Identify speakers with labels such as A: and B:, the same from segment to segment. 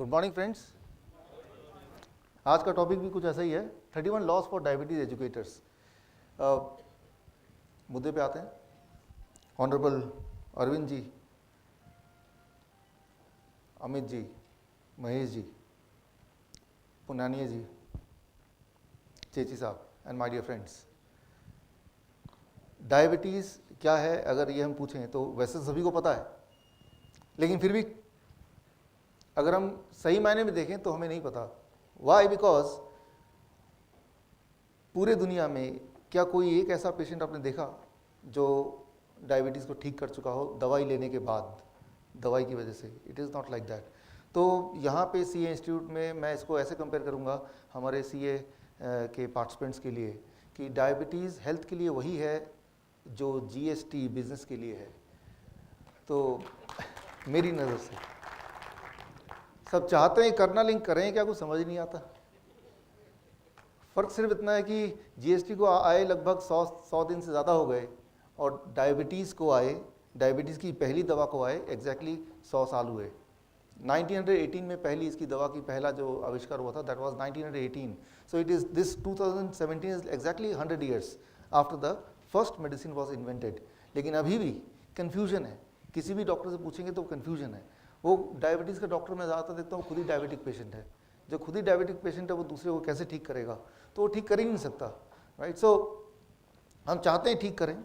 A: Good morning friends. आज का topic भी कुछ ऐसा ही है, 31 लॉज फॉर डायबिटीज एजुकेटर्स। मुद्दे पे आते हैं। ऑनरेबल अरविंद जी, अमित जी, महेश जी, पुनानिया जी, चेची साहब and my dear friends, diabetes क्या है अगर ये हम पूछें तो वैसे सभी को पता है, लेकिन फिर भी अगर हम सही मायने में देखें तो हमें नहीं पता। वाई? बिकॉज पूरे दुनिया में क्या कोई एक ऐसा पेशेंट आपने देखा जो डायबिटीज़ को ठीक कर चुका हो दवाई लेने के बाद, दवाई की वजह से? It is not like that. तो यहाँ पे सीए इंस्टीट्यूट में मैं इसको ऐसे कंपेयर करूँगा हमारे सीए के पार्टिसिपेंट्स के लिए कि डायबिटीज़ हेल्थ के लिए वही है जो जीएसटी बिजनेस के लिए है। तो मेरी नज़र से सब चाहते हैं करना, लिंक करें क्या, कुछ समझ नहीं आता। फ़र्क सिर्फ इतना है कि जीएसटी को आए लगभग 100 दिन से ज़्यादा हो गए और डायबिटीज़ को आए, डायबिटीज़ की पहली दवा को आए एग्जैक्टली 100 साल हुए। 1918 में पहली इसकी दवा की पहला जो आविष्कार हुआ था, that was 1918। So it is this 2017 is exactly 100 years after the first medicine was invented. लेकिन अभी भी कन्फ्यूजन है, किसी भी डॉक्टर से पूछेंगे तो कन्फ्यूजन है। वो डायबिटीज़ का डॉक्टर मैं ज़्यादातर देखता हूँ खुद ही डायबिटिक पेशेंट है। जो खुद ही डायबिटिक पेशेंट है वो दूसरे को कैसे ठीक करेगा? तो वो ठीक कर ही नहीं सकता, राइट? सो हम चाहते हैं ठीक करें,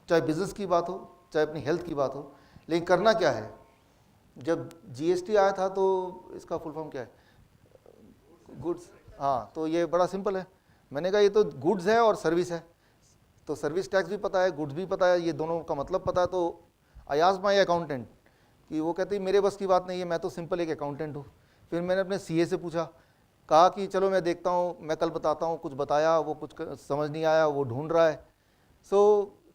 A: चाहे बिजनेस की बात हो चाहे अपनी हेल्थ की बात हो, लेकिन करना क्या है? जब जीएसटी आया था तो इसका फुल फॉर्म क्या है? गुड्स। हाँ, तो ये बड़ा सिंपल है। मैंने कहा ये तो गुड्स है और सर्विस है, तो सर्विस टैक्स भी पता है, गुड्स भी पता है, ये दोनों का मतलब पता है। तो आई आस्क्ड माय अकाउंटेंट कि वो कहती मेरे बस की बात नहीं है, मैं तो सिंपल एक अकाउंटेंट हूँ। फिर मैंने अपने सीए से पूछा, कहा कि चलो मैं देखता हूँ, मैं कल बताता हूँ। कुछ बताया, वो कुछ समझ नहीं आया, वो ढूंढ रहा है। सो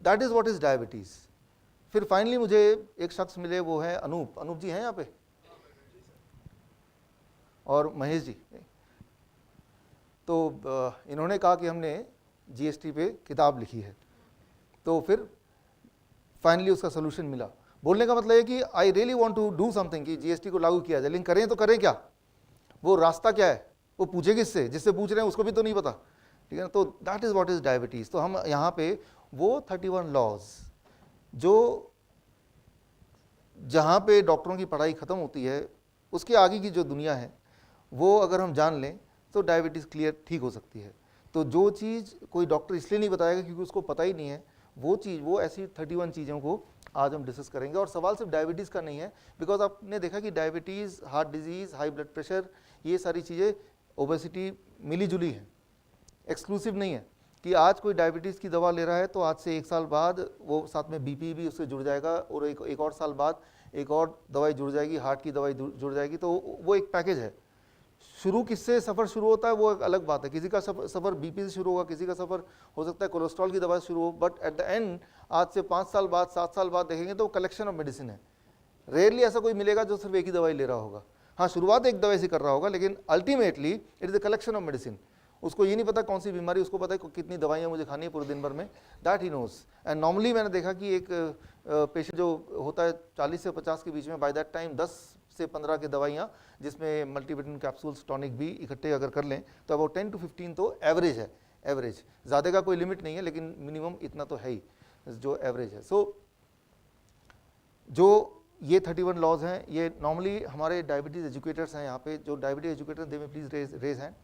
A: that is what is diabetes. फिर फाइनली मुझे एक शख्स मिले, वो है अनूप। अनूप जी हैं यहाँ पे, और महेश जी। तो इन्होंने कहा कि हमने जीएसटी पे किताब लिखी है। तो फिर फाइनली उसका सोल्यूशन मिला। बोलने का मतलब है कि I really want to do something कि जीएसटी को लागू किया जाए, लेकिन करें तो करें क्या? वो रास्ता क्या है? वो पूछे किससे? जिससे पूछ रहे हैं उसको भी तो नहीं पता, ठीक है ना? तो that is what is diabetes. तो हम यहाँ पे वो 31 लॉज जो जहाँ पे डॉक्टरों की पढ़ाई ख़त्म होती है, उसके आगे की जो दुनिया है वो अगर हम जान लें तो डायबिटीज़ क्लियर ठीक हो सकती है। तो जो चीज़ कोई डॉक्टर इसलिए नहीं बताएगा क्योंकि उसको पता ही नहीं है, वो चीज़, वो ऐसी 31 चीज़ों को आज हम डिस्कस करेंगे। और सवाल सिर्फ डायबिटीज़ का नहीं है, बिकॉज आपने देखा कि diabetes, heart disease, high blood pressure, ये सारी चीज़ें, ओबेसिटी मिली जुली हैं, एक्सक्लूसिव नहीं है कि आज कोई डायबिटीज़ की दवा ले रहा है तो आज से 1 साल बाद वो साथ में बीपी भी उससे जुड़ जाएगा, और एक और साल बाद एक और दवाई जुड़ जाएगी, हार्ट की दवाई जुड़ जाएगी। तो वो एक पैकेज है। शुरू किससे सफ़र शुरू होता है वो एक अलग बात है। किसी का सफ़र बीपी से शुरू होगा, किसी का सफ़र हो सकता है कोलेस्ट्रॉल की दवा से शुरू हो, बट एट द एंड आज से 5 साल बाद, 7 साल बाद देखेंगे तो कलेक्शन ऑफ मेडिसिन है। रेयरली ऐसा कोई मिलेगा जो सिर्फ एक ही दवाई ले रहा होगा। हाँ, शुरुआत एक दवाई से कर रहा होगा, लेकिन ultimately it is the collection of medicine. उसको ये नहीं पता कौन सी बीमारी, उसको पता है कितनी दवाइयाँ मुझे खानी है पूरे दिन भर में, that he knows. And normally मैंने देखा कि एक पेशेंट जो होता है 40 से 50 के बीच में, बाय दैट टाइम 10 से 15 की दवाइयाँ, जिसमें मल्टीविटामिन कैप्सूल्स, टॉनिक भी इकट्ठे अगर कर लें तो अबाउट 10 to 15 तो एवरेज है। एवरेज, ज़्यादा का कोई लिमिट नहीं है, लेकिन मिनिमम इतना तो है ही जो एवरेज है। सो जो ये 31 लॉज हैं, ये नॉर्मली हमारे डायबिटीज़ एजुकेटर्स हैं यहाँ पे। जो diabetes educator, they may please raise hand.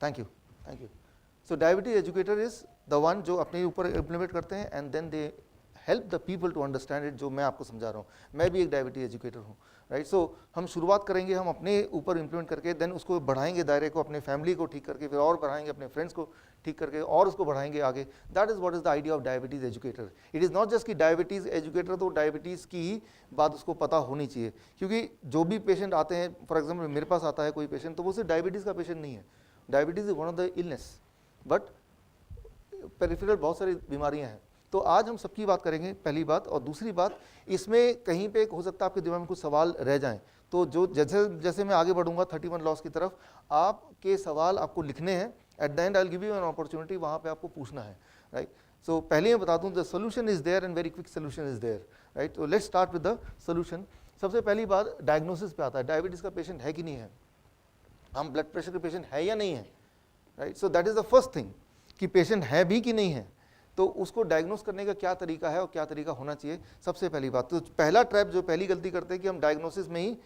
A: Thank you, thank you. So diabetes educator is the one जो अपने ऊपर इम्प्लीमेंट करते हैं and then they help the people to understand it. जो मैं आपको समझा रहा हूँ, मैं भी एक डायबिटीज एजुकेटर हूँ, राइट? सो हम शुरुआत करेंगे, हम अपने ऊपर इम्प्लीमेंट करके, देन उसको बढ़ाएंगे दायरे को, अपने फैमिली को ठीक करके, फिर और बढ़ाएंगे अपने फ्रेंड्स को ठीक करके, और उसको बढ़ाएंगे आगे। That is what is the idea of diabetes educator. It is not just कि डायबिटीज़ एजुकेटर तो डायबिटीज़ की ही बात उसको पता होनी चाहिए, क्योंकि जो भी पेशेंट आते हैं, फॉर एग्जाम्पल मेरे पास आता है कोई पेशेंट, तो वो सिर्फ डायबिटीज़ का पेशेंट नहीं है। Diabetes is one of the illness, but peripheral बहुत सारी बीमारियां हैं। तो आज हम सबकी बात करेंगे, पहली बात। और दूसरी बात, इसमें कहीं पे हो सकता है आपके दिमाग में कुछ सवाल रह जाएं, तो जो जैसे जैसे मैं आगे बढ़ूंगा 31 लॉस की तरफ, आपके सवाल आपको लिखने हैं। At the and I will give you an opportunity, वहाँ पे आपको पूछना है, राइट? सो पहले मैं बता दूं, the solution is there and very quick solution is there, right? तो let's start with the solution. सबसे पहली बात डायग्नोसिस पे आता है, डायबिटीज़ का पेशेंट है कि नहीं है, हम ब्लड प्रेशर के पेशेंट है या नहीं है, right. So that is the first thing कि पेशेंट है भी कि नहीं है, तो उसको डायग्नोस करने का क्या तरीका है और क्या तरीका होना चाहिए, सबसे पहली बात। तो पहला ट्रैप जो पहली गलती करते हैं कि हम डायग्नोसिस में ही,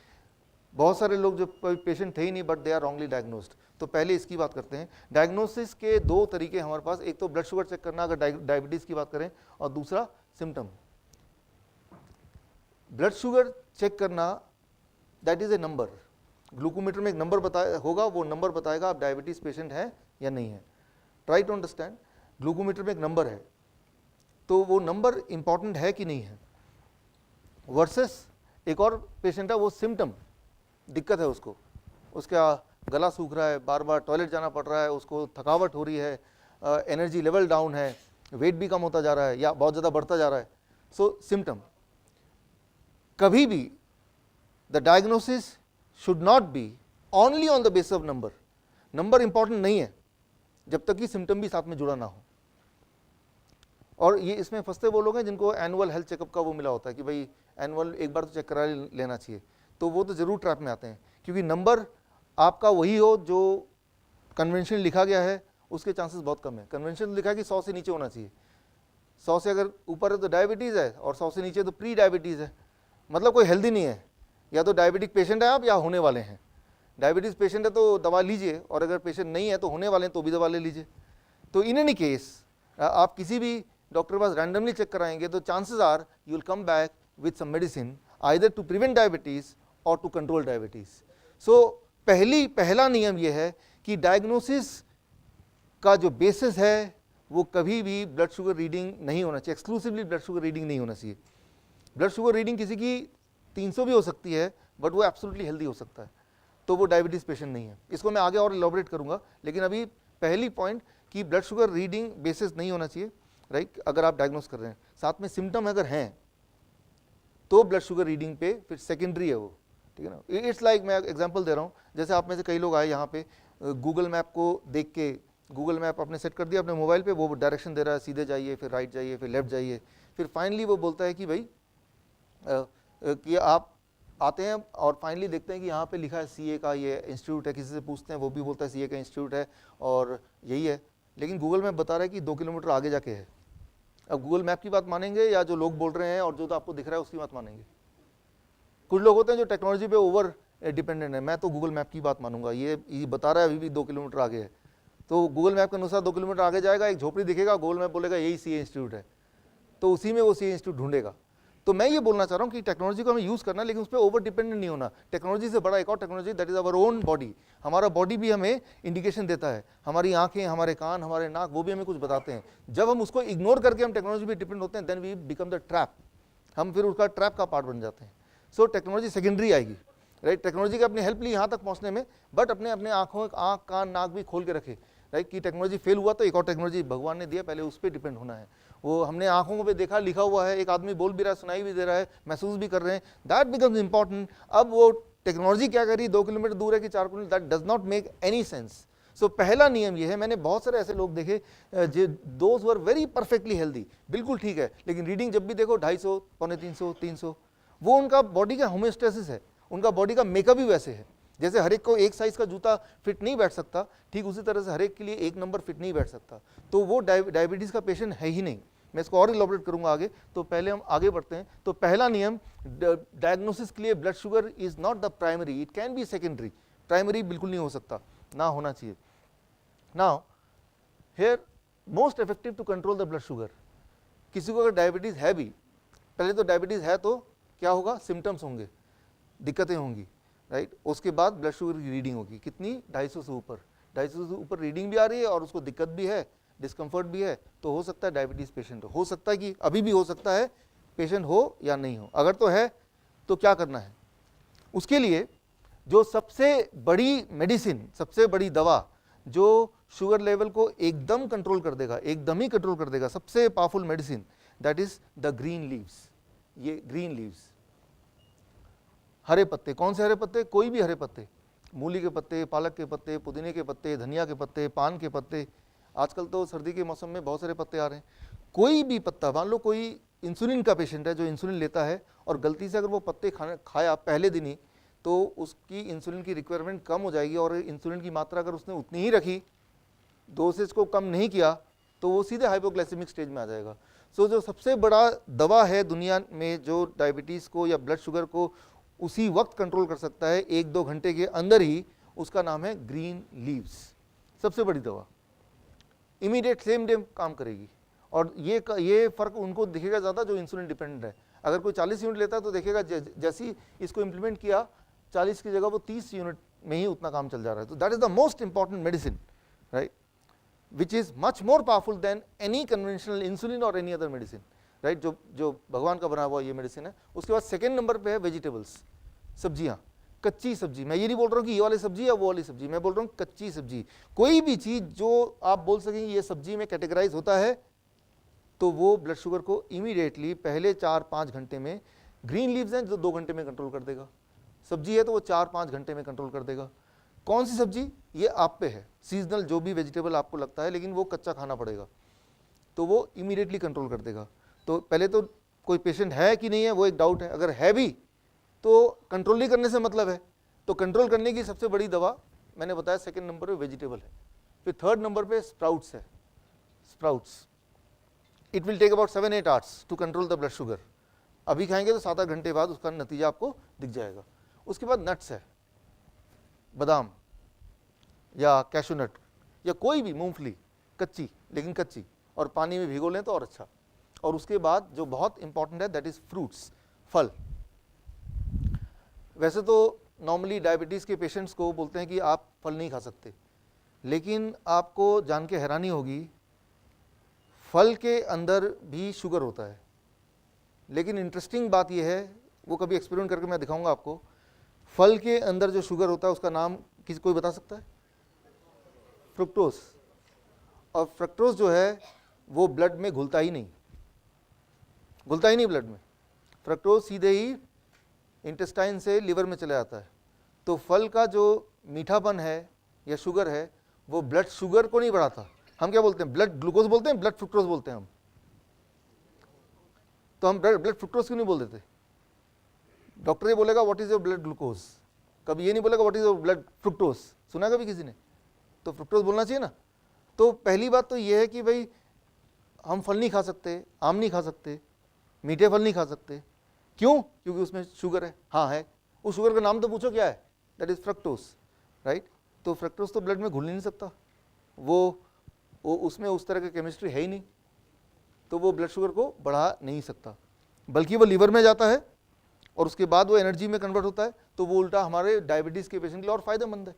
A: बहुत सारे लोग जो पेशेंट थे ही नहीं but they are wrongly diagnosed, तो पहले इसकी बात करते हैं। डायग्नोसिस के दो तरीके हमारे पास, एक तो ब्लड शुगर चेक करना अगर डायबिटीज़ की बात करें, और दूसरा सिम्टम। ब्लड शुगर चेक करना that is a number, glucometer में एक नंबर बताया होगा, वो नंबर बताएगा आप डायबिटीज़ पेशेंट है या नहीं है। ट्राई टू अंडरस्टैंड, ग्लूकोमीटर में एक नंबर है, तो वो नंबर इंपॉर्टेंट है कि नहीं है, वर्सेस एक और पेशेंट है वो सिम्टम, दिक्कत है उसको, उसका गला सूख रहा है, बार बार टॉयलेट जाना पड़ रहा है, उसको थकावट हो रही है, एनर्जी लेवल डाउन है, वेट भी कम होता जा रहा है या बहुत ज़्यादा बढ़ता जा रहा है, सो सिम्टम। कभी भी the diagnosis should not B only on the basis of number, number important नहीं है जब तक कि सिम्टम भी साथ में जुड़ा ना हो। और ये इसमें फंसते वो लोग हैं जिनको एनुअल हेल्थ चेकअप का वो मिला होता है कि भाई एनुअल एक बार तो चेक करा लेना चाहिए, तो वो तो ज़रूर ट्रैप में आते हैं, क्योंकि नंबर आपका वही हो जो कन्वेंशन लिखा गया है उसके चांसेस बहुत कम है। कन्वेंशन लिखा है कि 100 से नीचे होना चाहिए, 100 से अगर ऊपर है तो डायबिटीज़ है और 100 से नीचे तो प्री डायबिटीज़ है, मतलब कोई हेल्दी नहीं है, या तो डायबिटिक पेशेंट है आप या होने वाले हैं। डायबिटीज़ पेशेंट है तो दवा लीजिए, और अगर पेशेंट नहीं है तो होने वाले हैं तो भी दवा ले लीजिए। तो इन एनी केस आप किसी भी डॉक्टर के पास रैंडमली चेक कराएंगे तो chances are you will come back with some medicine either to prevent diabetes और टू कंट्रोल डायबिटीज़। सो पहला नियम यह है कि डायग्नोसिस का जो बेसिस है वो कभी भी ब्लड शुगर रीडिंग नहीं होना चाहिए, एक्सक्लूसिवली ब्लड शुगर रीडिंग नहीं होना चाहिए। ब्लड शुगर रीडिंग किसी की 300 भी हो सकती है बट वो एब्सोल्युटली हेल्दी हो सकता है, तो वो डायबिटीज़ पेशेंट नहीं है। इसको मैं आगे और एलॉबरेट करूंगा, लेकिन अभी पहली पॉइंट कि ब्लड शुगर रीडिंग बेसिस नहीं होना चाहिए, राइट, अगर आप डायग्नोस कर रहे हैं। साथ में सिम्टम अगर हैं तो ब्लड शुगर रीडिंग पे फिर सेकेंडरी है वो, ठीक है ना। इट्स लाइक मैं एग्जांपल दे रहा हूँ, जैसे आप में से कई लोग आए यहाँ पे गूगल मैप को देख के, गूगल मैप आपने सेट कर दिया अपने मोबाइल पे, वो डायरेक्शन दे रहा है सीधे जाइए, फिर राइट जाइए, फिर लेफ्ट जाइए, फिर फाइनली वो बोलता है कि भाई कि आप आते हैं और फाइनली देखते हैं कि यहाँ पे लिखा है सीए का ये इंस्टीट्यूट है, किसी से पूछते हैं वो भी बोलता है सीए का इंस्टीट्यूट है और यही है, लेकिन गूगल मैप बता रहा है कि 2 किलोमीटर आगे जाके है। अब गूगल मैप की बात मानेंगे या जो लोग बोल रहे हैं और जो तो आपको दिख रहा है उसकी बात मानेंगे? कुछ लोग होते हैं जो टेक्नोलॉजी पे ओवर डिपेंडेंट है, मैं तो गूगल मैप की बात मानूंगा, ये बता रहा है अभी भी 2 किलोमीटर आगे है, तो गूगल मैप के अनुसार 2 किलोमीटर आगे जाएगा, एक झोपड़ी दिखेगा, गूगल मैप बोलेगा यही सीए इंस्टीट्यूट है, तो उसी में वो सीए इंस्टीट्यूट ढूंढेगा। तो मैं ये बोलना चाह रहा हूँ कि टेक्नोलॉजी को हमें यूज़ करना है, लेकिन उस पर ओवर डिपेंडेंट नहीं होना। टेक्नोलॉजी से बड़ा एक और technology that is our own body, हमारा बॉडी भी हमें इंडिकेशन देता है, हमारी आंखें, हमारे कान, हमारे नाक, वो भी हमें कुछ बताते हैं। जब हम उसको इग्नोर करके हम टेक्नोलॉजी पे डिपेंड होते हैं, then we become the trap, हम फिर उसका ट्रैप का पार्ट बन जाते हैं। सो टेक्नोलॉजी सेकेंडरी आएगी, राइट। टेक्नोलॉजी की अपनी हेल्प ली यहाँ तक पहुँचने में, बट अपने आँख, कान, नाक भी खोल के रखे, राइट। कि टेक्नोलॉजी फेल हुआ तो एक और टेक्नोलॉजी भगवान ने दिया, पहले उस पर डिपेंड होना है। वो हमने आंखों पे देखा, लिखा हुआ है, एक आदमी बोल भी रहा है, सुनाई भी दे रहा है, महसूस भी कर रहे हैं, दैट बिकम्स इंपॉर्टेंट। अब वो टेक्नोलॉजी क्या करी, 2 किलोमीटर दूर है कि 4 kilometer, that does not make any sense. So पहला नियम ये है, मैंने बहुत सारे ऐसे लोग देखे जो those were very perfectly healthy, बिल्कुल ठीक है, लेकिन रीडिंग जब भी देखो 250, 350, 300, वो उनका बॉडी का होम्योस्टेसिस है, उनका बॉडी का मेकअप भी वैसे है। जैसे हर एक को एक साइज का जूता फिट नहीं बैठ सकता, ठीक उसी तरह से हर एक के लिए एक नंबर फिट नहीं बैठ सकता, तो वो डायबिटीज़ का पेशेंट है ही नहीं। मैं इसको और इलॉबरेट करूंगा आगे, तो पहले हम आगे बढ़ते हैं। तो पहला नियम डायग्नोसिस के लिए, blood sugar is not the primary, it can be secondary, primary बिल्कुल नहीं हो सकता, ना होना चाहिए। Now here most effective to control the blood sugar, किसी को अगर डायबिटीज़ है भी, पहले तो डायबिटीज़ है तो क्या होगा, सिम्टम्स होंगे, दिक्कतें होंगी, राइट। उसके बाद ब्लड शुगर की रीडिंग होगी, कितनी, 250 से ऊपर, 250 से ऊपर रीडिंग भी आ रही है और उसको दिक्कत भी है, डिस्कम्फर्ट भी है, तो हो सकता है डायबिटीज़ पेशेंट हो सकता है कि अभी भी हो सकता है पेशेंट हो या नहीं हो। अगर तो है तो क्या करना है, उसके लिए जो सबसे बड़ी मेडिसिन, सबसे बड़ी दवा जो शुगर लेवल को एकदम कंट्रोल कर देगा, एकदम ही कंट्रोल कर देगा, सबसे powerful medicine, that is the green leaves. ये ग्रीन लीव्स, हरे पत्ते, कौन से हरे पत्ते, कोई भी हरे पत्ते, मूली के पत्ते, पालक के पत्ते, पुदीने के पत्ते, धनिया के पत्ते, पान के पत्ते, आजकल तो सर्दी के मौसम में बहुत सारे पत्ते आ रहे हैं, कोई भी पत्ता, मान लो कोई इंसुलिन का पेशेंट है, जो इंसुलिन लेता है और गलती से अगर वो पत्ते खाया पहले दिन ही, तो उसकी इंसुलिन की रिक्वायरमेंट कम हो जाएगी, और इंसुलिन की मात्रा अगर उसने उतनी ही रखी, डोसेज को कम नहीं किया, तो वो सीधे हाइपोग्लाइसेमिक स्टेज में आ जाएगा। सो जो सबसे बड़ा दवा है दुनिया में जो डायबिटीज़ को या ब्लड शुगर को उसी वक्त कंट्रोल कर सकता है 1-2 घंटे के अंदर ही, उसका नाम है ग्रीन लीव्स। सबसे बड़ी दवा, इमीडिएट सेम डे काम करेगी। और ये फ़र्क उनको दिखेगा ज़्यादा जो इंसुलिन डिपेंडेंट है। अगर कोई 40 यूनिट लेता है तो देखेगा जैसे ही इसको इम्प्लीमेंट किया, 40 की जगह वो 30 यूनिट में ही उतना काम चल जा रहा है। तो that is the most important medicine, right, which is much more powerful than any conventional insulin or any other medicine, right? जो भगवान का बना हुआ ये मेडिसिन है। उसके बाद सेकेंड नंबर पे है वेजिटेबल्स, सब्जियां, कच्ची सब्जी। मैं ये नहीं बोल रहा हूँ कि ये वाली सब्जी या वो वाली सब्जी, मैं बोल रहा हूँ कच्ची सब्जी। कोई भी चीज़ जो आप बोल सकेंगे ये सब्जी में कैटेगराइज होता है, तो वो ब्लड शुगर को इमीडिएटली पहले 4-5 घंटे में, ग्रीन लीव्स हैं जो 2 घंटे में कंट्रोल कर देगा, सब्जी है तो वो 4-5 घंटे में कंट्रोल कर देगा। कौन सी सब्जी, ये आप पे है, सीजनल जो भी वेजिटेबल आपको लगता है, लेकिन वो कच्चा खाना पड़ेगा, तो वो इमीडिएटली कंट्रोल कर देगा। तो पहले तो कोई पेशेंट है कि नहीं है वो एक डाउट है, अगर है भी तो कंट्रोल नहीं करने से मतलब है। तो कंट्रोल करने की सबसे बड़ी दवा मैंने बताया सेकंड नंबर पे वेजिटेबल है। फिर थर्ड नंबर पे स्प्राउट्स है, sprouts. It will take about 7-8 hours to control the blood sugar. अभी खाएंगे तो 7-8 घंटे बाद उसका नतीजा आपको दिख जाएगा। उसके बाद नट्स है, बादाम या कैशू नट या कोई भी मूंगफली, कच्ची, लेकिन कच्ची, और पानी में भिगो लें तो और अच्छा। और उसके बाद जो बहुत इंपॉर्टेंट है दैट इज फ्रूट्स, फल। वैसे तो नॉर्मली डायबिटीज़ के पेशेंट्स को बोलते हैं कि आप फल नहीं खा सकते, लेकिन आपको जान के हैरानी होगी, फल के अंदर भी शुगर होता है। लेकिन इंटरेस्टिंग बात यह है, वो कभी एक्सपेरिमेंट करके मैं दिखाऊंगा आपको, फल के अंदर जो शुगर होता है उसका नाम किसी कोई बता सकता है? फ्रुक्टोज। और फ्रक्टोज जो है वो ब्लड में घुलता ही नहीं, घुलता ही नहीं ब्लड में। फ्रक्टोज सीधे ही इंटेस्टाइन से लिवर में चला जाता है। तो फल का जो मीठापन है या शुगर है वो ब्लड शुगर को नहीं बढ़ाता। हम क्या बोलते हैं, ब्लड ग्लूकोज बोलते हैं, ब्लड फ्रुक्टोज बोलते हैं हम। तो हम ब्लड फ्रुक्टोज क्यों नहीं बोल देते? डॉक्टर ये बोलेगा what is your blood glucose, कभी ये नहीं बोलेगा what is your blood fructose. सुना कभी किसी ने? तो फ्रुक्टोज बोलना चाहिए ना। तो पहली बात तो ये है कि भाई हम फल नहीं खा सकते, आम नहीं खा सकते, मीठे फल नहीं खा सकते। क्यों? क्योंकि उसमें शुगर है। हाँ है, उस शुगर का नाम तो पूछो क्या है, दैट इज फ्रक्टोज, राइट। तो फ्रक्टोज तो ब्लड में घुल नहीं सकता, वो उसमें उस तरह की केमिस्ट्री है ही नहीं, तो वो ब्लड शुगर को बढ़ा नहीं सकता, बल्कि वो लीवर में जाता है और उसके बाद वो एनर्जी में कन्वर्ट होता है। तो वो उल्टा हमारे डायबिटीज़ के पेशेंट के लिए और फायदेमंद है।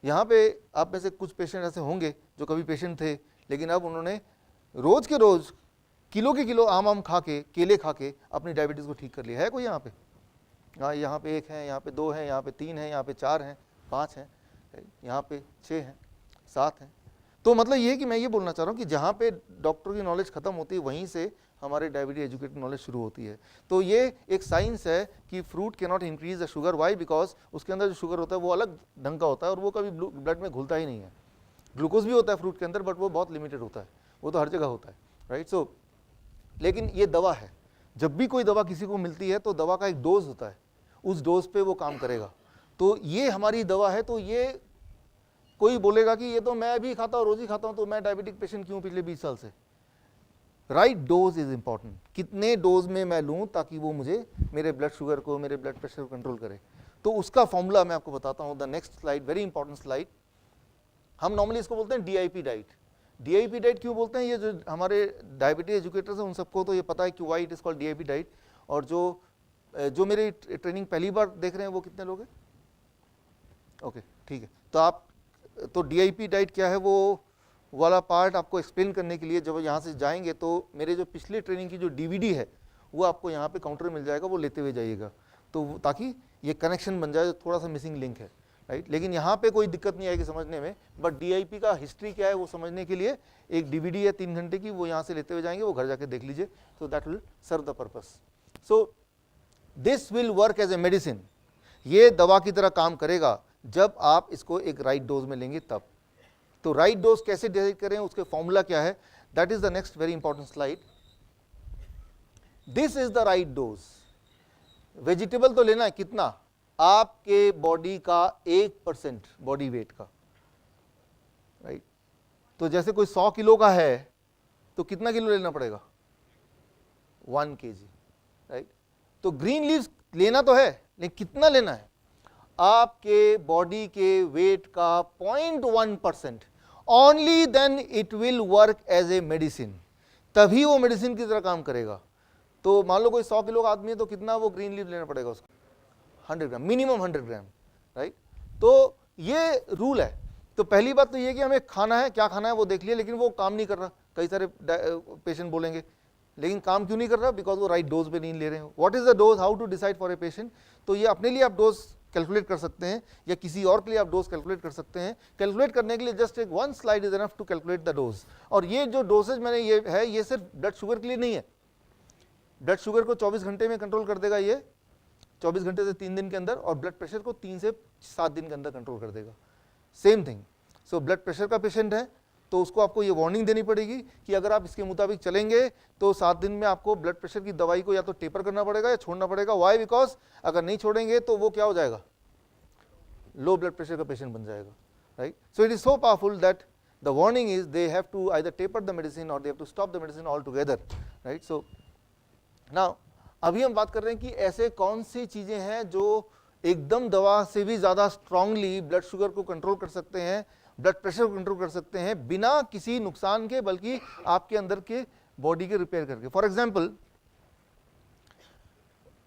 A: यहाँ पे आप में से कुछ पेशेंट ऐसे होंगे जो कभी पेशेंट थे, लेकिन अब उन्होंने रोज के रोज किलो के किलो आम खा के, केले खा के अपनी डायबिटीज़ को ठीक कर लिया है। कोई यहाँ पे? हाँ, यहाँ पे 1 है, यहाँ पे 2 हैं, यहाँ पे 3 हैं, यहाँ पे 4 हैं, 5 हैं, यहाँ पे 6 हैं, 7 हैं। तो मतलब ये है कि मैं ये बोलना चाह रहा हूँ कि जहाँ पे डॉक्टर की नॉलेज खत्म होती है वहीं से हमारे डायबिटीज एजुकेटेड नॉलेज शुरू होती है। तो ये एक साइंस है कि fruit can not increase the sugar. Why? Because उसके अंदर जो शुगर होता है वो अलग ढंग का होता है और वो कभी ब्लड में घुलता ही नहीं है। ग्लूकोज भी होता है फ्रूट के अंदर, बट वो बहुत लिमिटेड होता है, वो तो हर जगह होता है, राइट। सो लेकिन ये दवा है, जब भी कोई दवा किसी को मिलती है तो दवा का एक डोज होता है, उस डोज पे वो काम करेगा। तो ये हमारी दवा है। तो ये कोई बोलेगा कि ये तो मैं भी खाता हूँ, रोज ही खाता हूँ, तो मैं डायबिटिक पेशेंट क्यों पिछले 20 साल से? Right dose is important. कितने डोज में मैं लूँ ताकि वो मुझे मेरे ब्लड शुगर को, मेरे ब्लड प्रेशर को कंट्रोल करे। तो उसका फॉर्मूला मैं आपको बताता हूँ। The next slide, very important slide. हम नॉर्मली इसको बोलते हैं DIP डाइट। DIP डाइट क्यों बोलते हैं? ये जो हमारे डायबिटीज एजुकेटर्स हैं उन सबको तो ये पता है कि why it is called DIP diet. और जो मेरी ट्रेनिंग पहली बार देख रहे हैं वो कितने लोग हैं? ओके, ठीक है। तो DIP डाइट क्या है वो वाला पार्ट आपको एक्सप्लेन करने के लिए जब यहाँ से जाएंगे तो मेरे जो पिछले ट्रेनिंग की जो DVD है वो आपको यहाँ पे काउंटर मिल जाएगा, वो लेते हुए जाइएगा, तो ताकि ये कनेक्शन बन जाए। थोड़ा सा मिसिंग लिंक है, राइट। लेकिन यहाँ पे कोई दिक्कत नहीं आएगी समझने में, बट DIP का हिस्ट्री क्या है वो समझने के लिए एक DVD है 3 घंटे की, वो यहाँ से लेते हुए जाएंगे, वो घर जाके देख लीजिए। तो that will serve the purpose. So this will work as a medicine. ये दवा की तरह काम करेगा जब आप इसको एक राइट डोज में लेंगे तब। तो राइट डोज कैसे डिसाइड करें, उसके फॉर्मूला क्या है, that is the next very important slide. This is the right dose. Vegetable तो लेना है कितना, आपके बॉडी का 1% बॉडी वेट का, राइट। तो जैसे कोई 100 किलो का है तो कितना किलो लेना पड़ेगा, 1 kg, राइट। तो ग्रीन लीव्स लेना तो है, लेकिन कितना लेना है, आपके बॉडी के वेट का 0.1%, only then it will work as a medicine, तभी वो मेडिसिन की तरह काम करेगा। तो मान लो कोई 100 किलो का आदमी है तो कितना वो ग्रीन लीव लेना पड़ेगा उसको, 100 ग्राम, मिनिमम 100 ग्राम, राइट। तो ये रूल है। तो पहली बात तो ये कि हमें खाना है, क्या खाना है वो देख लिया, लेकिन वो काम नहीं कर रहा। कई सारे पेशेंट बोलेंगे लेकिन काम क्यों नहीं कर रहा, बिकॉज वो राइट डोज पे नहीं ले रहे हो। What is the dose, how to decide for a patient. तो ये अपने लिए आप डोज कैलकुलेट कर सकते हैं या किसी और के लिए आप डोज कैलकुलेट कर सकते हैं। कैलकुलेट करने के लिए जस्ट एक 1 slide is enough to calculate the dose. और ये जो डोजेज मैंने ये है, ये सिर्फ ब्लड शुगर के लिए नहीं है। ब्लड शुगर को 24 घंटे में कंट्रोल कर देगा ये, 24 घंटे से 3 दिन के अंदर, और ब्लड प्रेशर को 3 से 7 दिन के अंदर कंट्रोल कर देगा, same thing. So blood pressure का पेशेंट है तो उसको आपको ये वार्निंग देनी पड़ेगी कि अगर आप इसके मुताबिक चलेंगे तो 7 दिन में आपको ब्लड प्रेशर की दवाई को या तो टेपर करना पड़ेगा या छोड़ना पड़ेगा। वाई, बिकॉज अगर नहीं छोड़ेंगे तो वो क्या हो जाएगा, लो ब्लड प्रेशर का पेशेंट बन जाएगा, right. So it is so powerful that the warning is they have to either taper the medicine or they have to stop the medicine all together, right. So now अभी हम बात कर रहे हैं कि ऐसे कौन सी चीजें हैं जो एकदम दवा से भी ज्यादा स्ट्रांगली ब्लड शुगर को कंट्रोल कर सकते हैं, ब्लड प्रेशर को कंट्रोल कर सकते हैं बिना किसी नुकसान के, बल्कि आपके अंदर के बॉडी के रिपेयर करके। फॉर एग्जांपल,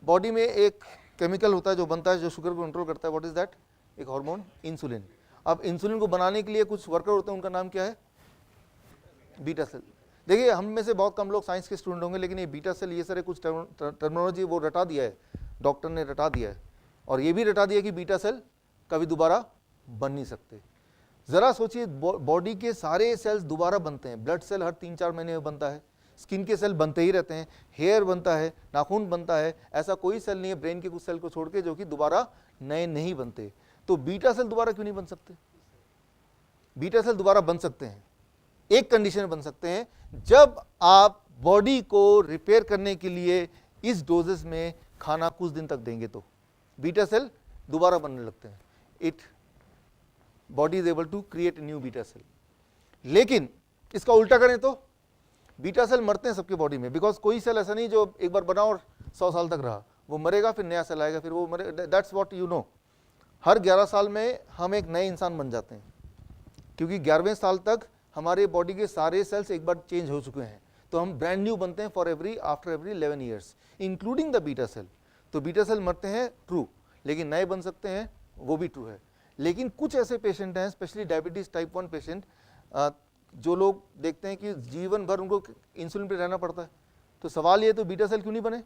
A: बॉडी में एक केमिकल होता है जो बनता है जो शुगर को कंट्रोल करता है। व्हाट इज दैट, एक हार्मोन, इंसुलिन। अब इंसुलिन को बनाने के लिए कुछ वर्कर होते हैं, उनका नाम क्या है, बीटा सेल। देखिए हम में से बहुत कम लोग साइंस के स्टूडेंट होंगे, लेकिन ये बीटा सेल, ये सारे कुछ टर्मिनोलॉजी वो रटा दिया है, डॉक्टर ने रटा दिया है, और ये भी रटा दिया कि बीटा सेल कभी दोबारा बन नहीं सकते। जरा सोचिए, बॉडी के सारे सेल्स दोबारा बनते हैं। ब्लड सेल हर 3-4 महीने में बनता है, स्किन के सेल बनते ही रहते हैं, हेयर बनता है, नाखून बनता है, ऐसा कोई सेल नहीं है ब्रेन के कुछ सेल को छोड़ के जो कि दोबारा नए नहीं बनते। तो बीटा सेल दोबारा क्यों नहीं बन सकते, बीटा सेल दोबारा बन सकते हैं, एक कंडीशन में बन सकते हैं, जब आप बॉडी को रिपेयर करने के लिए इस डोजेस में खाना कुछ दिन तक देंगे तो बीटा सेल दोबारा बनने लगते हैं। It body is able to create new beta cell. लेकिन इसका उल्टा करें तो बीटा सेल मरते हैं सबके बॉडी में, बिकॉज कोई सेल ऐसा नहीं जो एक बार बना और 100 साल तक रहा, वो मरेगा फिर नया सेल आएगा फिर वो मरे। That's what you know. हर 11 साल में हम एक नए इंसान बन जाते हैं, क्योंकि 11वें साल तक हमारे बॉडी के सारे सेल्स एक बार चेंज हो चुके हैं, तो हम ब्रांड न्यू बनते हैं for after every 11 years, including the beta cell. तो बीटा सेल मरते हैं, ट्रू, लेकिन नए बन सकते हैं, वो भी ट्रू है। लेकिन कुछ ऐसे पेशेंट हैं, स्पेशली डायबिटीज टाइप 1 पेशेंट, जो लोग देखते हैं कि जीवन भर उनको इंसुलिन पे रहना पड़ता है। तो सवाल ये, तो बीटा सेल क्यों नहीं बने,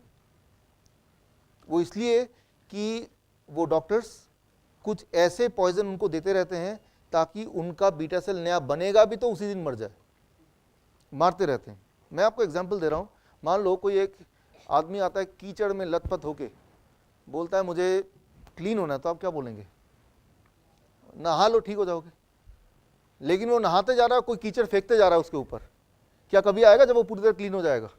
A: वो इसलिए कि वो डॉक्टर्स कुछ ऐसे पॉइजन उनको देते रहते हैं ताकि उनका बीटा सेल नया बनेगा भी तो उसी दिन मर जाए, मारते रहते हैं। मैं आपको एग्जांपल दे रहा हूँ। मान लो कोई एक आदमी आता है कीचड़ में लथपथ होके, बोलता है मुझे क्लीन होना है, तो आप क्या बोलेंगे, नहा लो ठीक हो जाओगे। लेकिन वो नहाते जा रहा है, कोई कीचड़ फेंकते जा रहा है उसके ऊपर, क्या कभी आएगा जब वो पूरी तरह क्लीन हो जाएगा?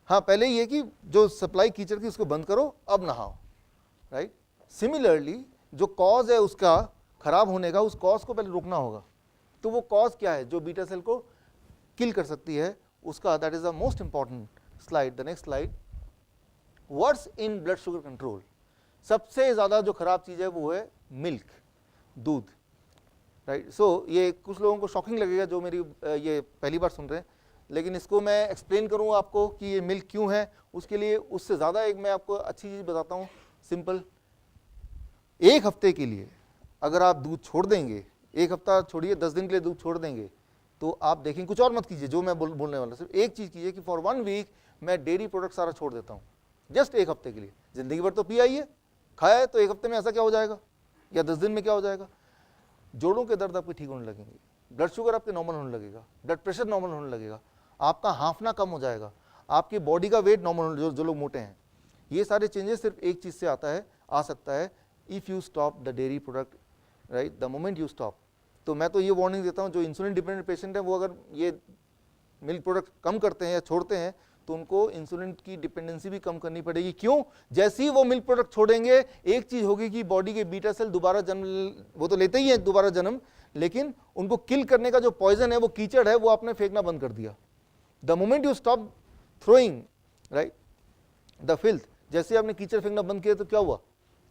A: हाँ, पहले ये कि जो सप्लाई कीचड़ की उसको बंद करो, अब नहाओ, राइट। सिमिलरली जो कॉज है उसका खराब होने का, उस कॉज को पहले रोकना होगा। तो वो कॉज क्या है जो बीटा सेल को किल कर सकती है उसका, that is the most important slide, the next slide. What's in blood sugar control? सबसे ज्यादा जो खराब चीज है वो है मिल्क, दूध, राइट। सो ये कुछ लोगों को शॉकिंग लगेगा जो मेरी ये पहली बार सुन रहे हैं, लेकिन इसको मैं एक्सप्लेन करूँ आपको कि ये मिल्क क्यों है। उसके लिए उससे ज़्यादा एक मैं आपको अच्छी चीज़ बताता हूँ, सिंपल। एक हफ्ते के लिए अगर आप दूध छोड़ देंगे, एक हफ्ता छोड़िए, 10 दिन के लिए दूध छोड़ देंगे, तो आप देखेंगे, कुछ और मत कीजिए जो मैं बोलने वाला, सिर्फ एक चीज़ कीजिए कि फॉर 1 वीक मैं डेयरी प्रोडक्ट सारा छोड़ देता हूँ, जस्ट एक हफ्ते के लिए। जिंदगी भर तो पिया ही है, खाया है, तो एक हफ्ते में ऐसा क्या हो जाएगा, या 10 दिन में क्या हो जाएगा? जोड़ों के दर्द आपके ठीक होने लगेंगे, ब्लड शुगर आपके नॉर्मल होने लगेगा, ब्लड प्रेशर नॉर्मल होने लगेगा, आपका हाँफना कम हो जाएगा, आपकी बॉडी का वेट नॉर्मल, जो लोग मोटे हैं। ये सारे चेंजेस सिर्फ एक चीज़ से आ सकता है, if you stop the dairy product, right, the moment you stop. तो मैं तो ये वार्निंग देता हूँ, जो इंसुलिन डिपेंडेंट पेशेंट है वो अगर ये मिल्क प्रोडक्ट कम करते हैं या छोड़ते हैं तो उनको इंसुलिन की डिपेंडेंसी भी कम करनी पड़ेगी। क्यों? जैसे ही वो मिल्क प्रोडक्ट छोड़ेंगे, एक चीज होगी कि बॉडी के बीटा सेल दोबारा जन्म, वो तो लेते ही है दोबारा जन्म, लेकिन उनको किल करने का जो पॉइजन है, वो कीचड़ है, वो आपने फेंकना बंद कर दिया। The moment you stop throwing right the filth, जैसे आपने कीचड़ फेंकना बंद किया तो क्या हुआ?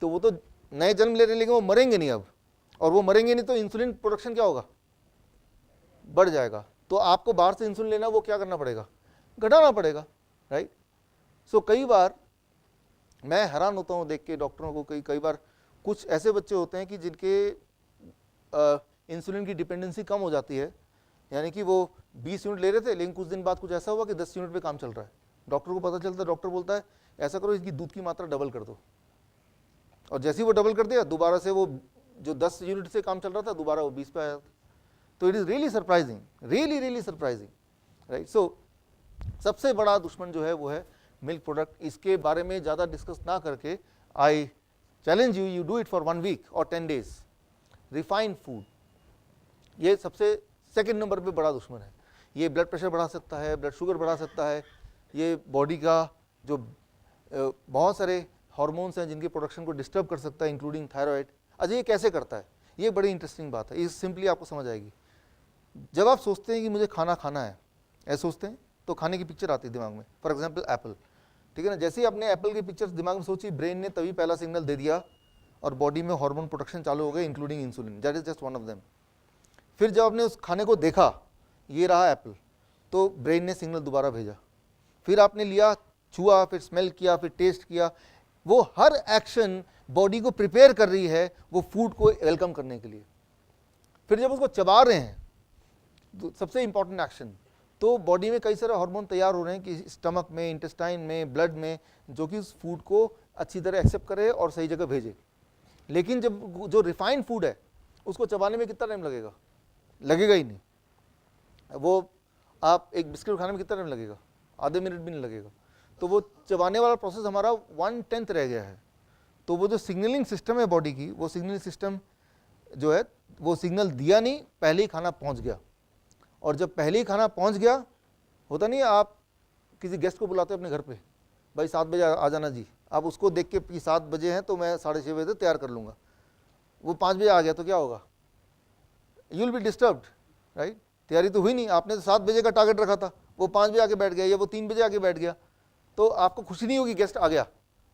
A: तो वो तो नए जन्म ले रहे हैं, लेकिन वो मरेंगे नहीं अब, और वो मरेंगे नहीं तो इंसुलिन प्रोडक्शन क्या होगा? बढ़ जाएगा। तो आपको बाहर से इंसुलिन लेना, वो क्या करना पड़ेगा? घटाना पड़ेगा, राइट। सो कई बार मैं हैरान होता हूँ देख के डॉक्टरों को, कई बार कुछ ऐसे बच्चे होते हैं कि जिनके इंसुलिन की डिपेंडेंसी कम हो जाती है, यानी कि वो 20 यूनिट ले रहे थे, लेकिन कुछ दिन बाद कुछ ऐसा हुआ कि 10 यूनिट पे काम चल रहा है। डॉक्टर को पता चलता है, डॉक्टर बोलता है ऐसा करो, इसकी दूध की मात्रा डबल कर दो, और जैसे ही वो डबल कर दिया, दोबारा से वो जो 10 यूनिट से काम चल रहा था, दोबारा वो 20 पे आया। तो it is really surprising, really surprising, right. So सबसे बड़ा दुश्मन जो है वो है मिल्क प्रोडक्ट। इसके बारे में ज़्यादा डिस्कस ना करके, I challenge you, you do it for 1 week और 10 डेज। रिफाइंड फूड, ये सबसे सेकंड नंबर पे बड़ा दुश्मन है। ये ब्लड प्रेशर बढ़ा सकता है, ब्लड शुगर बढ़ा सकता है, ये बॉडी का जो बहुत सारे हार्मोन्स हैं जिनके प्रोडक्शन को डिस्टर्ब कर सकता है, इंक्लूडिंग थायराइड। अच्छा, ये कैसे करता है? ये बड़ी इंटरेस्टिंग बात है, ये सिंपली आपको समझ आएगी। जब आप सोचते हैं कि मुझे खाना खाना है, ऐसे सोचते हैं, तो खाने की पिक्चर आती है दिमाग में। फॉर एग्जाम्पल एप्पल, ठीक है ना। जैसे ही आपने एप्पल की पिक्चर दिमाग में सोची, ब्रेन ने तभी पहला सिग्नल दे दिया और बॉडी में हार्मोन प्रोडक्शन चालू हो गए, including insulin, that is just one of them. फिर जब आपने उस खाने को देखा, ये रहा एप्पल, तो ब्रेन ने सिग्नल दोबारा भेजा। फिर आपने लिया, छुआ, फिर स्मेल किया, फिर टेस्ट किया। वो हर एक्शन बॉडी को प्रिपेयर कर रही है वो फूड को वेलकम करने के लिए। फिर जब उसको चबा रहे हैं, तो सबसे इंपॉर्टेंट एक्शन, तो बॉडी में कई सारे हार्मोन तैयार हो रहे हैं कि स्टमक में, इंटेस्टाइन में, ब्लड में, जो कि उस फूड को अच्छी तरह एक्सेप्ट करे और सही जगह भेजे। लेकिन जब जो रिफाइंड फूड है, उसको चबाने में कितना टाइम लगेगा? लगेगा ही नहीं। वो आप एक बिस्किट खाने में कितना टाइम लगेगा? आधे मिनट भी नहीं लगेगा। तो वो चबाने वाला प्रोसेस हमारा 1/10 रह गया है। तो वो जो सिग्नलिंग सिस्टम है बॉडी की, वो सिग्नलिंग सिस्टम जो है, वो सिग्नल दिया नहीं, पहले ही खाना पहुंच गया। और जब पहले ही खाना पहुंच गया, होता नहीं है, आप किसी गेस्ट को बुलाते हैं अपने घर पे, भाई 7 बजे आ जाना जी, आप उसको देख के कि 7 बजे हैं तो मैं 6:30 बजे तैयार कर लूँगा। वो 5 बजे आ गया तो क्या होगा? You will be disturbed, right. तैयारी तो हुई नहीं, आपने तो 7 बजे का टारगेट रखा था, वो 5 बजे आके बैठ गया या वो 3 बजे आके बैठ गया, तो आपको खुशी नहीं होगी गेस्ट आ गया,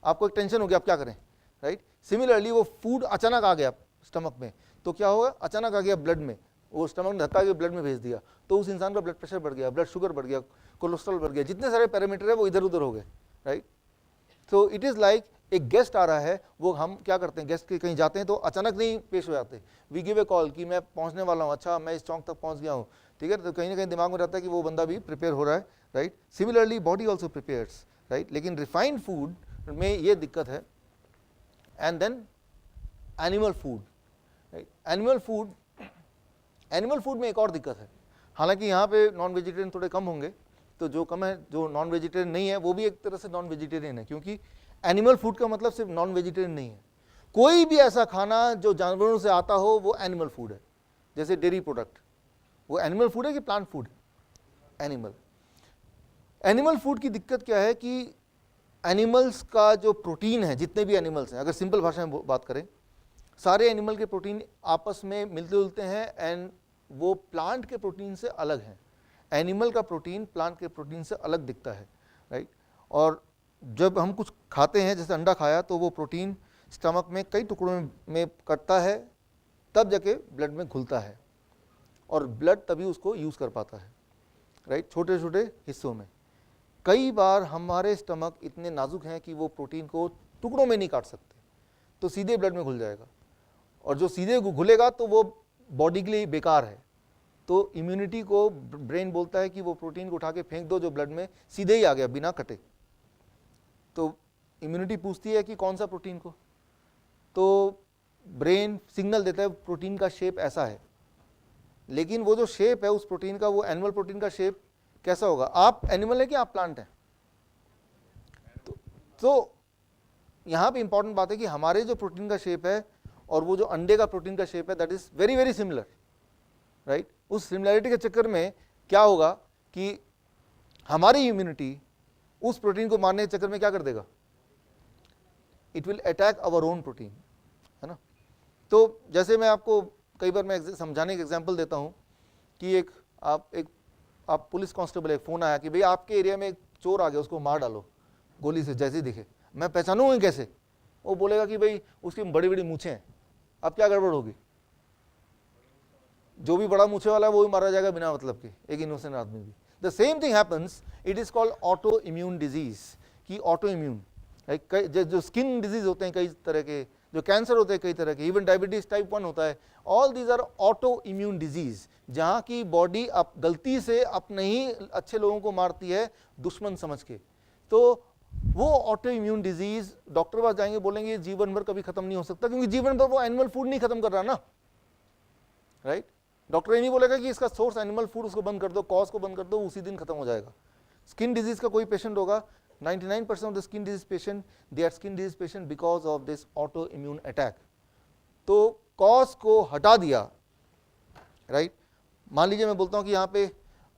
A: आपको एक टेंशन हो गया, आप क्या करें, राइट। सिमिलरली वो फूड अचानक आ गया स्टमक में, तो क्या होगा? अचानक आ गया ब्लड में, वो स्टमक ने धक्का के ब्लड में भेज दिया, तो उस इंसान का ब्लड प्रेशर बढ़ गया, ब्लड शुगर बढ़ गया, कोलेस्ट्रॉल बढ़ गया, जितने सारे पैरामीटर है वो इधर उधर हो गए, राइट। तो इट इज़ लाइक एक गेस्ट आ रहा है, वो हम क्या करते हैं, गेस्ट के कहीं जाते हैं तो अचानक नहीं पेश हो जाते, वी गिव ए कॉल कि मैं पहुंचने वाला हूँ, अच्छा मैं इस चौक तक पहुंच गया हूँ, ठीक है। तो कहीं ना कहीं दिमाग में रहता है कि वो बंदा भी प्रिपेयर हो रहा है, राइट। Similarly body also prepares, right. लेकिन रिफाइंड फूड में ये दिक्कत है। And then animal food, right. Animal food में एक और दिक्कत है, हालांकि यहाँ पे नॉन वेजिटेरियन थोड़े कम होंगे, तो जो कम है, जो नॉन वेजिटेरियन नहीं है वो भी एक तरह से नॉन वेजिटेरियन है, क्योंकि एनिमल फूड का मतलब सिर्फ नॉन वेजिटेरियन नहीं है। कोई भी ऐसा खाना जो जानवरों से आता हो वो एनिमल फूड है। जैसे डेयरी प्रोडक्ट, वो एनिमल फूड है कि प्लांट फूड? एनिमल फूड की दिक्कत क्या है कि एनिमल्स का जो प्रोटीन है, जितने भी एनिमल्स हैं, अगर सिंपल भाषा में बात करें, सारे एनिमल के प्रोटीन आपस में मिलते जुलते हैं एंड वो प्लांट के प्रोटीन से अलग हैं। एनिमल का प्रोटीन प्लांट के प्रोटीन से अलग दिखता है, राइट। और जब हम कुछ खाते हैं, जैसे अंडा खाया, तो वो प्रोटीन स्टमक में कई टुकड़ों में कटता है, तब जाके ब्लड में घुलता है, और ब्लड तभी उसको यूज़ कर पाता है, राइट, छोटे छोटे हिस्सों में। कई बार हमारे स्टमक इतने नाजुक हैं कि वो प्रोटीन को टुकड़ों में नहीं काट सकते, तो सीधे ब्लड में घुल जाएगा, और जो सीधे घुलेगा तो वो बॉडी के लिए बेकार है। तो इम्यूनिटी को ब्रेन बोलता है कि वो प्रोटीन को उठा के फेंक दो जो ब्लड में सीधे ही आ गया बिना कटे। तो इम्यूनिटी पूछती है कि कौन सा प्रोटीन को, तो ब्रेन सिग्नल देता है प्रोटीन का शेप ऐसा है, लेकिन वो जो शेप है उस प्रोटीन का, वो एनिमल प्रोटीन का शेप कैसा होगा? आप एनिमल है कि आप प्लांट हैं? तो यहाँ पे इंपॉर्टेंट बात है कि हमारे जो प्रोटीन का शेप है और वो जो अंडे का प्रोटीन का शेप है, that is very very similar, right. उस सिमिलरिटी के चक्कर में क्या होगा कि हमारी इम्यूनिटी उस प्रोटीन को मारने के चक्कर में क्या कर देगा, it will attack our own protein, है ना। तो जैसे मैं आपको कई बार मैं समझाने का एग्जांपल देता हूँ कि आप पुलिस कांस्टेबल, एक फ़ोन आया कि भाई आपके एरिया में एक चोर आ गया, उसको मार डालो गोली से, जैसे ही दिखे। मैं पहचानूंगा कैसे? वो बोलेगा कि भाई उसकी बड़ी बड़ी मूछें हैं। अब क्या गड़बड़ होगी? जो भी बड़ा मूछे वाला है वो भी मारा जाएगा बिना मतलब के, एक इनोसेंट आदमी भी। The same thing happens, it is called auto immune disease, कि ऑटो इम्यून जो स्किन डिजीज होते हैं कई तरह के, जो कैंसर होते हैं कई तरह के, इवन डायबिटीज टाइप 1 होता है, all these are auto immune disease, जहाँ की बॉडी अब गलती से अपने ही अच्छे लोगों को मारती है दुश्मन समझ के। तो वो ऑटो इम्यून डिजीज डॉक्टर पास जाएंगे, बोलेंगे जीवन भर कभी खत्म नहीं हो सकता, क्योंकि जीवन भर वो एनिमल फूड नहीं खत्म कर रहा ना, राइट। डॉक्टर ये नहीं बोलेगा कि इसका सोर्स एनिमल फूड, उसको बंद कर दो, कॉज को बंद कर दो, उसी दिन खत्म हो जाएगा। स्किन डिजीज का कोई पेशेंट होगा, 99% of the skin disease patient, they are skin disease patient because of this auto immune attack. तो कॉज को हटा दिया, राइट। मान लीजिए मैं बोलता हूँ कि यहाँ पे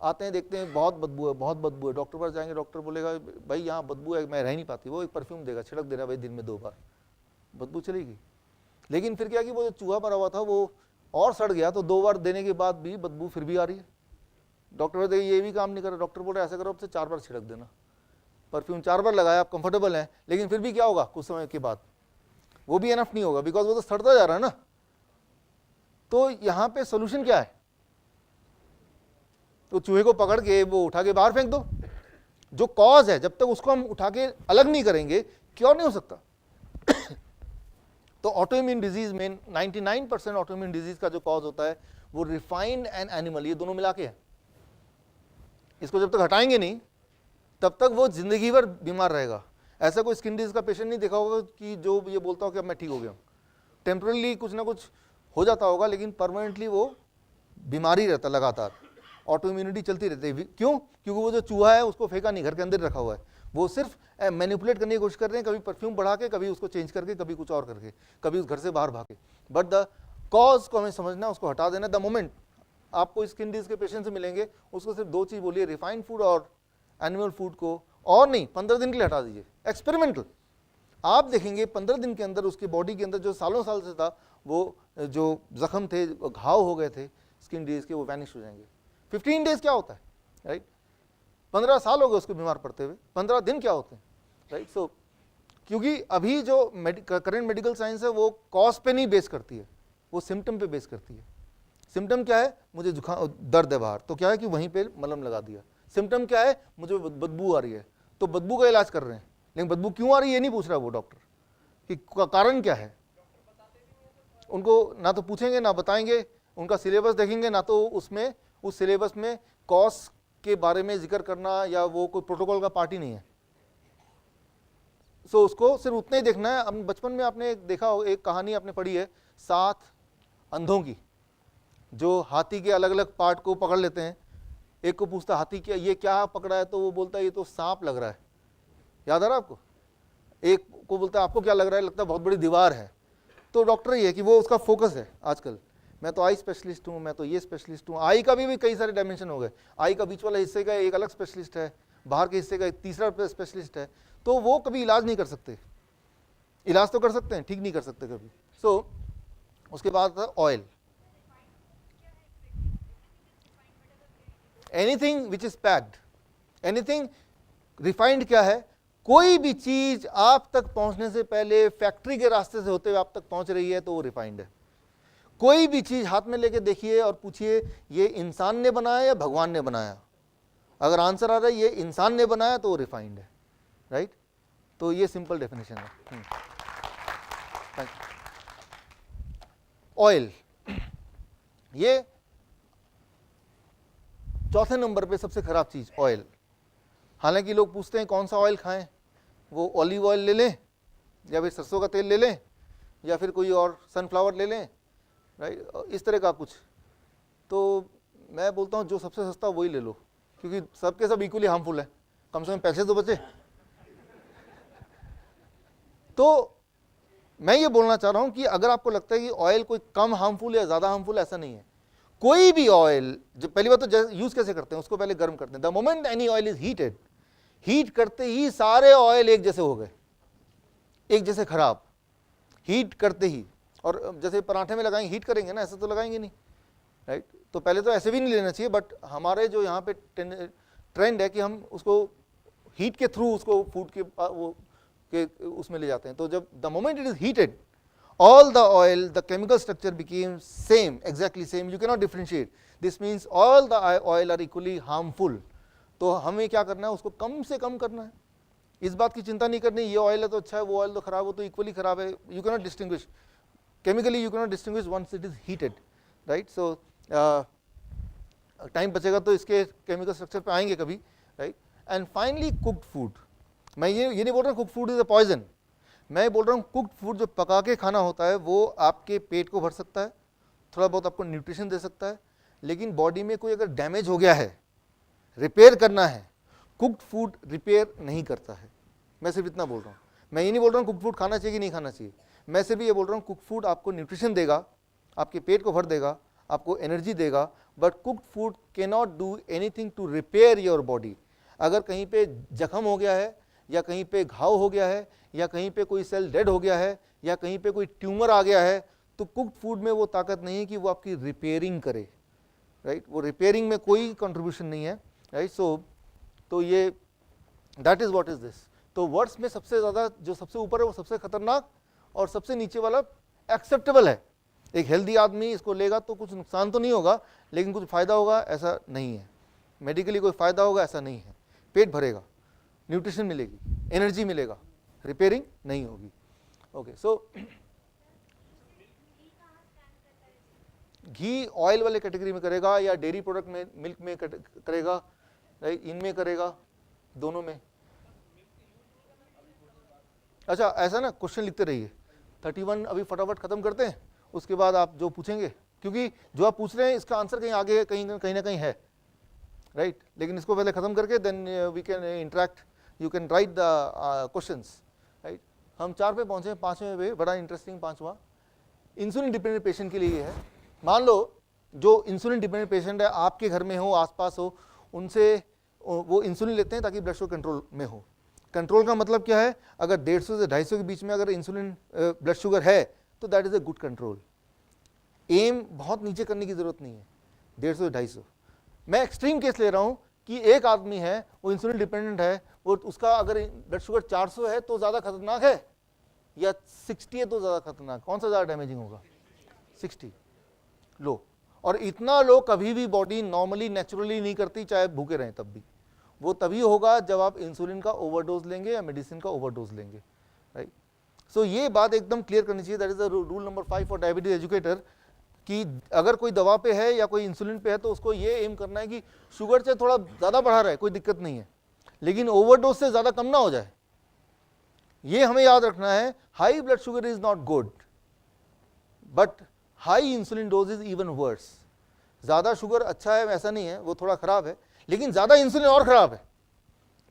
A: आते हैं, देखते हैं बहुत बदबू है, बहुत बदबू है, डॉक्टर पास जाएंगे, डॉक्टर बोलेगा भाई यहाँ बदबू है, मैं रह नहीं पाती, वो एक परफ्यूम देगा, छिड़क देना भाई दिन में 2 बार, बदबू चलेगी। लेकिन फिर क्या कि वो जो चूहा मरा हुआ था वो और सड़ गया, तो 2 बार देने के बाद भी बदबू फिर भी आ रही है। डॉक्टर बोलते ये भी काम नहीं कर रहा, डॉक्टर बोल रहे ऐसा करो, अब से 4 बार छिड़क देना परफ्यूम, 4 बार लगाया, आप कंफर्टेबल हैं, लेकिन फिर भी क्या होगा कुछ समय के बाद, वो भी एनफ नहीं होगा, बिकॉज वो तो सड़ता जा रहा है ना। तो यहाँ पे सोल्यूशन क्या है? तो चूहे को पकड़ के वो उठा के बाहर फेंक दो। जो कॉज है, जब तक उसको हम उठा के अलग नहीं करेंगे, क्योर नहीं हो सकता। तो ऑटोइम्यून डिजीज में 99% ऑटोइम्यून डिजीज का जो कॉज होता है वो रिफाइंड एंड एनिमल, ये दोनों मिला के है। इसको जब तक हटाएंगे नहीं तब तक वो जिंदगी भर बीमार रहेगा। ऐसा कोई स्किन डिजीज का पेशेंट नहीं देखा होगा कि जो ये बोलता हो कि अब मैं ठीक हो गया हूँ। टेम्परली कुछ ना कुछ हो जाता होगा, लेकिन परमानेंटली वो बीमारी रहता लगातार, ऑटो इम्यूनिटी चलती रहती है। क्यों? क्योंकि वो जो चूहा है उसको फेंका नहीं, घर के अंदर रखा हुआ है, वो सिर्फ मैनिपुलेट करने की कोशिश कर रहे हैं, कभी परफ्यूम बढ़ा के, कभी उसको चेंज करके, कभी कुछ और करके, कभी उस घर से बाहर भागे। बट द कॉज को हमें समझना, उसको हटा देना। द मोमेंट आपको स्किन डिजीज के पेशेंट से मिलेंगे, उसको सिर्फ 2 चीज बोलिए, रिफाइंड फूड और एनिमल फूड को, और नहीं 15 दिन के लिए हटा दीजिए, एक्सपेरिमेंटल। आप देखेंगे 15 दिन के अंदर उसकी बॉडी के अंदर जो सालों साल से था, वो जो जख्म थे, घाव हो गए थे स्किन डिजीज के, वो वैनिश हो जाएंगे। 15 डेज क्या होता है, राइट। 15 साल हो गए उसको बीमार पड़ते हुए, 15 दिन क्या होते हैं, राइट। सो क्योंकि अभी जो करंट मेडिकल साइंस है वो कॉज पे नहीं बेस करती है, वो सिम्टम पे बेस करती है। सिम्टम क्या है? मुझे जुकाम, दर्द है बाहर, तो क्या है कि वहीं पे मलहम लगा दिया। सिम्टम क्या है? मुझे बदबू आ रही है, तो बदबू का इलाज कर रहे हैं, लेकिन बदबू क्यों आ रही है ये नहीं पूछ रहा वो डॉक्टर कि कारण क्या है। उनको ना तो पूछेंगे ना बताएंगे, उनका सिलेबस देखेंगे ना तो उसमें, उस सिलेबस में कॉज के बारे में जिक्र करना या वो कोई प्रोटोकॉल का पार्ट ही नहीं है। सो उसको सिर्फ उतना ही देखना है। अब बचपन में आपने देखा हो, एक कहानी आपने पढ़ी है 7 अंधों की, जो हाथी के अलग अलग पार्ट को पकड़ लेते हैं। एक को पूछता हाथी क्या, ये क्या पकड़ा है, तो वो बोलता है ये तो सांप लग रहा है, याद आ रहा है आपको। एक को बोलता है आपको क्या लग रहा है, लगता है बहुत बड़ी दीवार है। तो डॉक्टर ये है कि वो उसका फोकस है आजकल, मैं तो आई स्पेशलिस्ट हूँ, मैं तो ये स्पेशलिस्ट हूँ। आई का भी कई सारे डायमेंशन हो गए, आई का बीच वाला हिस्से का एक अलग स्पेशलिस्ट है, बाहर के हिस्से का एक तीसरा स्पेशलिस्ट है। तो वो कभी इलाज नहीं कर सकते, इलाज तो कर सकते हैं, ठीक नहीं कर सकते कभी। सो उसके बाद था oil, anything which is packed, anything refined. क्या है? कोई भी चीज आप तक पहुंचने से पहले फैक्ट्री के रास्ते से होते हुए आप तक पहुंच रही है तो वो रिफाइंड है। कोई भी चीज हाथ में लेके देखिए और पूछिए ये इंसान ने बनाया या भगवान ने बनाया, अगर आंसर आ रहा है ये इंसान ने बनाया तो वो रिफाइंड है, राइट। तो ये सिंपल डेफिनेशन है। ऑयल, ये चौथे नंबर पे सबसे खराब चीज ऑयल। हालांकि लोग पूछते हैं कौन सा ऑयल खाएं, वो ऑलिव ऑयल ले लें या फिर सरसों का तेल ले लें या फिर कोई और सनफ्लावर ले लें, राइट, इस तरह का कुछ। तो मैं बोलता हूँ जो सबसे सस्ता वही ले लो, क्योंकि सबके सब इक्वली हार्मफुल है, कम से कम पैसे तो बचे। तो मैं ये बोलना चाह रहा हूँ कि अगर आपको लगता है कि ऑयल कोई कम हार्मफुल या ज़्यादा हार्मफुल, ऐसा नहीं है। कोई भी ऑयल, जो पहली बात तो यूज़ कैसे करते हैं, उसको पहले गर्म करते हैं। The moment any oil is heated, heat करते ही सारे ऑयल एक जैसे हो गए, एक जैसे खराब, हीट करते ही। और जैसे पराठे में लगाएंगे, हीट करेंगे ना, ऐसे तो लगाएंगे नहीं, राइट। तो पहले तो ऐसे भी नहीं लेना चाहिए, बट हमारे जो यहाँ पे ट्रेंड है कि हम उसको हीट के थ्रू उसको फूड के वो के उसमें ले जाते हैं। तो जब the moment it is heated, all the oil, the chemical structure became same, exactly same, you cannot differentiate. This means all the oil are equally harmful. तो हमें क्या करना है, उसको कम से कम करना है, इस बात की चिंता नहीं करनी ये ऑयल है तो अच्छा है, वो ऑयल तो खराब हो तो इक्वली खराब है। You cannot distinguish chemically, you cannot distinguish once it is heated, right. So time बचेगा तो इसके केमिकल स्ट्रक्चर पे आएंगे कभी, right. And finally cooked food, मैं ये नहीं बोल रहा cooked food is a poison, मैं बोल रहा हूँ कुक्ड फूड जो पका के खाना होता है वो आपके पेट को भर सकता है, थोड़ा बहुत आपको न्यूट्रिशन दे सकता है, लेकिन बॉडी में कोई अगर डैमेज हो गया है, रिपेयर करना है, कुक्ड फूड रिपेयर नहीं करता है। मैं सिर्फ इतना बोल रहा हूँ, मैं ये नहीं बोल रहा हूँ कुक्ड फूड खाना चाहिए कि नहीं खाना चाहिए, मैं सिर्फ ये बोल रहा हूँ कुक्ड फूड आपको न्यूट्रिशन देगा, आपके पेट को भर देगा, आपको एनर्जी देगा, but cooked food can not do anything to repair your body. अगर कहीं पे जख्म हो गया है, या कहीं पे घाव हो गया है, या कहीं पे कोई सेल डेड हो गया है, या कहीं पे कोई ट्यूमर आ गया है, तो कुक्ड फूड में वो ताकत नहीं है कि वो आपकी रिपेयरिंग करे, राइट। वो रिपेयरिंग में कोई कंट्रीब्यूशन नहीं है, राइट। सो तो ये that is what is this. तो वर्ड्स में सबसे ज़्यादा जो सबसे ऊपर है वो सबसे खतरनाक, और सबसे नीचे वाला एक्सेप्टेबल है। एक हेल्दी आदमी इसको लेगा तो कुछ नुकसान तो नहीं होगा, लेकिन कुछ फ़ायदा होगा ऐसा नहीं है, मेडिकली कोई फ़ायदा होगा ऐसा नहीं है। पेट भरेगा, न्यूट्रिशन मिलेगी, एनर्जी मिलेगा, रिपेयरिंग नहीं होगी। ओके, सो घी ऑयल वाले कैटेगरी में करेगा या डेयरी प्रोडक्ट में, मिल्क में करेगा, राइट, इनमें करेगा, दोनों में। अच्छा ऐसा ना, क्वेश्चन लिखते रहिए, 31 अभी फटाफट खत्म करते हैं, उसके बाद आप जो पूछेंगे, क्योंकि जो आप पूछ रहे हैं इसका आंसर कहीं आगे कहीं ना कहीं है, राइट। लेकिन इसको पहले खत्म करके then we can interact, you can write the questions, right. हम 4 पे पहुंचे, 5वें पे बड़ा इंटरेस्टिंग 5वां इंसुलिन डिपेंडेंट पेशेंट के लिए है। मान लो जो इंसुलिन डिपेंडेंट पेशेंट है आपके घर में हो, आसपास हो, उनसे वो इंसुलिन लेते हैं ताकि ब्लड शुगर कंट्रोल में हो। कंट्रोल का मतलब क्या है, अगर 150 से 250 के बीच में अगर इंसुलिन ब्लड शुगर है तो that is a good control. एम बहुत नीचे करने की जरूरत नहीं है, 150 से 250। मैं एक्सट्रीम केस ले रहा हूं कि एक आदमी है वो इंसुलिन डिपेंडेंट है, वो उसका अगर ब्लड शुगर 400 है तो ज़्यादा खतरनाक है, या 60 है तो ज़्यादा खतरनाक, कौन सा ज़्यादा डैमेजिंग होगा? 60 लो। और इतना लो कभी भी बॉडी नॉर्मली नेचुरली नहीं करती, चाहे भूखे रहें तब भी। वो तभी होगा जब आप इंसुलिन का ओवरडोज लेंगे या मेडिसिन का ओवरडोज लेंगे, राइट। सो ये बात एकदम क्लियर करनी चाहिए, that is the rule number 5 for diabetes educator, कि अगर कोई दवा पे है या कोई इंसुलिन पे है तो उसको ये एम करना है कि शुगर से थोड़ा ज़्यादा बढ़ा रहा है, कोई दिक्कत नहीं है, लेकिन ओवरडोज से ज़्यादा कम ना हो जाए। ये हमें याद रखना है, high blood sugar is not good, but high insulin dose is even worse. ज़्यादा शुगर अच्छा है ऐसा नहीं है, वो थोड़ा ख़राब है, लेकिन ज़्यादा इंसुलिन और ख़राब है।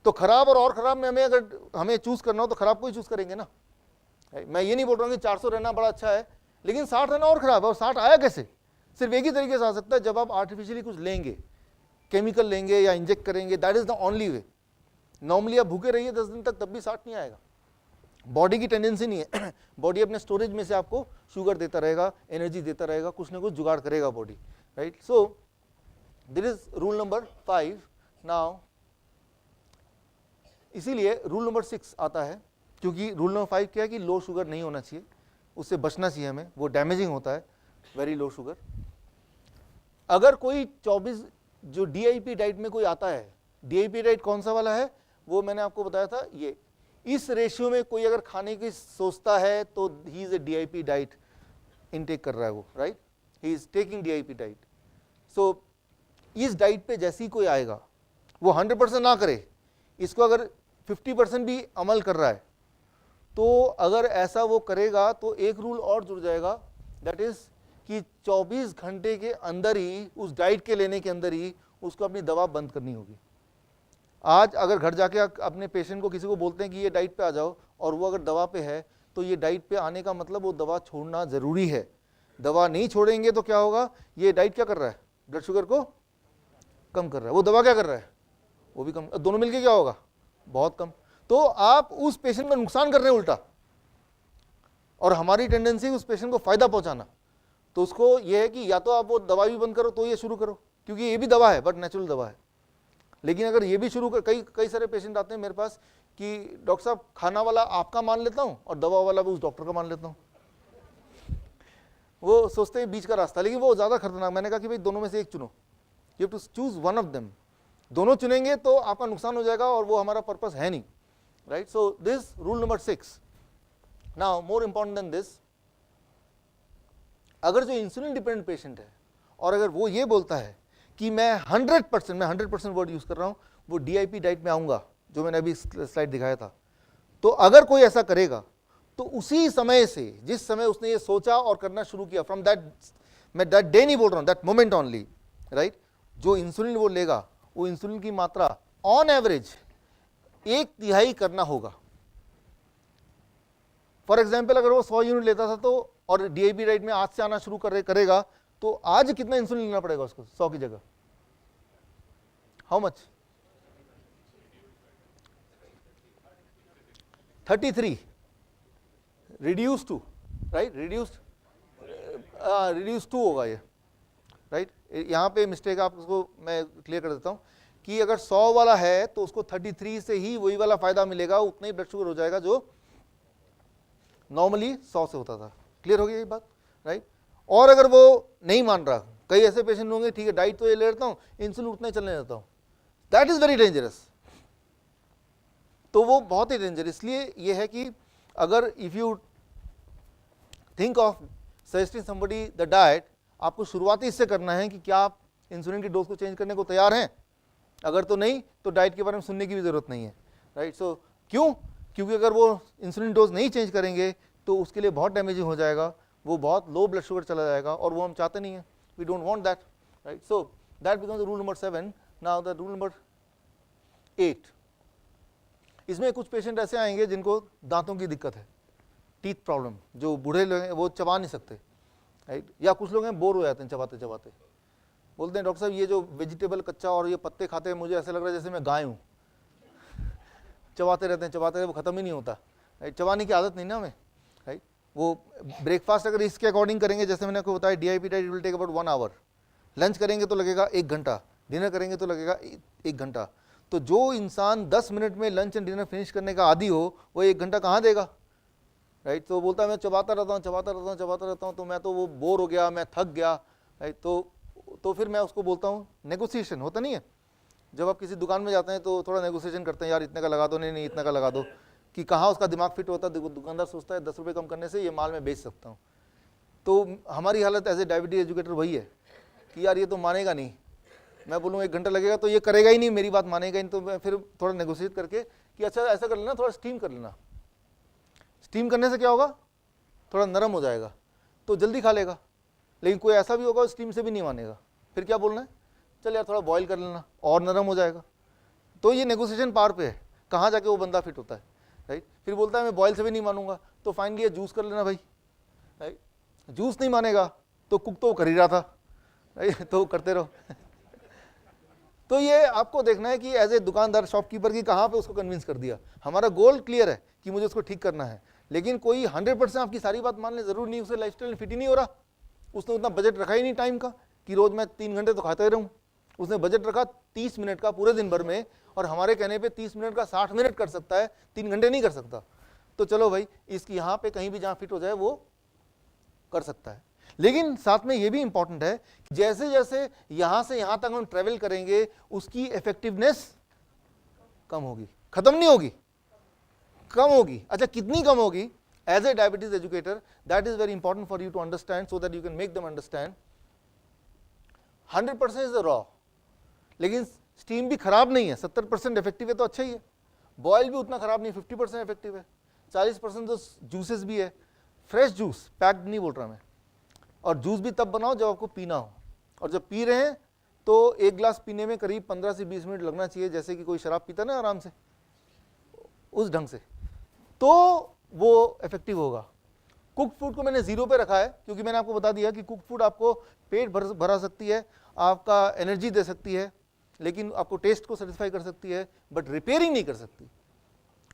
A: तो खराब और ख़राब में हमें चूज़ करना हो तो ख़राब को ही चूज़ करेंगे ना। मैं ये नहीं बोल रहा हूँ कि 400 रहना बड़ा अच्छा है, लेकिन 60 रहना और ख़राब है। और 60 आया कैसे? सिर्फ एक ही तरीके से आ सकता है, जब आप आर्टिफिशियली कुछ लेंगे, केमिकल लेंगे या इंजेक्ट करेंगे, that is the only way. Normally आप भूखे रहिए 10 दिन तक, तब भी 60 नहीं आएगा। बॉडी की टेंडेंसी नहीं है, बॉडी अपने स्टोरेज में से आपको शुगर देता रहेगा, एनर्जी देता रहेगा, कुछ ना कुछ जुगाड़ करेगा body, right. So this is rule number 5। Now इसीलिए रूल नंबर 6 आता है, क्योंकि रूल नंबर 5 क्या है कि लो शुगर नहीं होना चाहिए, उससे बचना चाहिए हमें, वो डैमेजिंग होता है, वेरी लो शुगर। अगर कोई 24 जो DIP डाइट में कोई आता है, DIP डाइट कौन सा वाला है वो मैंने आपको बताया था, ये इस रेशियो में कोई अगर खाने की सोचता है तो he is a DIP diet intake कर रहा है वो, right, he is taking DIP diet. So इस डाइट पे जैसे ही कोई आएगा, वो 100% ना करे, इसको अगर 50% भी अमल कर रहा है, तो अगर ऐसा वो करेगा तो एक रूल और जुड़ जाएगा, दैट इज कि 24 घंटे के अंदर ही, उस डाइट के लेने के अंदर ही उसको अपनी दवा बंद करनी होगी। आज अगर घर जाके अपने पेशेंट को किसी को बोलते हैं कि ये डाइट पे आ जाओ, और वो अगर दवा पे है, तो ये डाइट पे आने का मतलब वो दवा छोड़ना ज़रूरी है। दवा नहीं छोड़ेंगे तो क्या होगा, ये डाइट क्या कर रहा है, ब्लड शुगर को कम कर रहा है, वो दवा क्या कर रहा है, वो भी कम, दोनों मिलके क्या होगा, बहुत कम। तो आप उस पेशेंट का नुकसान कर रहे हैं उल्टा, और हमारी टेंडेंसी उस पेशेंट को फायदा पहुंचाना। तो उसको ये है कि या तो आप वो दवा भी बंद करो तो ये शुरू करो, क्योंकि ये भी दवा है बट नेचुरल दवा है। लेकिन अगर ये भी शुरू कर, कई सारे पेशेंट आते हैं मेरे पास कि डॉक्टर साहब खाना वाला आपका मान लेता हूँ और दवा वाला भी उस डॉक्टर का मान लेता हूँ। वो सोचते हैं बीच का रास्ता, लेकिन वो ज़्यादा खतरनाक। मैंने कहा कि भाई दोनों में से एक चुनो, you have to choose one of them. दोनों चुनेंगे तो आपका नुकसान हो जाएगा और वो हमारा पर्पस है नहीं, right. So this rule number 6। Now more important than this, अगर जो इंसुलिन डिपेंडेंट पेशेंट है और अगर वो ये बोलता है कि मैं 100% वर्ड यूज कर रहा हूं, वो DIP डाइट में आऊंगा जो मैंने अभी स्लाइड दिखाया था, तो अगर कोई ऐसा करेगा तो उसी समय से, जिस समय उसने ये सोचा और करना शुरू किया, फ्रॉम दैट, मैं दैट डे नहीं बोल रहा हूं, दैट मोमेंट ओनली, राइट, जो इंसुलिन वो लेगा, वो इंसुलिन की मात्रा ऑन एवरेज 1/3 करना होगा। फॉर एग्जाम्पल अगर वो 100 यूनिट लेता था तो, और DIP डाइट में आज से आना शुरू करेगा, तो आज कितना इंसुलिन लेना पड़ेगा उसको 100 की जगह? How much? 33 reduce to, right, reduce to होगा ये, राइट। यहाँ पे मिस्टेक आप उसको मैं क्लियर कर देता हूँ कि अगर 100 वाला है तो उसको 33 से ही वही वाला फायदा मिलेगा, उतना ही ब्लड शुगर हो जाएगा जो नॉर्मली 100 से होता था। क्लियर हो गई ये बात, राइट। और अगर वो नहीं मान रहा, कई ऐसे पेशेंट होंगे, ठीक है डाइट तो ये ले लेता हूँ, इंसुलिन उतना ही चलने देता हूँ, दैट इज वेरी डेंजरस। तो वो बहुत ही डेंजरस इसलिए ये है कि अगर if you think of suggesting somebody the diet, आपको शुरुआती इससे करना है कि क्या आप इंसुलिन की डोज को चेंज करने को तैयार हैं। अगर तो नहीं तो डाइट के बारे में सुनने की भी जरूरत नहीं है, राइट। सो क्यों? क्योंकि अगर वो इंसुलिन डोज नहीं चेंज करेंगे तो उसके लिए बहुत डैमेजिंग हो जाएगा, वो बहुत लो ब्लड शुगर चला जाएगा और वो हम चाहते नहीं है, we don't want that, right. So that becomes rule number 7। Now the rule number 8, इसमें कुछ पेशेंट ऐसे आएंगे जिनको दांतों की दिक्कत है, टीथ प्रॉब्लम, जो बूढ़े लोग हैं वो चबा नहीं सकते, राइट। या कुछ लोग हैं बोर हो जाते हैं चबाते चबाते, बोलते हैं डॉक्टर साहब ये जो वेजिटेबल कच्चा और ये पत्ते खाते हैं मुझे ऐसा लग रहा है जैसे मैं गाय हूँ, चबाते रहते हैं, वो खत्म ही नहीं होता, राइट। चबाने की आदत नहीं ना हमें, राइट। वो ब्रेकफास्ट अगर इसके अकॉर्डिंग करेंगे, जैसे मैंने आपको बताया DIP diet will take about 1 hour, lunch करेंगे तो लगेगा 1 घंटा, डिनर करेंगे तो लगेगा 1 घंटा। तो जो इंसान 10 मिनट में लंच एंड डिनर फिनिश करने का आदी हो, वो 1 घंटा कहाँ देगा, राइट। तो बोलता है मैं चबाता रहता हूँ, तो मैं तो वो बोर हो गया, मैं थक गया, राइट। तो फिर मैं उसको बोलता हूँ, नेगोशिएशन होता नहीं है, जब आप किसी दुकान में जाते हैं तो थोड़ा नेगोशिएशन करते हैं, यार इतने का लगा दो, नहीं इतना का लगा दो, कि कहाँ उसका दिमाग फिट होता है, दुकानदार सोचता है 10 रुपये कम करने से ये माल मैं बेच सकता हूँ। तो हमारी हालत एज ए डायबिटीज एजुकेटर वही है कि यार ये तो मानेगा नहीं, मैं बोलूँ 1 घंटा लगेगा तो ये करेगा ही नहीं, मेरी बात मानेगा ही नहीं। तो मैं फिर थोड़ा नेगोशिएट करके कि अच्छा ऐसा कर लेना, थोड़ा स्टीम कर लेना, स्टीम करने से क्या होगा, थोड़ा नरम हो जाएगा तो जल्दी खा लेगा। लेकिन कोई ऐसा भी होगा स्टीम से भी नहीं मानेगा, फिर क्या बोलना है, चल यार थोड़ा बॉईल कर लेना और नरम हो जाएगा। तो ये नेगोशिएशन पार पे है, कहाँ जाके वो बंदा फिट होता है, राइट। फिर बोलता है मैं बॉयल से भी नहीं मानूंगा, तो फाइनली ये जूस कर लेना भाई, राइट। जूस नहीं मानेगा तो कुक तो कर ही रहा था, राइट, तो करते रहो। तो ये आपको देखना है कि एज ए दुकानदार शॉपकीपर की कहाँ पे उसको कन्विंस कर दिया। हमारा गोल क्लियर है कि मुझे उसको ठीक करना है, लेकिन कोई 100% आपकी सारी बात मान ले जरूर नहीं, उसे लाइफस्टाइल फिट ही नहीं हो रहा, उसने उतना बजट रखा ही नहीं टाइम का कि रोज मैं 3 घंटे तो खाता ही रहूँ। उसने बजट रखा 30 मिनट का पूरे दिन भर में, और हमारे कहने पे 30 मिनट का 60 मिनट कर सकता है, 3 घंटे नहीं कर सकता। तो चलो भाई इसकी यहाँ पे कहीं भी जहाँ फिट हो जाए वो कर सकता है। लेकिन साथ में ये भी इंपॉर्टेंट है, जैसे जैसे यहाँ से यहाँ तक हम ट्रेवल करेंगे उसकी इफेक्टिवनेस कम होगी, खत्म नहीं होगी, कम होगी। अच्छा कितनी कम होगी? As a diabetes educator that is very important for you to understand, so that you can make them understand. 100% is raw, लेकिन स्टीम भी खराब नहीं है, 70% इफेक्टिव है तो अच्छा ही है। बॉयल भी उतना खराब नहीं, 50% इफेक्टिव है। 40% तो जूसेस भी है, फ्रेश जूस, पैक्ड नहीं बोल रहा मैं। और जूस भी तब बनाओ जब आपको पीना हो, और जब पी रहे हैं तो 1 गिलास पीने में करीब 15 से 20 मिनट लगना चाहिए, जैसे कि कोई शराब पीता ना आराम से, उस ढंग से, तो वो इफेक्टिव होगा। कुक फूड को मैंने 0 पे रखा है क्योंकि मैंने आपको बता दिया कि कुक फूड आपको पेट भरा सकती है, आपका एनर्जी दे सकती है, लेकिन आपको टेस्ट को सेटिस्फाई कर सकती है, बट रिपेयरिंग नहीं कर सकती।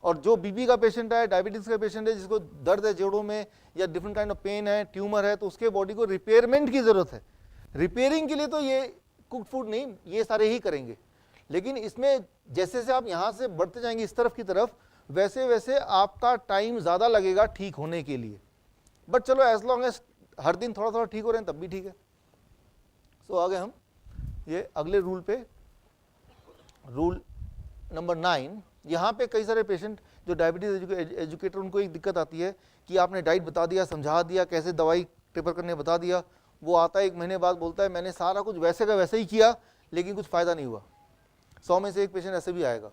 A: और जो बीपी का पेशेंट है, डायबिटीज का पेशेंट है, जिसको दर्द है जोड़ों में या डिफरेंट काइंड ऑफ पेन है, ट्यूमर है, तो उसके बॉडी को रिपेयरमेंट की जरूरत है। रिपेयरिंग के लिए तो ये कुक फूड नहीं, ये सारे ही करेंगे, लेकिन इसमें जैसे जैसे आप यहाँ से बढ़ते जाएंगे इस तरफ की तरफ, वैसे वैसे आपका टाइम ज़्यादा लगेगा ठीक होने के लिए। बट चलो एज लॉन्ग एज हर दिन थोड़ा थोड़ा ठीक हो रहे हैं तब भी ठीक है। सो आगे हम ये अगले रूल पे, रूल नंबर 9। यहाँ पे कई सारे पेशेंट जो डायबिटीज एजुकेटर, उनको एक दिक्कत आती है कि आपने डाइट बता दिया, समझा दिया, कैसे दवाई टेपर करने बता दिया, वो आता है 1 महीने बाद बोलता है मैंने सारा कुछ वैसे का वैसे ही किया लेकिन कुछ फ़ायदा नहीं हुआ। 100 में से एक पेशेंट ऐसे भी आएगा।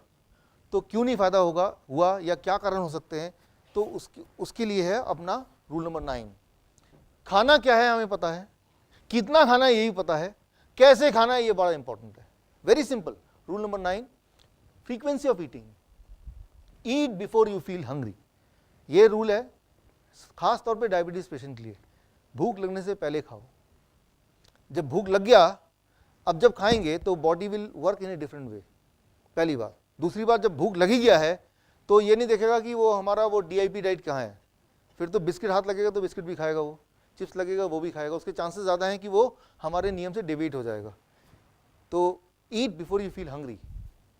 A: तो क्यों नहीं फ़ायदा हुआ या क्या कारण हो सकते हैं, तो उसके लिए है अपना रूल नंबर 9। खाना क्या है हमें पता है, कितना खाना है यही पता है, कैसे खाना है ये बड़ा इंपॉर्टेंट है। Very simple. Rule number 9, frequency of eating, eat before you feel hungry. ये रूल है खास तौर पे डायबिटीज पेशेंट के लिए। भूख लगने से पहले खाओ। जब भूख लग गया, अब जब खाएंगे तो body will work in a different way, पहली बात। दूसरी बात, जब भूख लगी गया है तो ये नहीं देखेगा कि वो हमारा वो DIP डाइट कहाँ है, फिर तो बिस्किट हाथ लगेगा तो बिस्किट भी खाएगा, वो चिप्स लगेगा वो भी खाएगा, उसके चांसेस ज़्यादा हैं कि वो हमारे नियम से डिविएट हो जाएगा। तो eat before you feel hungry.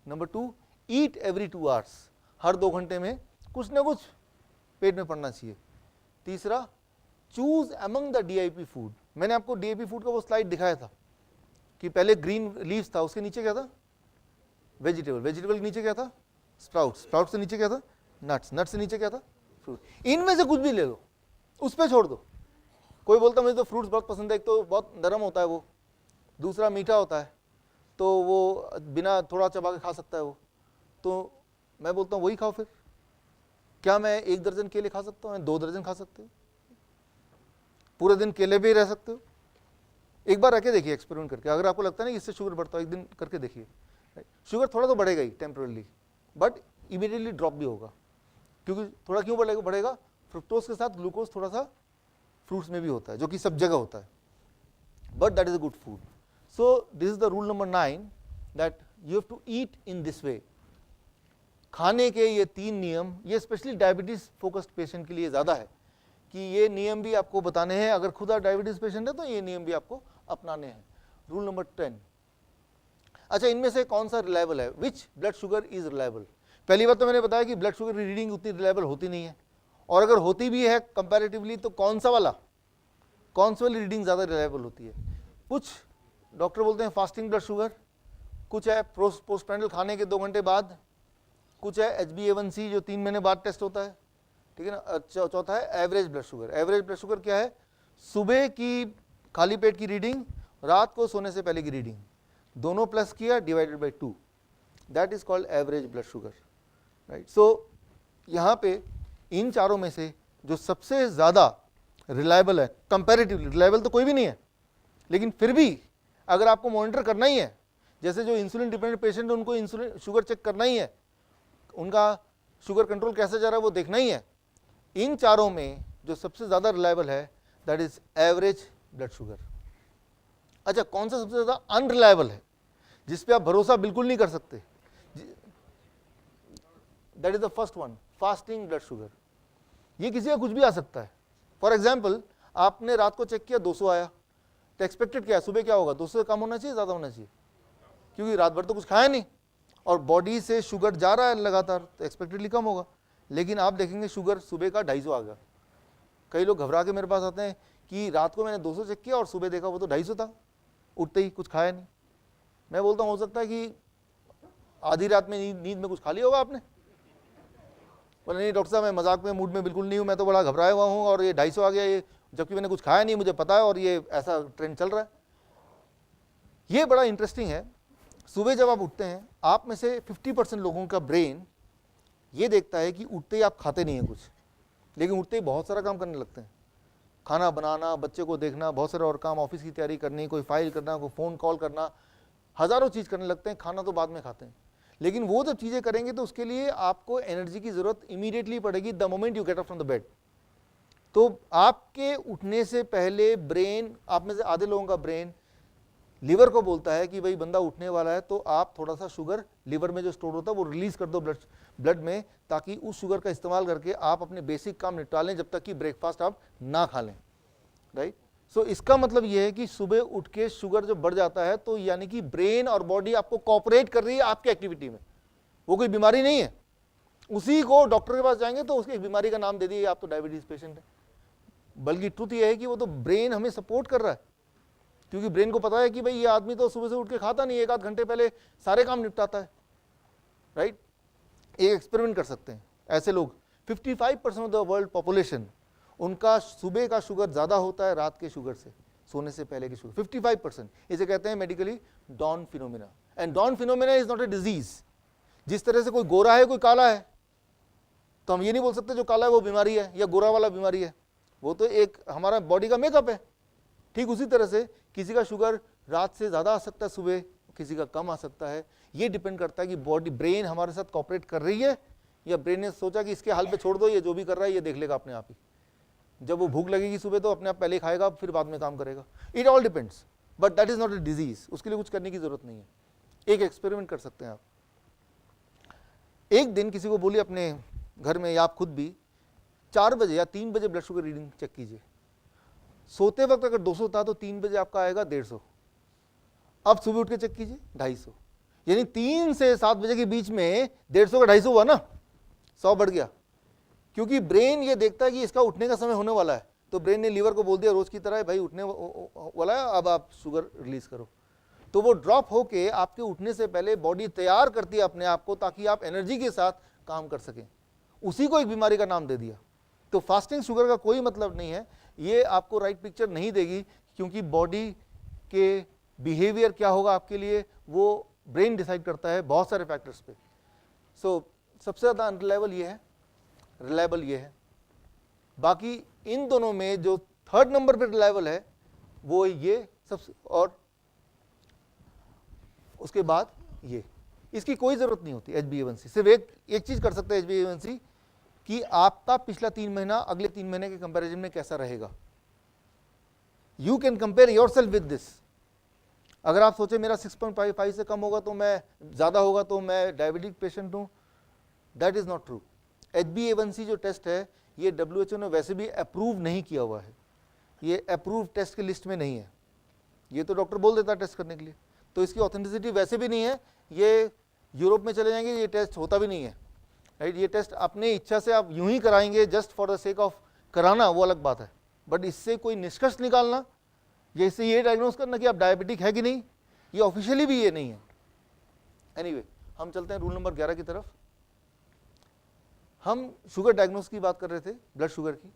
A: Number 2, eat every 2 hours, हर 2 घंटे में कुछ ना कुछ पेट में पड़ना चाहिए। तीसरा, choose among the DIP food. मैंने आपको DIP फूड का वो स्लाइड दिखाया था कि पहले ग्रीन लीव्स था, उसके नीचे क्या था, वेजिटेबल, वेजिटेबल के नीचे क्या था, स्प्राउट्स, स्प्राउट से नीचे क्या था, नट्स, नट्स से नीचे क्या था, फ्रूट। इनमें से कुछ भी ले लो, उस पर छोड़ दो। कोई बोलता मुझे तो फ्रूट्स बहुत पसंद है, एक तो बहुत नरम होता है वो, दूसरा मीठा होता है, तो वो बिना थोड़ा चबा के खा सकता है वो, तो मैं बोलता हूँ वही खाओ। फिर क्या मैं 1 दर्जन केले खा सकता हूँ, 2 दर्जन खा सकते हो, पूरे दिन केले भी रह सकते हो। एक बार रह के देखिए एक्सपेरिमेंट करके, अगर आपको लगता है ना इससे शुगर बढ़ता है, एक दिन करके देखिए। शुगर थोड़ा तो बढ़ेगा ही टेम्परली, बट इमीडिएटली ड्रॉप भी होगा। क्योंकि थोड़ा क्यों बढ़ेगा, फ्रुक्टोज के साथ ग्लूकोज थोड़ा सा फ्रूट्स में भी होता है, जो कि सब जगह होता है, but that is a good food. So this is the rule number 9, that you have to eat in this way. खाने के ये 3 नियम, ये स्पेशली डायबिटीज फोकस्ड पेशेंट के लिए ज़्यादा है कि ये नियम भी आपको बताने हैं। अगर खुद आप डायबिटीज पेशेंट है तो ये नियम भी आपको अपनाने हैं। Rule number 10। अच्छा, इनमें से कौन सा रिलायबल है, which blood sugar is reliable. पहली बात तो मैंने बताया कि ब्लड शुगर की रीडिंग उतनी रिलायबल होती नहीं है, और अगर होती भी है कंपैरेटिवली तो कौन सा वाली रीडिंग ज़्यादा रिलायबल होती है। कुछ डॉक्टर बोलते हैं फास्टिंग ब्लड शुगर, कुछ है पोस्टप्रैंडियल खाने के 2 घंटे बाद, कुछ है HbA1c जो 3 महीने बाद टेस्ट होता है, ठीक है ना। चौथा है average blood sugar. Average blood sugar क्या है, सुबह की खाली पेट की रीडिंग, रात को सोने से पहले की रीडिंग, दोनों प्लस किया divided by 2, that is called average blood sugar, right. So यहाँ पे इन चारों में से जो सबसे ज़्यादा रिलायबल है, कंपैरेटिवली रिलायबल तो कोई भी नहीं है, लेकिन फिर भी अगर आपको मॉनिटर करना ही है, जैसे जो इंसुलिन डिपेंडेंट पेशेंट है उनको इंसुलिन शुगर चेक करना ही है, उनका शुगर कंट्रोल कैसे जा रहा है वो देखना ही है, इन चारों में जो सबसे ज़्यादा रिलायबल है that is average blood sugar. अच्छा, कौन सा सबसे ज़्यादा अनरिलायबल है, जिस पे आप भरोसा बिल्कुल नहीं कर सकते, that is the first one, fasting blood sugar. ये किसी का कुछ भी आ सकता है। फॉर एग्जाम्पल, आपने रात को चेक किया 200 आया, तो एक्सपेक्टेड क्या है, सुबह क्या होगा, 200 से कम होना चाहिए, ज़्यादा होना चाहिए, क्योंकि रात भर तो कुछ खाया नहीं और बॉडी से शुगर जा रहा है लगातार, तो एक्सपेक्टेडली कम होगा। लेकिन आप देखेंगे शुगर सुबह का 250 आ गया। कई लोग घबरा के मेरे पास आते हैं कि रात को मैंने 200 चेक किया और सुबह देखा वो तो 250 था, उठते ही कुछ खाया नहीं। मैं बोलता हूँ हो सकता है कि आधी रात में नींद में कुछ खा लिया होगा आपने। बोले नहीं डॉक्टर साहब, मैं मजाक में मूड में बिल्कुल नहीं हूँ, मैं तो बड़ा घबराया हुआ हूँ और ये 250 आ गया, ये जबकि मैंने कुछ खाया नहीं, मुझे पता है और ये ऐसा ट्रेंड चल रहा है। ये बड़ा इंटरेस्टिंग है। सुबह जब आप उठते हैं, आप में से 50% लोगों का ब्रेन ये देखता है कि उठते ही आप खाते नहीं हैं कुछ, लेकिन उठते ही बहुत सारा काम करने लगते हैं, खाना बनाना, बच्चे को देखना, बहुत सारे और काम, ऑफिस की तैयारी करनी, कोई फाइल करना, कोई फ़ोन कॉल करना, हज़ारों चीज़ करने लगते हैं। खाना तो बाद में खाते हैं, लेकिन वो जब चीज़ें करेंगे तो उसके लिए आपको एनर्जी की ज़रूरत इमीडिएटली पड़ेगी the moment you get up from the bed. तो आपके उठने से पहले ब्रेन, आप में से आधे लोगों का ब्रेन लिवर को बोलता है कि भाई बंदा उठने वाला है, तो आप थोड़ा सा शुगर लिवर में जो स्टोर होता है वो रिलीज कर दो ब्लड में, ताकि उस शुगर का इस्तेमाल करके आप अपने बेसिक काम निपटा लें जब तक कि ब्रेकफास्ट आप ना खा लें, राइट। सो इसका मतलब ये है कि सुबह उठ के शुगर जब बढ़ जाता है तो यानी कि ब्रेन और बॉडी आपको कोऑपरेट कर रही है आपकी एक्टिविटी में, वो कोई बीमारी नहीं है। उसी को डॉक्टर के पास जाएंगे तो उसकी एक बीमारी का नाम दे दिए आप तो डायबिटीज पेशेंट है, बल्कि ट्रुथ ये है कि वो तो ब्रेन हमें सपोर्ट कर रहा है, क्योंकि ब्रेन को पता है कि भाई ये आदमी तो सुबह से उठ के खाता नहीं, 1 आध घंटे पहले सारे काम निपटाता है, राइट। एक एक्सपेरिमेंट कर सकते हैं, ऐसे लोग 55% ऑफ द वर्ल्ड पॉपुलेशन, उनका सुबह का शुगर ज्यादा होता है रात के शुगर से, सोने से पहले की शुगर 55%। इसे कहते हैं medically dawn phenomena, and dawn phenomena is not a disease. जिस तरह से कोई गोरा है कोई काला है, तो हम ये नहीं बोल सकते जो काला है वो बीमारी है या गोरा वाला बीमारी है, वो तो एक हमारा बॉडी का मेकअप है। ठीक उसी तरह से किसी का शुगर रात से ज़्यादा आ सकता है सुबह, किसी का कम आ सकता है। ये डिपेंड करता है कि बॉडी ब्रेन हमारे साथ कोऑपरेट कर रही है या ब्रेन ने सोचा कि इसके हाल पे छोड़ दो, ये जो भी कर रहा है ये देख लेगा अपने आप ही। जब वो भूख लगेगी सुबह तो अपने आप पहले खाएगा फिर बाद में काम करेगा। It all depends, but that is not a disease, उसके लिए कुछ करने की जरूरत नहीं है। एक एक्सपेरिमेंट कर सकते हैं आप। एक दिन किसी को बोलिए अपने घर में या आप खुद भी 4 बजे या 3 बजे ब्लड शुगर रीडिंग चेक कीजिए। सोते वक्त अगर 200 था तो 3 बजे आपका आएगा 150। अब सुबह उठ के चेक कीजिए 250, यानी 3 से 7 बजे के बीच में 150 का 250 हुआ ना, 100 बढ़ गया। क्योंकि ब्रेन ये देखता है कि इसका उठने का समय होने वाला है, तो ब्रेन ने लीवर को बोल दिया रोज की तरह भाई उठने वाला है, अब आप शुगर रिलीज करो। तो वो ड्रॉप होके आपके उठने से पहले बॉडी तैयार करती है अपने आप को, ताकि आप एनर्जी के साथ काम कर सकें। उसी को एक बीमारी का नाम दे दिया। तो फास्टिंग शुगर का कोई मतलब नहीं है, ये आपको राइट पिक्चर नहीं देगी, क्योंकि बॉडी के बिहेवियर क्या होगा आपके लिए वो ब्रेन डिसाइड करता है बहुत सारे फैक्टर्स पे। सो सबसे ज़्यादा अनरिलायबल ये है, रिलायबल ये है। बाकी इन दोनों में जो 3rd नंबर पे रिलायबल है वो ये सबसे, और उसके बाद ये, इसकी कोई जरूरत नहीं होती HbA1c। सिर्फ एक चीज कर सकते हैं HbA1c कि आपका पिछला 3 महीना अगले 3 महीने के कंपैरिजन में कैसा रहेगा। You can compare yourself with this. अगर आप सोचे मेरा 6.55 से कम होगा तो मैं ज्यादा होगा तो मैं डायबिटिक पेशेंट हूं, that is not true. HbA1c जो टेस्ट है ये WHO ने वैसे भी अप्रूव नहीं किया हुआ है, ये अप्रूव टेस्ट की लिस्ट में नहीं है। ये तो डॉक्टर बोल देता है टेस्ट करने के लिए, तो इसकी ऑथेंटिसिटी वैसे भी नहीं है। ये यूरोप में चले जाएंगे ये टेस्ट होता भी नहीं है, राइट। ये टेस्ट अपने इच्छा से आप यूं ही कराएंगे just for the sake of कराना, वो अलग बात है, बट इससे कोई निष्कर्ष निकालना या इससे ये डायग्नोज करना कि आप डायबिटिक है कि नहीं, ये ऑफिशियली भी ये नहीं है। एनीवे, हम चलते हैं रूल नंबर 11 की तरफ। हम शुगर डायग्नोस की बात कर रहे थे, ब्लड शुगर की।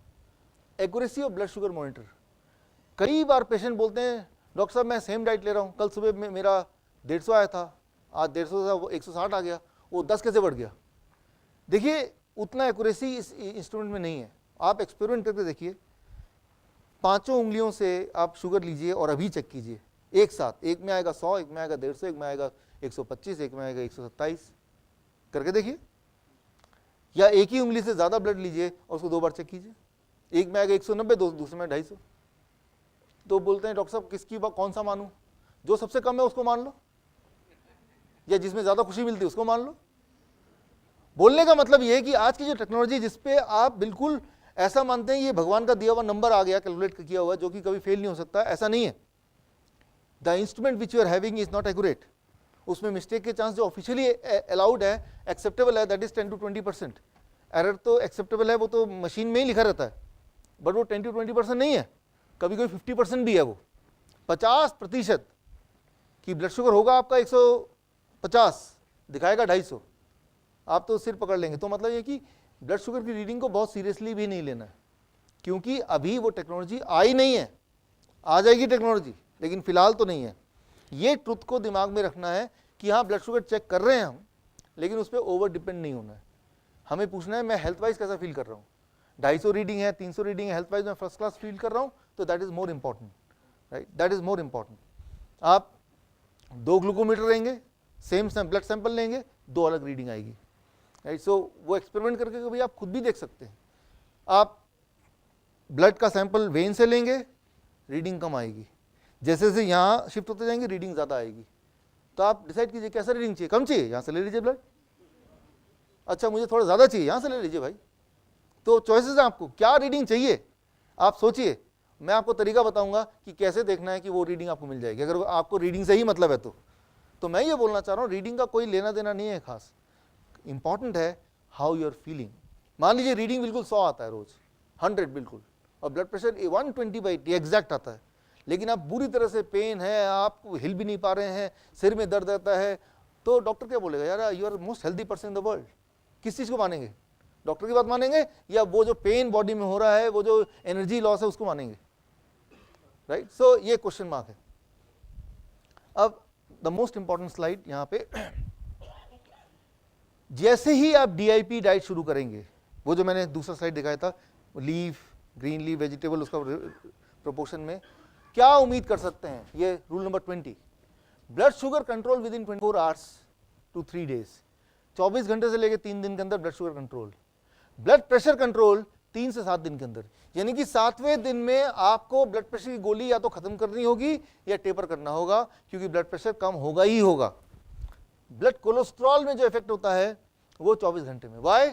A: Accuracy of blood sugar monitor. कई बार पेशेंट बोलते हैं डॉक्टर साहब मैं सेम डाइट ले रहा हूँ, कल सुबह में मेरा 150 आया था, आज 150 था 160 आ गया, वो 10 कैसे बढ़ गया। देखिए उतना एक्यूरेसी इस इंस्ट्रूमेंट में नहीं है। आप एक्सपेरिमेंट करके देखिए, 5 उंगलियों से आप शुगर लीजिए और अभी चेक कीजिए एक साथ, एक में आएगा 100, एक में आएगा 150, एक में आएगा 125, एक में आएगा 127, करके देखिए। या एक ही उंगली से ज्यादा ब्लड लीजिए और उसको 2 बार चेक कीजिए, एक में आएगा 190, दूसरे में 250। तो बोलते हैं डॉक्टर साहब किसकी कौन सा मानूं, जो सबसे कम है उसको मान लो या जिसमें ज्यादा खुशी मिलती है उसको मान लो। बोलने का मतलब यह है कि आज की जो टेक्नोलॉजी जिसपे आप बिल्कुल ऐसा मानते हैं ये भगवान का दिया हुआ नंबर आ गया, कैलकुलेट किया हुआ, जो कि कभी फेल नहीं हो सकता, ऐसा नहीं है। The instrument which you are having is not accurate. उसमें मिस्टेक के चांस जो ऑफिशियली अलाउड है, एक्सेप्टेबल है, दैट इज 10 to 20%। एरर तो एक्सेप्टेबल है, वो तो मशीन में ही लिखा रहता है, बट वो 10 to 20% नहीं है, कभी कभी 50% भी है। वो 50% की ब्लड शुगर होगा आपका 150, दिखाएगा 250, आप तो सिर पकड़ लेंगे। तो मतलब ये कि ब्लड शुगर की रीडिंग को बहुत सीरियसली भी नहीं लेना है, क्योंकि अभी वो टेक्नोलॉजी आई नहीं है। आ जाएगी टेक्नोलॉजी, लेकिन फिलहाल तो नहीं है। ये ट्रुथ को दिमाग में रखना है कि हाँ ब्लड शुगर चेक कर रहे हैं हम, लेकिन उस पर ओवर डिपेंड नहीं होना है। हमें पूछना है मैं हेल्थ वाइज कैसा फील कर रहा हूँ। 250 रीडिंग है, 300 रीडिंग है, हेल्थ वाइज मैं फर्स्ट क्लास फील कर रहा हूँ, तो that is more important, right, that is more important. आप 2 ग्लूकोमीटर लेंगे, सेम ब्लड सैंपल लेंगे, 2 अलग रीडिंग आएगी, राइट। सो वो एक्सपेरिमेंट करके कभी आप खुद भी देख सकते हैं। आप ब्लड का सैंपल वेन से लेंगे, रीडिंग कम आएगी, जैसे जैसे यहाँ शिफ्ट होते जाएंगे रीडिंग ज़्यादा आएगी। तो आप डिसाइड कीजिए कैसा रीडिंग चाहिए, कम चाहिए यहाँ से ले लीजिए ब्लड, अच्छा मुझे थोड़ा ज़्यादा चाहिए यहाँ से ले लीजिए भाई। तो चॉइसेस हैं आपको, क्या रीडिंग चाहिए आप सोचिए, मैं आपको तरीका बताऊंगा कि कैसे देखना है कि वो रीडिंग आपको मिल जाएगी, अगर आपको रीडिंग से ही मतलब है तो मैं ये बोलना चाह रहा हूँ रीडिंग का कोई लेना देना नहीं है खास, इंपॉर्टेंट है हाउ यू आर फीलिंग। मान लीजिए रीडिंग बिल्कुल 100 आता है रोज, 100 बिल्कुल, और ब्लड प्रेशर 120/80 एग्जैक्ट आता है, लेकिन आप बुरी तरह से पेन है, आप हिल भी नहीं पा रहे हैं, सिर में दर्द रहता है, तो डॉक्टर क्या बोलेगा, यार you are most healthy person in the world. किस चीज़ को मानेंगे, डॉक्टर की बात मानेंगे या वो जो पेन बॉडी में हो रहा है, वो जो एनर्जी लॉस है उसको मानेंगे, राइट। सो ये क्वेश्चन मार्क है। अब द मोस्ट इंपॉर्टेंट स्लाइड यहाँ पे, जैसे ही आप DIP डाइट शुरू करेंगे, वो जो मैंने दूसरा स्लाइड दिखाया था लीफ, ग्रीन लीफ वेजिटेबल, उसका प्रोपोर्शन में क्या उम्मीद कर सकते हैं, ये rule number 20, blood sugar control within 24 hours to 3 days, 24 घंटे से लेकर 3 दिन के अंदर blood sugar control, blood pressure control 3 से 7 दिन के अंदर, यानी कि 7वें दिन में आपको ब्लड प्रेशर की गोली या तो खत्म करनी होगी या टेपर करना होगा, क्योंकि ब्लड प्रेशर कम होगा ही होगा। ब्लड कोलेस्ट्रॉल में जो इफेक्ट होता है वो 24 घंटे में। वाई,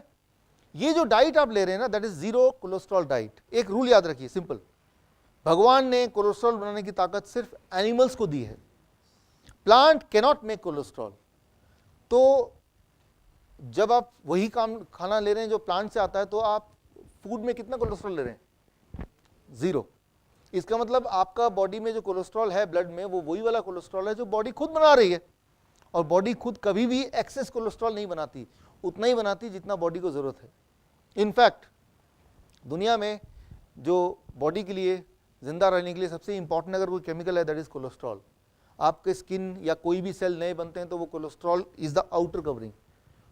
A: ये जो डाइट आप ले रहे हैं ना, that is zero cholesterol diet. एक रूल याद रखिए सिंपल, भगवान ने कोलेस्ट्रॉल बनाने की ताकत सिर्फ एनिमल्स को दी है, plant can not make cholesterol. तो जब आप वही काम खाना ले रहे हैं जो प्लांट से आता है, तो आप फूड में कितना कोलेस्ट्रॉल ले रहे हैं, 0। इसका मतलब आपका बॉडी में जो कोलेस्ट्रॉल है ब्लड में, वो वही वाला कोलेस्ट्रॉल है जो बॉडी खुद बना रही है, और बॉडी खुद कभी भी एक्सेस कोलेस्ट्रॉल नहीं बनाती, उतना ही बनाती जितना बॉडी को ज़रूरत है। इनफैक्ट दुनिया में जो बॉडी के लिए जिंदा रहने के लिए सबसे इंपॉर्टेंट अगर कोई केमिकल है, दैट इज कोलेस्ट्रॉल। आपके स्किन या कोई भी सेल नए बनते हैं तो वो cholesterol is the outer covering.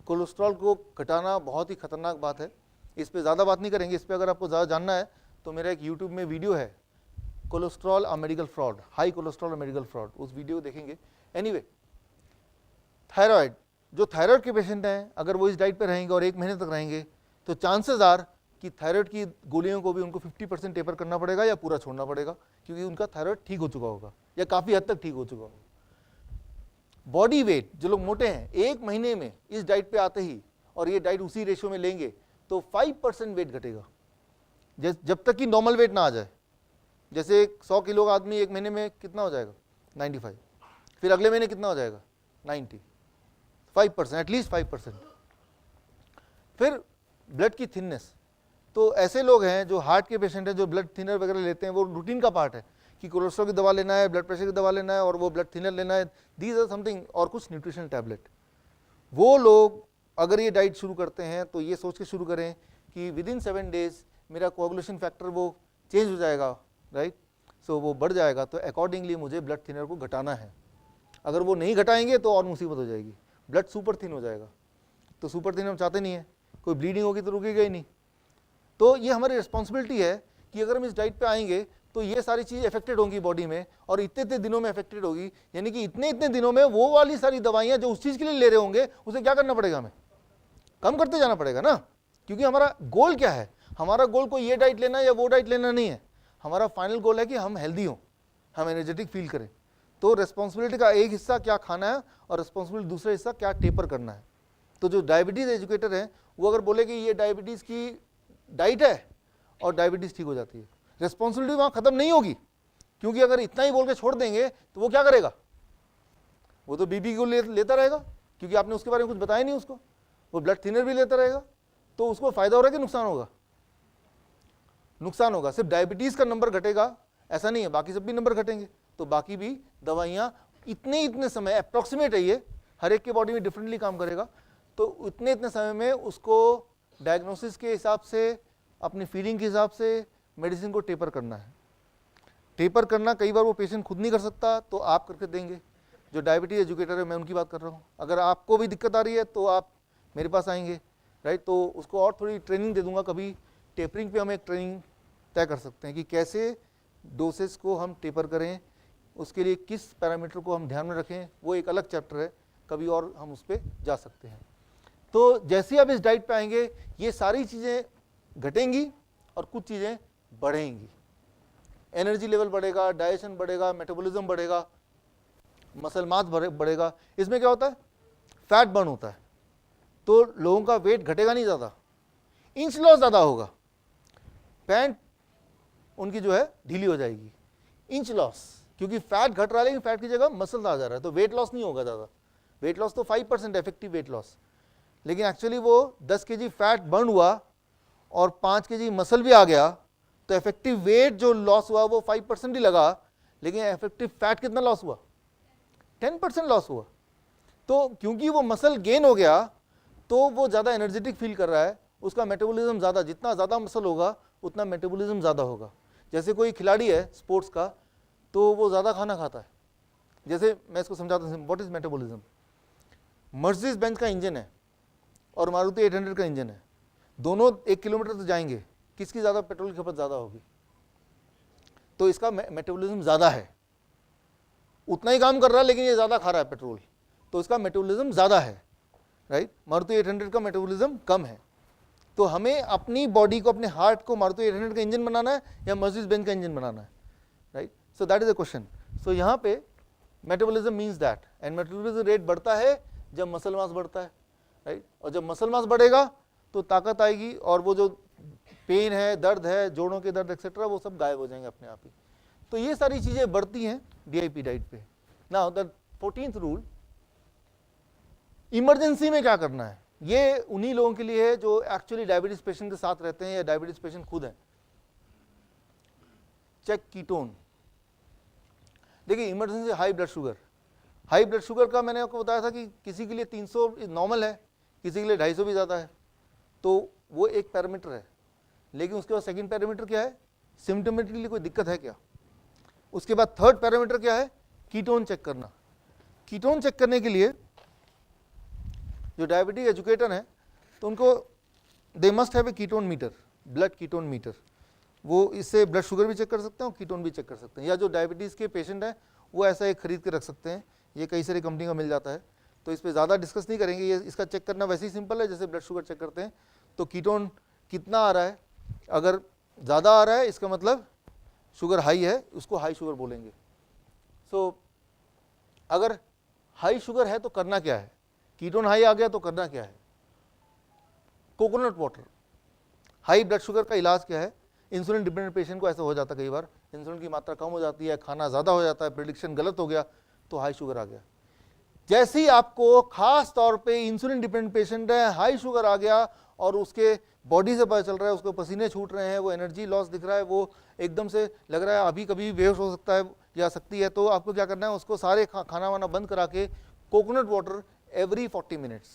A: Cholesterol को घटाना बहुत ही खतरनाक बात है, इस पर ज़्यादा बात नहीं करेंगे। इस पर अगर आपको ज़्यादा जानना है तो मेरा एक यूट्यूब में वीडियो है, cholesterol a medical fraud, high cholesterol a medical fraud, उस वीडियो को देखेंगे। एनीवे, थायराइड, जो थायराइड के पेशेंट हैं, अगर वो इस डाइट पे रहेंगे और 1 महीने तक रहेंगे तो चांसेस आर कि थायराइड की गोलियों को भी उनको 50% टेपर करना पड़ेगा या पूरा छोड़ना पड़ेगा, क्योंकि उनका थायराइड ठीक हो चुका होगा या काफ़ी हद तक ठीक हो चुका होगा। बॉडी वेट, जो लोग मोटे हैं, 1 महीने में इस डाइट पे आते ही, और ये डाइट उसी रेशियो में लेंगे तो 5% वेट घटेगा, जब तक कि नॉर्मल वेट ना आ जाए। जैसे 100 किलो का आदमी 1 महीने में कितना हो जाएगा, 95, फिर अगले महीने कितना हो जाएगा, 90, 5%, एटलीस्ट 5%। फिर ब्लड की थिननेस, तो ऐसे लोग हैं जो हार्ट के पेशेंट हैं, जो ब्लड थिनर वगैरह लेते हैं, वो रूटीन का पार्ट है कि कोलेस्ट्रॉल की दवा लेना है, ब्लड प्रेशर की दवा लेना है, और वो ब्लड थिनर लेना है, दीज आर समथिंग, और कुछ न्यूट्रिशनल टैबलेट। वो लोग अगर ये डाइट शुरू करते हैं तो ये सोच के शुरू करें कि विद इन 7 डेज मेरा कोएगुलेशन फैक्टर वो चेंज हो जाएगा, राइट। सो वो बढ़ जाएगा, तो अकॉर्डिंगली मुझे ब्लड थिनर को घटाना है। अगर वो नहीं घटाएंगे तो और मुसीबत हो जाएगी, ब्लड सुपर थिन हो जाएगा, तो सुपर थिन हम चाहते नहीं है, कोई ब्लीडिंग होगी तो रुकेगा ही नहीं। तो ये हमारी रिस्पॉन्सिबिलिटी है कि अगर हम इस डाइट पे आएंगे तो ये सारी चीज़ अफेक्टेड होंगी बॉडी में, और इतने दिनों में अफेक्टेड होगी, यानी कि इतने दिनों में वो वाली सारी दवाइयाँ जो उस चीज़ के लिए ले रहे होंगे, उसे क्या करना पड़ेगा, हमें कम करते जाना पड़ेगा ना। क्योंकि हमारा गोल क्या है, हमारा गोल कोई ये डाइट लेना या वो डाइट लेना नहीं है, हमारा फाइनल गोल है कि हम हेल्दी हों, हम एनर्जेटिक फील करें। तो रिस्पॉन्सिबिलिटी का एक हिस्सा क्या खाना है और रिस्पॉन्सिबिलिटी दूसरा हिस्सा क्या टेपर करना है। तो जो डायबिटीज़ एजुकेटर हैं वो अगर बोले कि ये डायबिटीज़ की डाइट है और डायबिटीज़ ठीक हो जाती है, रिस्पॉन्सिबिलिटी वहाँ ख़त्म नहीं होगी, क्योंकि अगर इतना ही बोल के छोड़ देंगे तो वो क्या करेगा, वो तो बीपी को लेता रहेगा, क्योंकि आपने उसके बारे में कुछ बताया नहीं उसको, वो ब्लड थिनर भी लेता रहेगा, तो उसको फ़ायदा हो रहा है कि नुकसान होगा, नुकसान होगा। सिर्फ डायबिटीज़ का नंबर घटेगा ऐसा नहीं है, बाकी सब भी नंबर घटेंगे, तो बाकी भी दवाइयाँ इतने समय, अप्रॉक्सीमेट है ये, हर एक के बॉडी में डिफरेंटली काम करेगा, तो इतने समय में उसको डायग्नोसिस के हिसाब से, अपनी फीलिंग के हिसाब से मेडिसिन को टेपर करना है। टेपर करना कई बार वो पेशेंट खुद नहीं कर सकता, तो आप करके देंगे। जो डायबिटीज एजुकेटर है, मैं उनकी बात कर रहा हूँ। अगर आपको भी दिक्कत आ रही है तो आप मेरे पास आएंगे, राइट, तो उसको और थोड़ी ट्रेनिंग दे दूंगा। कभी टेपरिंग पे हम एक ट्रेनिंग तय कर सकते हैं कि कैसे डोसेस को हम टेपर करें, उसके लिए किस पैरामीटर को हम ध्यान में रखें, वो एक अलग चैप्टर है, कभी और हम उस पर जा सकते हैं। तो जैसे आप इस डाइट पे आएंगे, ये सारी चीज़ें घटेंगी और कुछ चीज़ें बढ़ेंगी। एनर्जी लेवल बढ़ेगा, डाइजेशन बढ़ेगा, मेटाबॉलिज्म बढ़ेगा, मसल मास बढ़ेगा। इसमें क्या होता है, फैट बर्न होता है, तो लोगों का वेट घटेगा नहीं ज़्यादा, इंच लॉस ज़्यादा होगा, पैंट उनकी जो है ढीली हो जाएगी, इंच लॉस, क्योंकि फैट घट रहा है लेकिन फैट की जगह मसल आ जा रहा है, तो वेट लॉस नहीं होगा ज़्यादा। वेट लॉस तो 5% इफेक्टिव वेट लॉस, लेकिन एक्चुअली वो 10 kg फैट बर्न हुआ और 5 kg मसल भी आ गया, तो इफेक्टिव वेट जो लॉस हुआ वो 5% ही लगा, लेकिन इफेक्टिव फैट कितना लॉस हुआ, 10% लॉस हुआ। तो क्योंकि वो मसल गेन हो गया तो वो ज़्यादा एनर्जेटिक फील कर रहा है, उसका मेटाबॉलिज्म ज़्यादा, जितना ज़्यादा मसल होगा उतना मेटाबॉलिज्म ज़्यादा होगा। जैसे कोई खिलाड़ी है स्पोर्ट्स का, तो वो ज़्यादा खाना खाता है। जैसे मैं इसको समझाता हूँ, what is metabolism. Mercedes Benz का इंजन है और मारुति 800 का इंजन है, दोनों 1 किलोमीटर तो जाएंगे, किसकी ज़्यादा पेट्रोल की खपत ज़्यादा होगी, तो इसका मेटाबॉलिज्म ज़्यादा है, उतना ही काम कर रहा है लेकिन ये ज़्यादा खा रहा है पेट्रोल, तो इसका मेटाबॉलिज्म ज़्यादा है, राइट। मारुति 800 का मेटाबॉलिज्म कम है। तो हमें अपनी बॉडी को, अपने हार्ट को मारुति 800 का इंजन बनाना है या मर्सिडीज बेंज का इंजन बनाना है, right. So that is the question. So यहाँ पे metabolism means that, and metabolism rate बढ़ता है जब मसल मास बढ़ता है, राइट। और जब मसल मास बढ़ेगा तो ताकत आएगी और वो जो पेन है, दर्द है, जोड़ों के दर्द एक्सेट्रा, वो सब गायब हो जाएंगे अपने आप ही। तो ये सारी चीज़ें बढ़ती हैं DIP डाइट पे। Now the 14th rule, emergency में क्या करना है, ये उन्हीं लोगों के लिए है जो एक्चुअली डायबिटीज पेशेंट के साथ रहते हैं या डायबिटीज पेशेंट खुद हैं। Check ketone. देखिए emergency high blood sugar, high blood sugar का मैंने आपको बताया था कि किसी के लिए 300 नॉर्मल है, किसी के लिए 250 भी ज़्यादा है, तो वो एक पैरामीटर है। लेकिन उसके बाद सेकंड पैरामीटर क्या है, सिम्टोमेटिकली कोई दिक्कत है क्या। उसके बाद थर्ड पैरामीटर क्या है, कीटोन चेक करना। कीटोन चेक करने के लिए जो डायबिटिक एजुकेटर हैं तो उनको they must have a ketone meter, blood ketone meter. वो इससे ब्लड शुगर भी चेक कर सकते हैं और कीटोन भी चेक कर सकते हैं, या जो डायबिटीज़ के पेशेंट हैं वो ऐसा एक खरीद के रख सकते हैं, ये कई सारी कंपनी का मिल जाता है। तो इस पर ज़्यादा डिस्कस नहीं करेंगे, ये इसका चेक करना वैसे ही सिंपल है जैसे ब्लड शुगर चेक करते हैं। तो कीटोन कितना आ रहा है, अगर ज़्यादा आ रहा है इसका मतलब शुगर हाई है, उसको हाई शुगर बोलेंगे। सो अगर हाई शुगर है तो करना क्या है, कीटोन हाई आ गया तो करना क्या है, coconut water. High blood sugar का इलाज क्या है, इंसुलिन डिपेंडेंट पेशेंट को ऐसा हो जाता है कई बार, इंसुलिन की मात्रा कम हो जाती है, खाना ज़्यादा हो जाता है, प्रेडिक्शन गलत हो गया तो हाई शुगर आ गया। जैसे ही आपको खास तौर पे इंसुलिन डिपेंडेंट पेशेंट है, हाई शुगर आ गया और उसके बॉडी से पता चल रहा है, उसको पसीने छूट रहे हैं, वो एनर्जी लॉस दिख रहा है, वो एकदम से लग रहा है अभी कभी बेहोश हो सकता है या सकती है, तो आपको क्या करना है, उसको सारे खाना वाना बंद करा के coconut water every 40 minutes.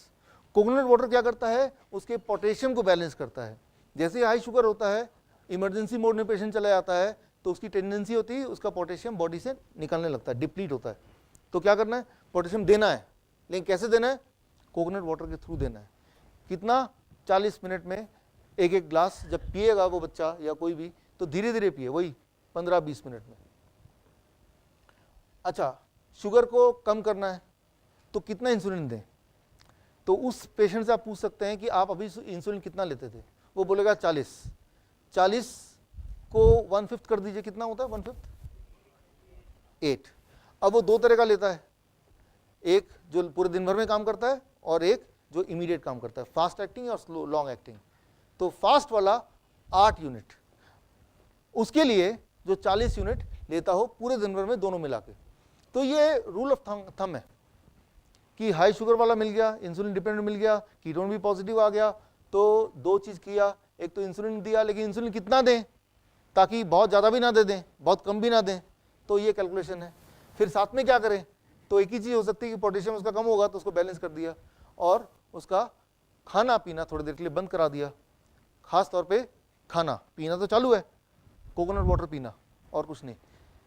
A: Coconut water क्या करता है, उसके पोटेशियम को बैलेंस करता है। जैसे हाई शुगर होता है, इमरजेंसी मोड में पेशेंट चला जाता है तो उसकी टेंडेंसी होती है उसका पोटेशियम बॉडी से निकलने लगता है, डिप्लीट होता है। तो क्या करना है, पोटेशियम देना है, लेकिन कैसे देना है, कोकोनट वाटर के थ्रू देना है। कितना, 40 मिनट में एक एक ग्लास जब पिएगा वो बच्चा या कोई भी, तो धीरे धीरे पिए, वही 15-20 मिनट में। अच्छा, शुगर को कम करना है तो कितना इंसुलिन दें, तो उस पेशेंट से आप पूछ सकते हैं कि आप अभी इंसुलिन कितना लेते थे, वो बोलेगा 40 को 1/5 कर दीजिए, कितना होता है 1/5, 8। अब वो दो तरह का लेता है, एक जो पूरे दिन भर में काम करता है और एक जो इमीडिएट काम करता है, फास्ट एक्टिंग और स्लो लॉन्ग एक्टिंग। तो फास्ट वाला 8 यूनिट, उसके लिए जो 40 यूनिट लेता हो पूरे दिन भर में दोनों मिला के। तो ये रूल ऑफ थंब है कि हाई शुगर वाला मिल गया, इंसुलिन डिपेंडेंट मिल गया, कीटोन भी पॉजिटिव आ गया, तो दो चीज़ किया, एक तो इंसुलिन दिया, लेकिन इंसुलिन कितना दें ताकि बहुत ज़्यादा भी ना दे दें, बहुत कम भी ना दें, तो ये कैलकुलेशन है। फिर साथ में क्या करें, तो एक ही चीज़ हो सकती है कि पोटेशियम उसका कम होगा तो उसको बैलेंस कर दिया और उसका खाना पीना थोड़ी देर के लिए बंद करा दिया। खास तौर पे खाना पीना तो चालू है, कोकोनट वाटर पीना और कुछ नहीं,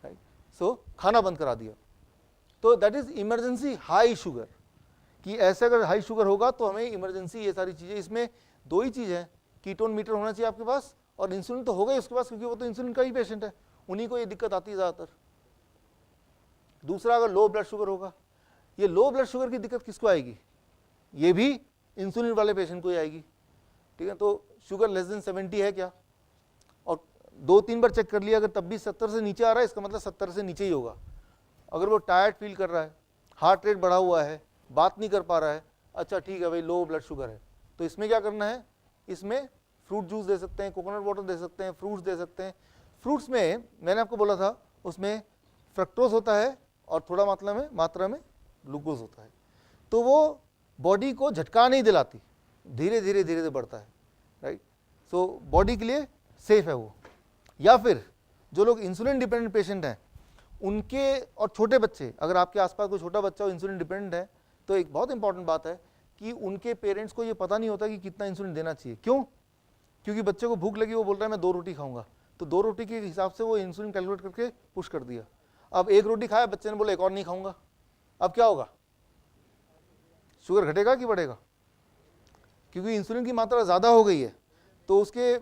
A: राइट। सो खाना बंद करा दिया। तो that is emergency high sugar, कि ऐसे अगर हाई शुगर होगा तो हमें इमरजेंसी ये सारी चीज़ें, इसमें दो ही चीज़ है, कीटोन मीटर होना चाहिए आपके पास और इंसुलिन तो होगा ही उसके पास, क्योंकि वो तो इंसुलिन का ही पेशेंट है, उन्हीं को ये दिक्कत आती है ज़्यादातर। दूसरा, अगर लो ब्लड शुगर होगा, ये लो ब्लड शुगर की दिक्कत किसको आएगी, ये भी इंसुलिन वाले पेशेंट को ही आएगी, ठीक है। तो शुगर लेस देन 70 है क्या, और 2-3 बार चेक कर लिया, अगर तब भी 70 से नीचे आ रहा है इसका मतलब 70 से नीचे ही होगा। अगर वो टायर्ड फील कर रहा है, हार्ट रेट बढ़ा हुआ है, बात नहीं कर पा रहा है, अच्छा ठीक है भाई लो ब्लड शुगर है, तो इसमें क्या करना है, इसमें फ्रूट जूस दे सकते हैं, कोकोनट वाटर दे सकते हैं, फ्रूट्स दे सकते हैं। फ्रूट्स में मैंने आपको बोला था उसमें फ्रक्टोज होता है और थोड़ा मात्रा में ग्लूकोज होता है, तो वो बॉडी को झटका नहीं दिलाती, धीरे धीरे बढ़ता है, राइट। सो बॉडी के लिए सेफ है वो। या फिर जो लोग इंसुलिन डिपेंडेंट पेशेंट हैं उनके, और छोटे बच्चे, अगर आपके आसपास कोई छोटा बच्चा हो इंसुलिन डिपेंडेंट है, तो एक बहुत इंपॉर्टेंट बात है कि उनके पेरेंट्स को ये पता नहीं होता कि कितना इंसुलिन देना चाहिए। क्यों? क्योंकि बच्चे को भूख लगी, वो बोल रहा है मैं 2 रोटी खाऊंगा, तो 2 रोटी के हिसाब से वो इंसुलिन कैलकुलेट करके पुश कर दिया। अब 1 रोटी खाया, बच्चे ने बोला एक और नहीं खाऊंगा, अब क्या होगा, शुगर घटेगा कि बढ़ेगा? क्योंकि इंसुलिन की मात्रा ज़्यादा हो गई है, तो उसके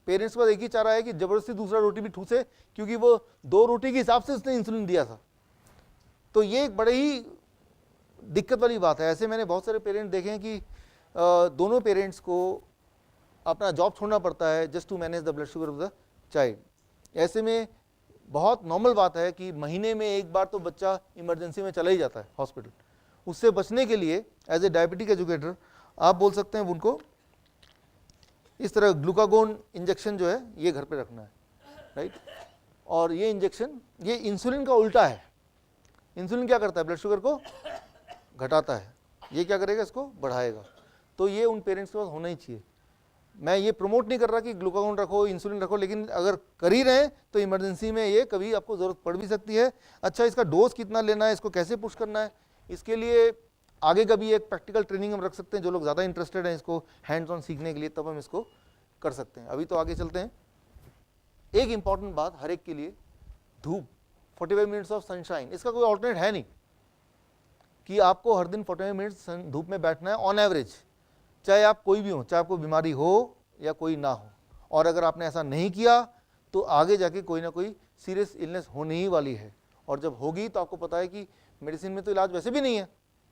A: पेरेंट्स का एक ही चाह रहा है कि जबरदस्ती दूसरा रोटी भी ठूसे, क्योंकि वो 2 रोटी के हिसाब से उसने इंसुलिन दिया था। तो ये एक बड़े ही दिक्कत वाली बात है। ऐसे मैंने बहुत सारे पेरेंट्स देखे हैं कि दोनों पेरेंट्स को अपना जॉब छोड़ना पड़ता है just to manage the blood sugar of the child. ऐसे में बहुत नॉर्मल बात है कि महीने में एक बार तो बच्चा इमरजेंसी में चला ही जाता है हॉस्पिटल। उससे बचने के लिए एज ए डायबिटिक एजुकेटर आप बोल सकते हैं उनको इस तरह ग्लूकागोन इंजेक्शन जो है ये घर पे रखना है, राइट। और ये इंजेक्शन ये इंसुलिन का उल्टा है। इंसुलिन क्या करता है, ब्लड शुगर को घटाता है, ये क्या करेगा, इसको बढ़ाएगा। तो ये उन पेरेंट्स के पास होना ही चाहिए। मैं ये प्रमोट नहीं कर रहा कि ग्लूकागोन रखो, इंसुलिन रखो, लेकिन अगर कर ही रहे हैं तो इमरजेंसी में ये कभी आपको ज़रूरत पड़ भी सकती है। अच्छा, इसका डोज कितना लेना है, इसको कैसे पुश करना है, इसके लिए आगे कभी एक प्रैक्टिकल ट्रेनिंग हम रख सकते हैं। जो लोग ज़्यादा इंटरेस्टेड हैं इसको हैंड्स ऑन सीखने के लिए, तब हम इसको कर सकते हैं। अभी तो आगे चलते हैं। एक इंपॉर्टेंट बात हर एक के लिए, धूप, 45 मिनट्स ऑफ सनशाइन, इसका कोई ऑल्टरनेट है नहीं कि आपको हर दिन 45 मिनट्स धूप में बैठना है ऑन एवरेज, चाहे आप कोई भी हो, चाहे आपको बीमारी हो या कोई ना हो। और अगर आपने ऐसा नहीं किया तो आगे जाके कोई ना कोई सीरियस इलनेस होने ही वाली है, और जब होगी तो आपको पता है कि मेडिसिन में तो इलाज वैसे भी नहीं है,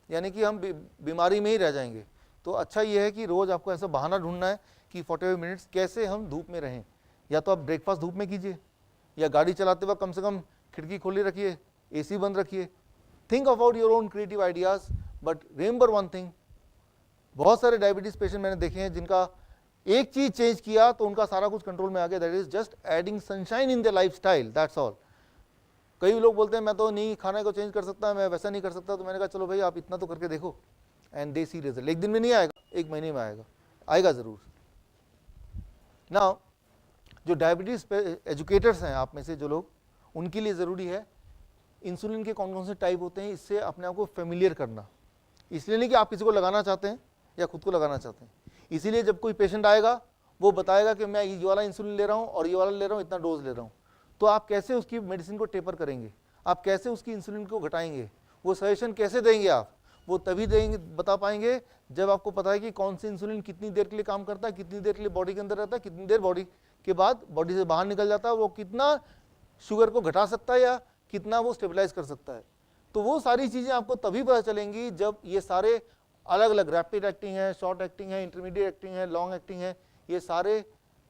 A: यानी कि हम बीमारी में ही रह जाएंगे। तो अच्छा ये है कि रोज़ आपको ऐसा बहाना ढूंढना है कि 45 मिनट्स कैसे हम धूप में रहें। या तो आप ब्रेकफास्ट धूप में कीजिए, या गाड़ी चलाते वक्त कम से कम खिड़की खोली रखिए, AC बंद रखिए। Think about your own creative ideas, but remember one thing, बहुत सारे डायबिटीज पेशेंट मैंने देखे हैं जिनका एक चीज चेंज किया तो उनका सारा कुछ कंट्रोल में आ गया, that is just adding sunshine in the life style, that's all. कई लोग बोलते हैं मैं तो नहीं खाने को चेंज कर सकता, मैं वैसा नहीं कर सकता, तो मैंने कहा चलो भाई आप इतना तो करके देखो, एंड दे सी रिजल्ट। एक दिन में नहीं आएगा, एक महीने में आएगा, आएगा जरूर। नाउ जो डायबिटीज एजुकेटर्स हैं आप में से जो लोग, उनके लिए ज़रूरी है इंसुलिन के कौन कौन से टाइप होते हैं, इससे अपने आप को फेमिलियर करना। इसलिए नहीं कि आप किसी को लगाना चाहते हैं या खुद को लगाना चाहते हैं, इसीलिए जब कोई पेशेंट आएगा वो बताएगा कि मैं ये वाला इंसुलिन ले रहा हूँ और ये वाला ले रहा हूँ, इतना डोज ले रहा हूँ, तो आप कैसे उसकी मेडिसिन को टेपर करेंगे, आप कैसे उसकी इंसुलिन को घटाएंगे, वो सजेशन कैसे देंगे आप, वो तभी देंगे, बता पाएंगे जब आपको पता है कि कौन सी इंसुलिन कितनी देर के लिए काम करता है, कितनी देर के लिए बॉडी के अंदर रहता है, कितनी देर बॉडी के बाद बॉडी से बाहर निकल जाता है, वो कितना शुगर को घटा सकता है या कितना वो स्टेबलाइज कर सकता है। तो वो सारी चीज़ें आपको तभी पता चलेंगी जब ये सारे अलग अलग रैपिड एक्टिंग है, शॉर्ट एक्टिंग है, इंटरमीडिएट एक्टिंग है, लॉन्ग एक्टिंग है, ये सारे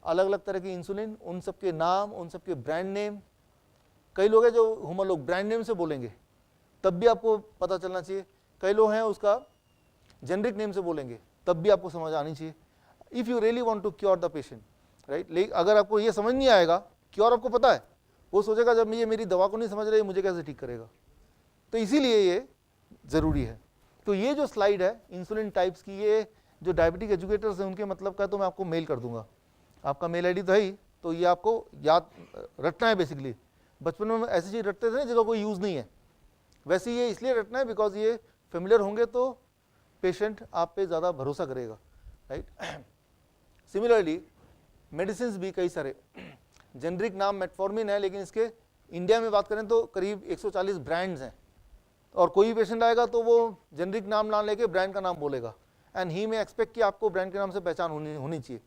A: अलग अलग तरह के इंसुलिन, उन सब के नाम, उन सब के ब्रांड नेम। कई लोग हैं जो हम लोग ब्रांड नेम से बोलेंगे तब भी आपको पता चलना चाहिए, कई लोग हैं उसका जेनरिक नेम से बोलेंगे तब भी आपको समझ आनी चाहिए, if you really want to cure the patient, right. लेकिन अगर आपको ये समझ नहीं आएगा, क्योर आपको पता है, वो सोचेगा जब ये मेरी दवा को नहीं समझ रही मुझे कैसे ठीक करेगा। तो इसीलिए ये ज़रूरी है। तो ये जो स्लाइड है इंसुलिन टाइप्स की, ये जो डायबिटिक एजुकेटर्स हैं उनके मतलब का, तो मैं आपको मेल कर दूंगा, आपका मेल आईडी तो है ही, तो ये आपको याद रटना है। बेसिकली बचपन में ऐसी चीज़ रटते थे ना जिसका कोई यूज़ नहीं है, वैसे ये इसलिए रटना है बिकॉज ये फेमिलियर होंगे तो पेशेंट आप पे ज़्यादा भरोसा करेगा, राइट। सिमिलरली मेडिसिन भी कई सारे, जेनरिक नाम मेटफॉर्मिन है, लेकिन इसके इंडिया में बात करें तो करीब 140 ब्रांड्स हैं, और कोई भी पेशेंट आएगा तो वो जेनरिक नाम ना लेके ब्रांड का नाम बोलेगा, एंड ही में एक्सपेक्ट कि आपको ब्रांड के नाम से पहचान होनी चाहिए।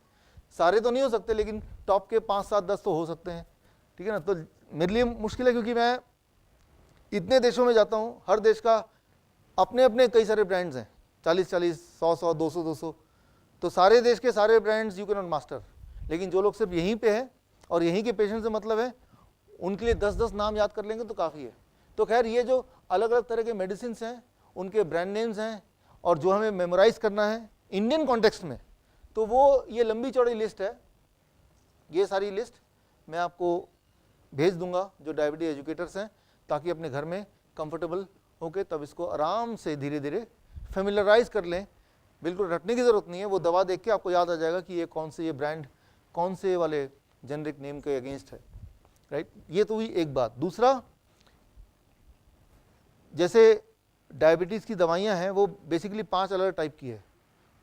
A: सारे तो नहीं हो सकते, लेकिन टॉप के 5, 7, 10 तो हो सकते हैं, ठीक है ना। तो मेरे लिए मुश्किल है क्योंकि मैं इतने देशों में जाता हूँ, हर देश का अपने अपने कई सारे ब्रांड्स हैं, 40-40, 100-100, 200-200, तो सारे देश के सारे brands you can not master. लेकिन जो लोग सिर्फ यहीं पे हैं और यहीं के पेशेंट से मतलब है उनके लिए 10-10 नाम याद कर लेंगे तो काफ़ी है। तो खैर ये जो अलग अलग तरह के मेडिसिन हैं उनके ब्रांड नेम्स हैं और जो हमें मेमोराइज करना है इंडियन कॉन्टेक्स्ट में, तो वो ये लंबी चौड़ी लिस्ट है। ये सारी लिस्ट मैं आपको भेज दूंगा जो डायबिटीज एजुकेटर्स हैं, ताकि अपने घर में कंफर्टेबल होके तब इसको आराम से धीरे धीरे फेमिलराइज कर लें। बिल्कुल रटने की ज़रूरत नहीं है, वो दवा देख के आपको याद आ जाएगा कि ये कौन से, ये ब्रांड कौन से वाले जेनरिक नेम के अगेंस्ट है, राइट। ये तो हुई एक बात। दूसरा, जैसे डायबिटीज़ की दवाइयाँ हैं वो बेसिकली 5 अलग टाइप की है।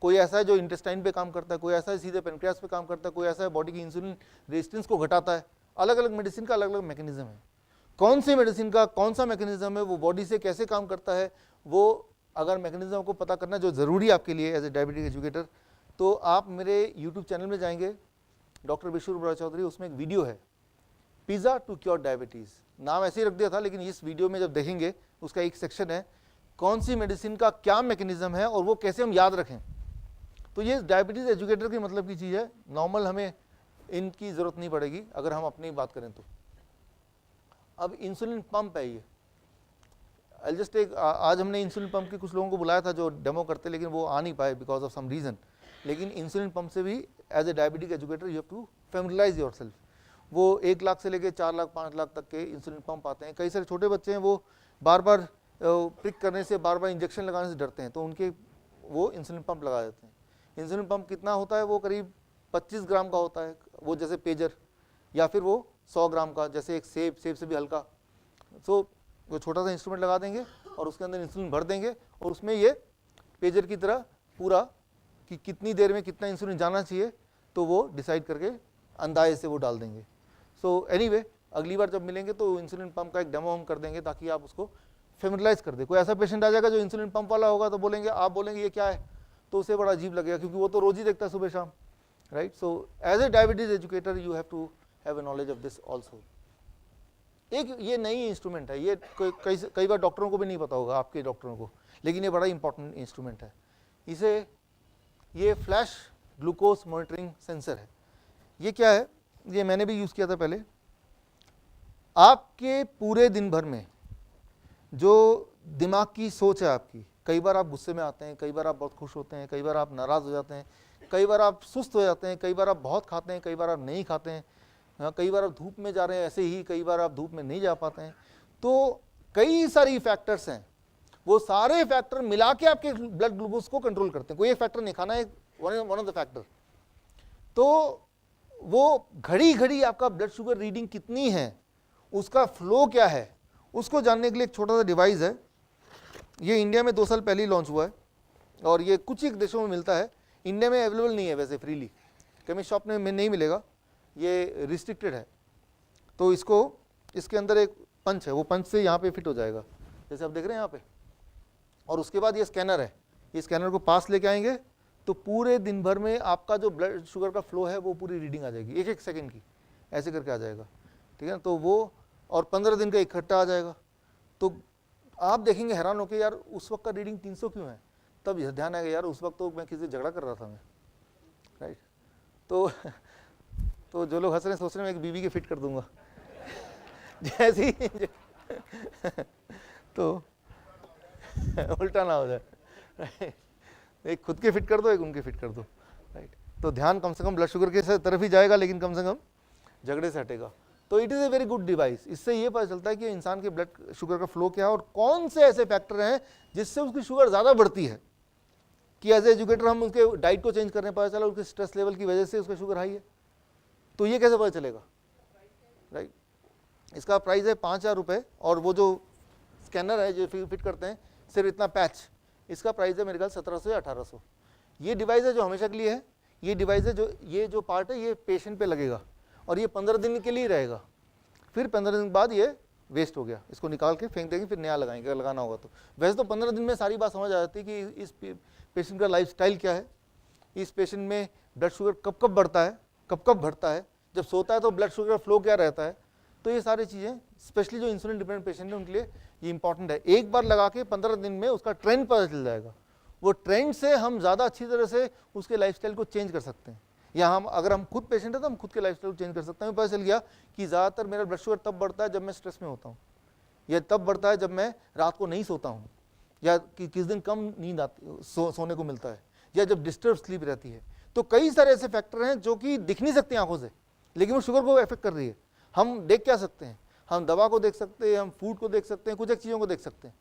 A: कोई ऐसा है जो इंटेस्टाइन पे काम करता है, कोई ऐसा है सीधे पेनक्रियास पे काम करता है, कोई ऐसा है बॉडी की इंसुलिन रेजिस्टेंस को घटाता है। अलग अलग मेडिसिन का अलग अलग मैकेनिज्म है। कौन सी मेडिसिन का कौन सा मैकेनिज्म है, वो बॉडी से कैसे काम करता है, वो अगर मैकेनिज्म को पता करना जो ज़रूरी है आपके लिए एज ए डायबिटिक एजुकेटर, तो आप मेरे यूट्यूब चैनल में जाएंगे, डॉक्टर विशु बड़ा चौधरी, उसमें एक वीडियो है पिज़्ज़ा टू क्योर डायबिटीज़, नाम ऐसे ही रख दिया था, लेकिन इस वीडियो में जब देखेंगे उसका एक सेक्शन है कौन सी मेडिसिन का क्या मैकेनिज्म है और वो कैसे हम याद रखें। तो ये डायबिटीज़ एजुकेटर के मतलब की चीज़ है। नॉर्मल हमें इनकी ज़रूरत नहीं पड़ेगी अगर हम अपनी बात करें तो। अब इंसुलिन पंप है ये, आज हमने इंसुलिन पंप के कुछ लोगों को बुलाया था जो डेमो करते, लेकिन वो आ नहीं पाए बिकॉज ऑफ सम रीज़न। लेकिन इंसुलिन पंप से भी as a diabetic educator you have to familiarize yourself. वो 1 लाख से लेकर 4 लाख 5 लाख तक के इंसुलिन पंप आते हैं। कई सारे छोटे बच्चे हैं वो बार बार प्रिक करने से, बार बार इंजेक्शन लगाने से डरते हैं, तो उनके वो इंसुलिन पंप लगा देते हैं। इंसुलिन पंप कितना होता है, वो करीब 25 ग्राम का होता है, वो जैसे पेजर, या फिर वो 100 ग्राम का, जैसे एक सेब से भी हल्का। सो वो छोटा सा इंस्ट्रूमेंट लगा देंगे और उसके अंदर इंसुलिन भर देंगे और उसमें ये पेजर की तरह पूरा कि कितनी देर में कितना इंसुलिन जाना चाहिए, तो वो डिसाइड करके अंदाजे से वो डाल देंगे। सो एनीवे, अगली बार जब मिलेंगे तो इंसुलिन पंप का एक डेमो हम कर देंगे ताकि आप उसको फेमिलाइज कर दे। कोई ऐसा पेशेंट आ जाएगा जो इंसुलिन पंप वाला होगा तो बोलेंगे, आप बोलेंगे ये क्या है, तो उसे बड़ा अजीब लगेगा क्योंकि वो तो रोज ही देखता है सुबह शाम, right. So as a diabetes educator you have to have a knowledge of this also. एक ये नई इंस्ट्रूमेंट है, ये कई बार डॉक्टरों को भी नहीं पता होगा, आपके डॉक्टरों को, लेकिन ये बड़ा इंपॉर्टेंट इंस्ट्रूमेंट है। इसे ये फ्लैश ग्लूकोज मॉनिटरिंग सेंसर है। ये क्या है, ये मैंने भी यूज़ किया था पहले। आपके पूरे दिन भर में जो दिमाग की सोच है आपकी, कई बार आप गुस्से में आते हैं, कई बार आप बहुत खुश होते हैं, कई बार आप नाराज़ हो जाते हैं, कई बार आप सुस्त हो जाते हैं, कई बार आप बहुत खाते हैं, कई बार आप नहीं खाते हैं, कई बार आप धूप में जा रहे हैं ऐसे ही, कई बार आप धूप में नहीं जा पाते हैं। तो कई सारी फैक्टर्स हैं, वो सारे फैक्टर मिला के आपके ब्लड ग्लूकोज को कंट्रोल करते हैं। कोई एक फैक्टर नहीं, खाना एक वन ऑफ द फैक्टर। तो वो घड़ी घड़ी आपका ब्लड शुगर रीडिंग कितनी है, उसका फ्लो क्या है, उसको जानने के लिए एक छोटा सा डिवाइस है। ये इंडिया में 2 साल पहले ही लॉन्च हुआ है और ये कुछ ही देशों में मिलता है। इंडिया में अवेलेबल नहीं है वैसे फ्रीली, केमिस्ट शॉप में नहीं मिलेगा, ये रिस्ट्रिक्टेड है। तो इसके अंदर एक पंच है, वो पंच से यहाँ पे फिट हो जाएगा जैसे आप देख रहे हैं यहाँ पे। और उसके बाद ये स्कैनर है, ये स्कैनर को पास लेके आएंगे तो पूरे दिन भर में आपका जो ब्लड शुगर का फ्लो है वो पूरी रीडिंग आ जाएगी, 1-1 सेकेंड की ऐसे करके आ जाएगा, ठीक है ना। तो वो और 15 दिन का इकट्ठा आ जाएगा। तो आप देखेंगे हैरान होकर, यार उस वक्त का रीडिंग 300 क्यों है, तब यह ध्यान आएगा यार उस वक्त तो मैं किसी से झगड़ा कर रहा था मैं, राइट। तो जो लोग हंस रहे हैं सोच रहे हैं मैं एक बीवी के फिट कर दूंगा जैसी तो उल्टा ना हो जाए, राइट। एक खुद के फिट कर दो, एक उनके फिट कर दो, राइट। तो ध्यान कम से कम ब्लड शुगर के तरफ ही जाएगा, लेकिन कम से कम झगड़े से हटेगा। तो it is a very good device. इससे ये पता चलता है कि इंसान के ब्लड शुगर का फ्लो क्या है और कौन से ऐसे फैक्टर हैं जिससे उसकी शुगर ज़्यादा बढ़ती है, कि एज ए एजुकेटर हम उसके डाइट को चेंज करने, पता चला उसके स्ट्रेस लेवल की वजह से उसका शुगर हाई है। तो ये कैसे पता चलेगा, राइट। इसका प्राइस है 5,000 रुपये और वो जो स्कैनर है जो फिट करते हैं सिर्फ इतना पैच, इसका प्राइस है मेरे ख्याल 1700 या 1800। ये डिवाइस है जो हमेशा के लिए है। ये डिवाइस है जो ये जो पार्ट है ये पेशेंट पे लगेगा और ये 15 दिन के लिए रहेगा, फिर 15 दिन बाद ये वेस्ट हो गया, इसको निकाल के फेंक देंगे, फिर नया लगाएंगे अगर लगाना होगा तो। वैसे तो 15 दिन में सारी बात समझ आ जाती है कि इस पेशेंट का लाइफस्टाइल क्या है, इस पेशेंट में ब्लड शुगर कब कब बढ़ता है, कब कब घटता है, जब सोता है तो ब्लड शुगर फ्लो क्या रहता है। तो ये सारी चीज़ें स्पेशली जो इंसुलिन डिपेंडेंट पेशेंट है उनके लिए ये इंपॉर्टेंट है। एक बार लगा के 15 दिन में उसका ट्रेंड पता चल जाएगा। वो ट्रेंड से हम ज़्यादा अच्छी तरह से उसके लाइफस्टाइल को चेंज कर सकते हैं। या अगर हम खुद पेशेंट है तो हम खुद के लाइफस्टाइल चेंज कर सकते हैं। पता चल गया कि ज़्यादातर मेरा ब्लड शुगर तब बढ़ता है जब मैं स्ट्रेस में होता हूँ, या तब बढ़ता है जब मैं रात को नहीं सोता हूँ, या कि किस दिन कम नींद आती सोने को मिलता है, या जब डिस्टर्ब स्लीप रहती है। तो कई सारे ऐसे फैक्टर हैं जो कि दिख नहीं सकते आंखों से, लेकिन वो शुगर को इफेक्ट कर रही है। हम देख क्या सकते हैं, हम दवा को देख सकते हैं, हम फूड को देख सकते हैं, कुछ एक चीज़ों को देख सकते हैं,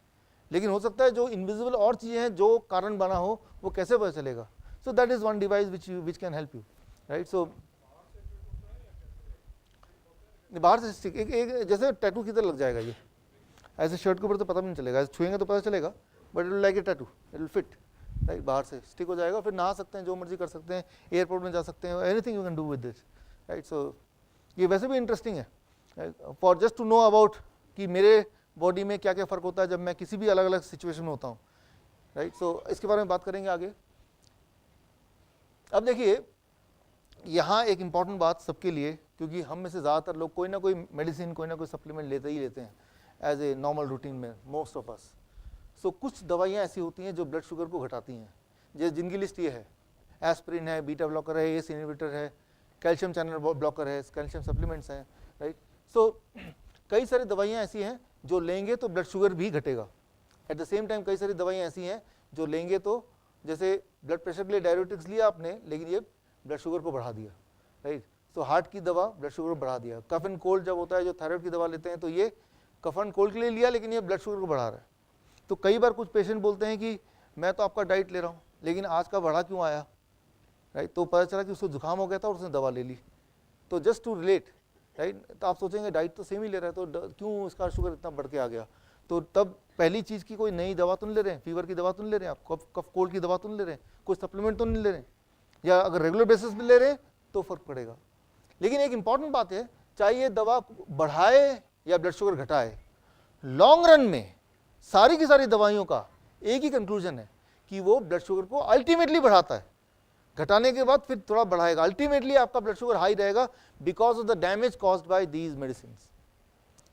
A: लेकिन हो सकता है जो इनविजिबल और चीज़ें हैं जो कारण बना हो वो कैसे पता चलेगा। So that is one device which can help you, right. So बाहर से स्टिक एक जैसे टैटू की तरह लग जाएगा, ये ऐसे शर्ट के ऊपर तो पता भी नहीं चलेगा, ऐसे छुएंगे तो पता चलेगा, but it will like a tattoo, it will fit, right. बाहर से स्टिक हो जाएगा, फिर नहा सकते हैं, जो मर्जी कर सकते हैं, एयरपोर्ट में जा सकते हैं, anything you can do with this, right. So ये वैसे भी इंटरेस्टिंग है for just to know about कि मेरे बॉडी में क्या क्या फ़र्क होता है जब मैं किसी भी अलग अलग सिचुएशन में होता हूँ, राइट। सो इसके बारे में बात करेंगे आगे। अब देखिए यहाँ एक इम्पॉर्टेंट बात सबके लिए, क्योंकि हम में से ज़्यादातर लोग कोई ना कोई मेडिसिन, कोई ना कोई सप्लीमेंट लेते ही लेते हैं एज ए नॉर्मल रूटीन में, मोस्ट ऑफ अस। सो कुछ दवाइयाँ ऐसी होती हैं जो ब्लड शुगर को घटाती हैं, जैसे जिनकी लिस्ट ये है, एस्पिरिन है, बीटा ब्लॉकर है, एस इनहिबिटर है, कैल्शियम चैनल ब्लॉकर है, कैल्शियम सप्लीमेंट्स हैं, राइट। सो कई सारी दवाइयाँ ऐसी हैं जो लेंगे तो ब्लड शुगर भी घटेगा। एट द सेम टाइम कई सारी दवाइयाँ ऐसी हैं जो लेंगे तो, जैसे ब्लड प्रेशर के लिए डायबिटिक्स लिया आपने, लेकिन ये ब्लड शुगर को बढ़ा दिया, राइट। सो हार्ट की दवा ब्लड शुगर को बढ़ा दिया। कफ एंड कोल्ड जब होता है, जो थायराइड की दवा लेते हैं, तो ये कफ एंड कोल्ड के लिए लिया, लेकिन ये ब्लड शुगर को बढ़ा रहा है। तो कई बार कुछ पेशेंट बोलते हैं कि मैं तो आपका डाइट ले रहा हूँ, लेकिन आज का बढ़ा क्यों आया, राइट। तो पता चला कि उसको जुकाम हो गया था और उसने दवा ले ली। तो जस्ट टू रिलेट, राइट, तो आप सोचेंगे डाइट तो सेम ही ले रहा है, तो क्यों इसका शुगर इतना बढ़ के आ गया। तो तब पहली चीज़ की कोई नई दवा तो नहीं ले रहे हैं, फीवर की दवा तो नहीं ले रहे हैं आप, कफ कोल्ड की दवा तो नहीं ले रहे हैं, कोई सप्लीमेंट तो नहीं ले रहे हैं, या अगर रेगुलर बेसिस पे ले रहे हैं तो फर्क पड़ेगा। लेकिन एक इंपॉर्टेंट बात है, चाहे ये दवा बढ़ाए या ब्लड शुगर घटाए, लॉन्ग रन में सारी की सारी दवाइयों का एक ही कंक्लूजन है कि वो ब्लड शुगर को अल्टीमेटली बढ़ाता है, घटाने के बाद फिर थोड़ा बढ़ाएगा, अल्टीमेटली आपका ब्लड शुगर हाई रहेगा because of the damage caused by these medicine.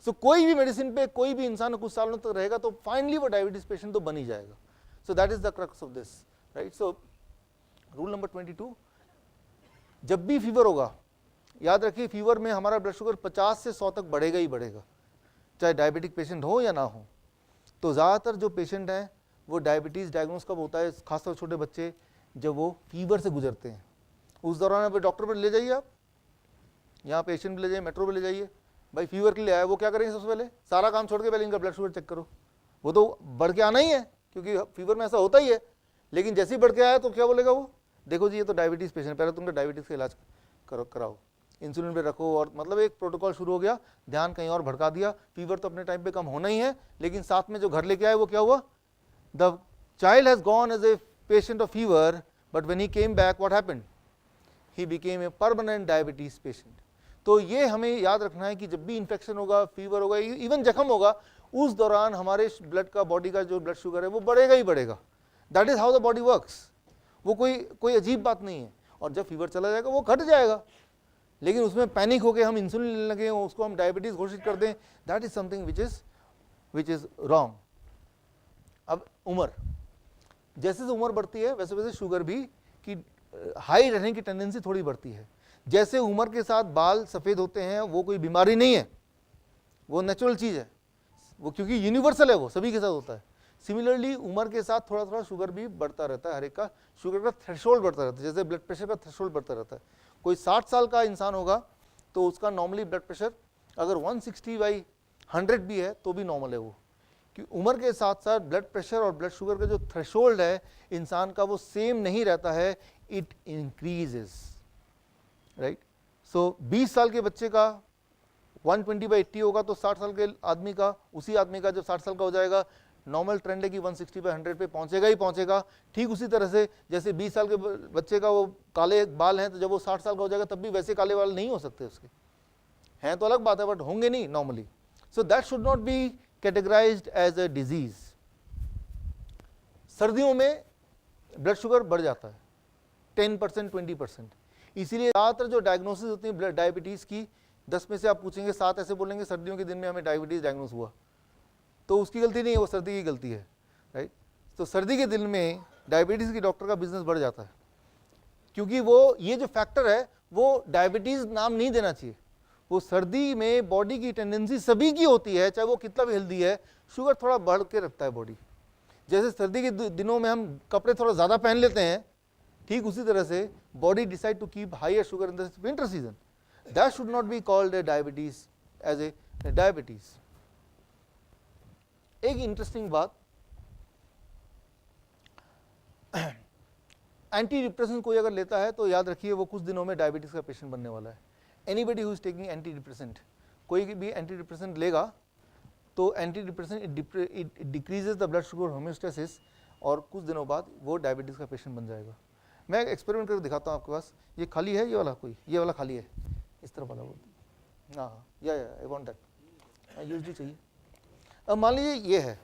A: So कोई भी मेडिसिन पे कोई भी इंसान कुछ सालों तक रहेगा तो फाइनली वो डायबिटीज पेशेंट तो बन ही जाएगा। सो that is the crux of this, right. So rule number 22, जब भी फीवर होगा, याद रखिए फीवर में हमारा ब्लड शुगर 50 से 100 तक बढ़ेगा ही बढ़ेगा, चाहे डायबिटिक पेशेंट हो या ना हो। तो ज़्यादातर जो पेशेंट हैं वो डायबिटीज़ डायग्नोस कब होता है, खासतौर छोटे बच्चे जब वो फीवर से गुजरते हैं, उस दौरान आप डॉक्टर पर ले जाइए, आप यहाँ पेशेंट ले जाइए, मेट्रो पर ले जाइए, भाई फीवर के लिए आया, वो क्या करेंगे सबसे पहले, सारा काम छोड़ के पहले इनका ब्लड शुगर चेक करो। वो तो बढ़ के आना ही है क्योंकि फीवर में ऐसा होता ही है, लेकिन जैसे ही बढ़ के आया तो क्या बोलेगा वो, देखो जी ये तो डायबिटीज़ पेशेंट, पहले तुमने डायबिटीज़ का इलाज कराओ, इंसुलिन पे रखो, और मतलब एक प्रोटोकॉल शुरू हो गया, ध्यान कहीं और भड़का दिया। फीवर तो अपने टाइम पे कम होना ही है, लेकिन साथ में जो घर लेके आए वो क्या हुआ, the child has gone as a patient of fever, but when he came back what happened, he became a permanent diabetes patient. तो ये हमें याद रखना है कि जब भी इन्फेक्शन होगा, फीवर होगा, इवन जख्म होगा, उस दौरान हमारे ब्लड का, बॉडी का जो ब्लड शुगर है वो बढ़ेगा ही बढ़ेगा। That is how the body works. वो कोई अजीब बात नहीं है। और जब फीवर चला जाएगा वो घट जाएगा, लेकिन उसमें पैनिक हो के हम इंसुलिन लेने लगे, उसको हम डायबिटीज़ घोषित कर दें, that is something which is wrong. अब उम्र, जैसे जैसे उम्र बढ़ती है वैसे वैसे शुगर भी की हाई रहने की टेंडेंसी थोड़ी बढ़ती है। जैसे उम्र के साथ बाल सफ़ेद होते हैं वो कोई बीमारी नहीं है, वो नेचुरल चीज़ है, वो क्योंकि यूनिवर्सल है, वो सभी के साथ होता है। सिमिलरली उम्र के साथ थोड़ा थोड़ा शुगर भी बढ़ता रहता है, हर एक का शुगर का थ्रेशोल्ड बढ़ता रहता है, जैसे ब्लड प्रेशर का थ्रेशोल्ड बढ़ता रहता है। कोई 60 साल का इंसान होगा तो उसका नॉर्मली ब्लड प्रेशर अगर 160/100 भी है तो भी नॉर्मल है वो, कि उम्र के साथ साथ ब्लड प्रेशर और ब्लड शुगर का जो थ्रेशोल्ड है इंसान का वो सेम नहीं रहता है, इट इंक्रीजेस, राइट। सो 20 साल के बच्चे का 120/80 होगा तो 60 साल के आदमी का, उसी आदमी का जब 60 साल का हो जाएगा, नॉर्मल ट्रेंड है कि 160/100 पे पहुंचेगा ही पहुंचेगा। ठीक उसी तरह से जैसे 20 साल के बच्चे का वो काले बाल हैं, तो जब वो 60 साल का हो जाएगा तब भी वैसे काले बाल नहीं हो सकते उसके, हैं तो अलग बात है, बट होंगे नहीं normally. So that should not be categorized as a disease. सर्दियों में ब्लड शुगर बढ़ जाता है 10%, 20%। इसीलिए ज़्यादातर जो डायग्नोसिस होती है डायबिटीज़ की, 10 में से आप पूछेंगे 7 ऐसे बोलेंगे सर्दियों के दिन में हमें डायबिटीज़ डायग्नोस हुआ, तो उसकी गलती नहीं है, वो सर्दी की गलती है, राइट। तो सर्दी के दिन में डायबिटीज़ की डॉक्टर का बिजनेस बढ़ जाता है, क्योंकि वो ये जो फैक्टर है वो डायबिटीज नाम नहीं देना चाहिए। वो सर्दी में बॉडी की टेंडेंसी सभी की होती है, चाहे वो कितना भी हेल्दी है, शुगर थोड़ा बढ़ के रखता है बॉडी। जैसे सर्दी के दिनों में हम कपड़े थोड़ा ज़्यादा पहन लेते हैं, ठीक उसी तरह से body decide to keep higher sugar in the winter season. That should not be called a diabetes as a diabetes. एक इंटरेस्टिंग बात, एंटी डिप्रेशन कोई अगर लेता है तो याद रखिए वो कुछ दिनों में डायबिटीज का पेशेंट बनने वाला है। Anybody who is taking anti depressant, कोई भी एंटी डिप्रेसेंट लेगा तो anti depressant it decreases the blood sugar homeostasis, और कुछ दिनों बाद वो डायबिटीज का पेशेंट बन जाएगा। मैं एक्सपेरिमेंट करके दिखाता हूँ आपके पास। ये खाली है, ये वाला कोई, ये वाला खाली है, इस तरफ वाला वो, हाँ या आई वांट दैट, यूजली चाहिए। अब मान लीजिए ये है,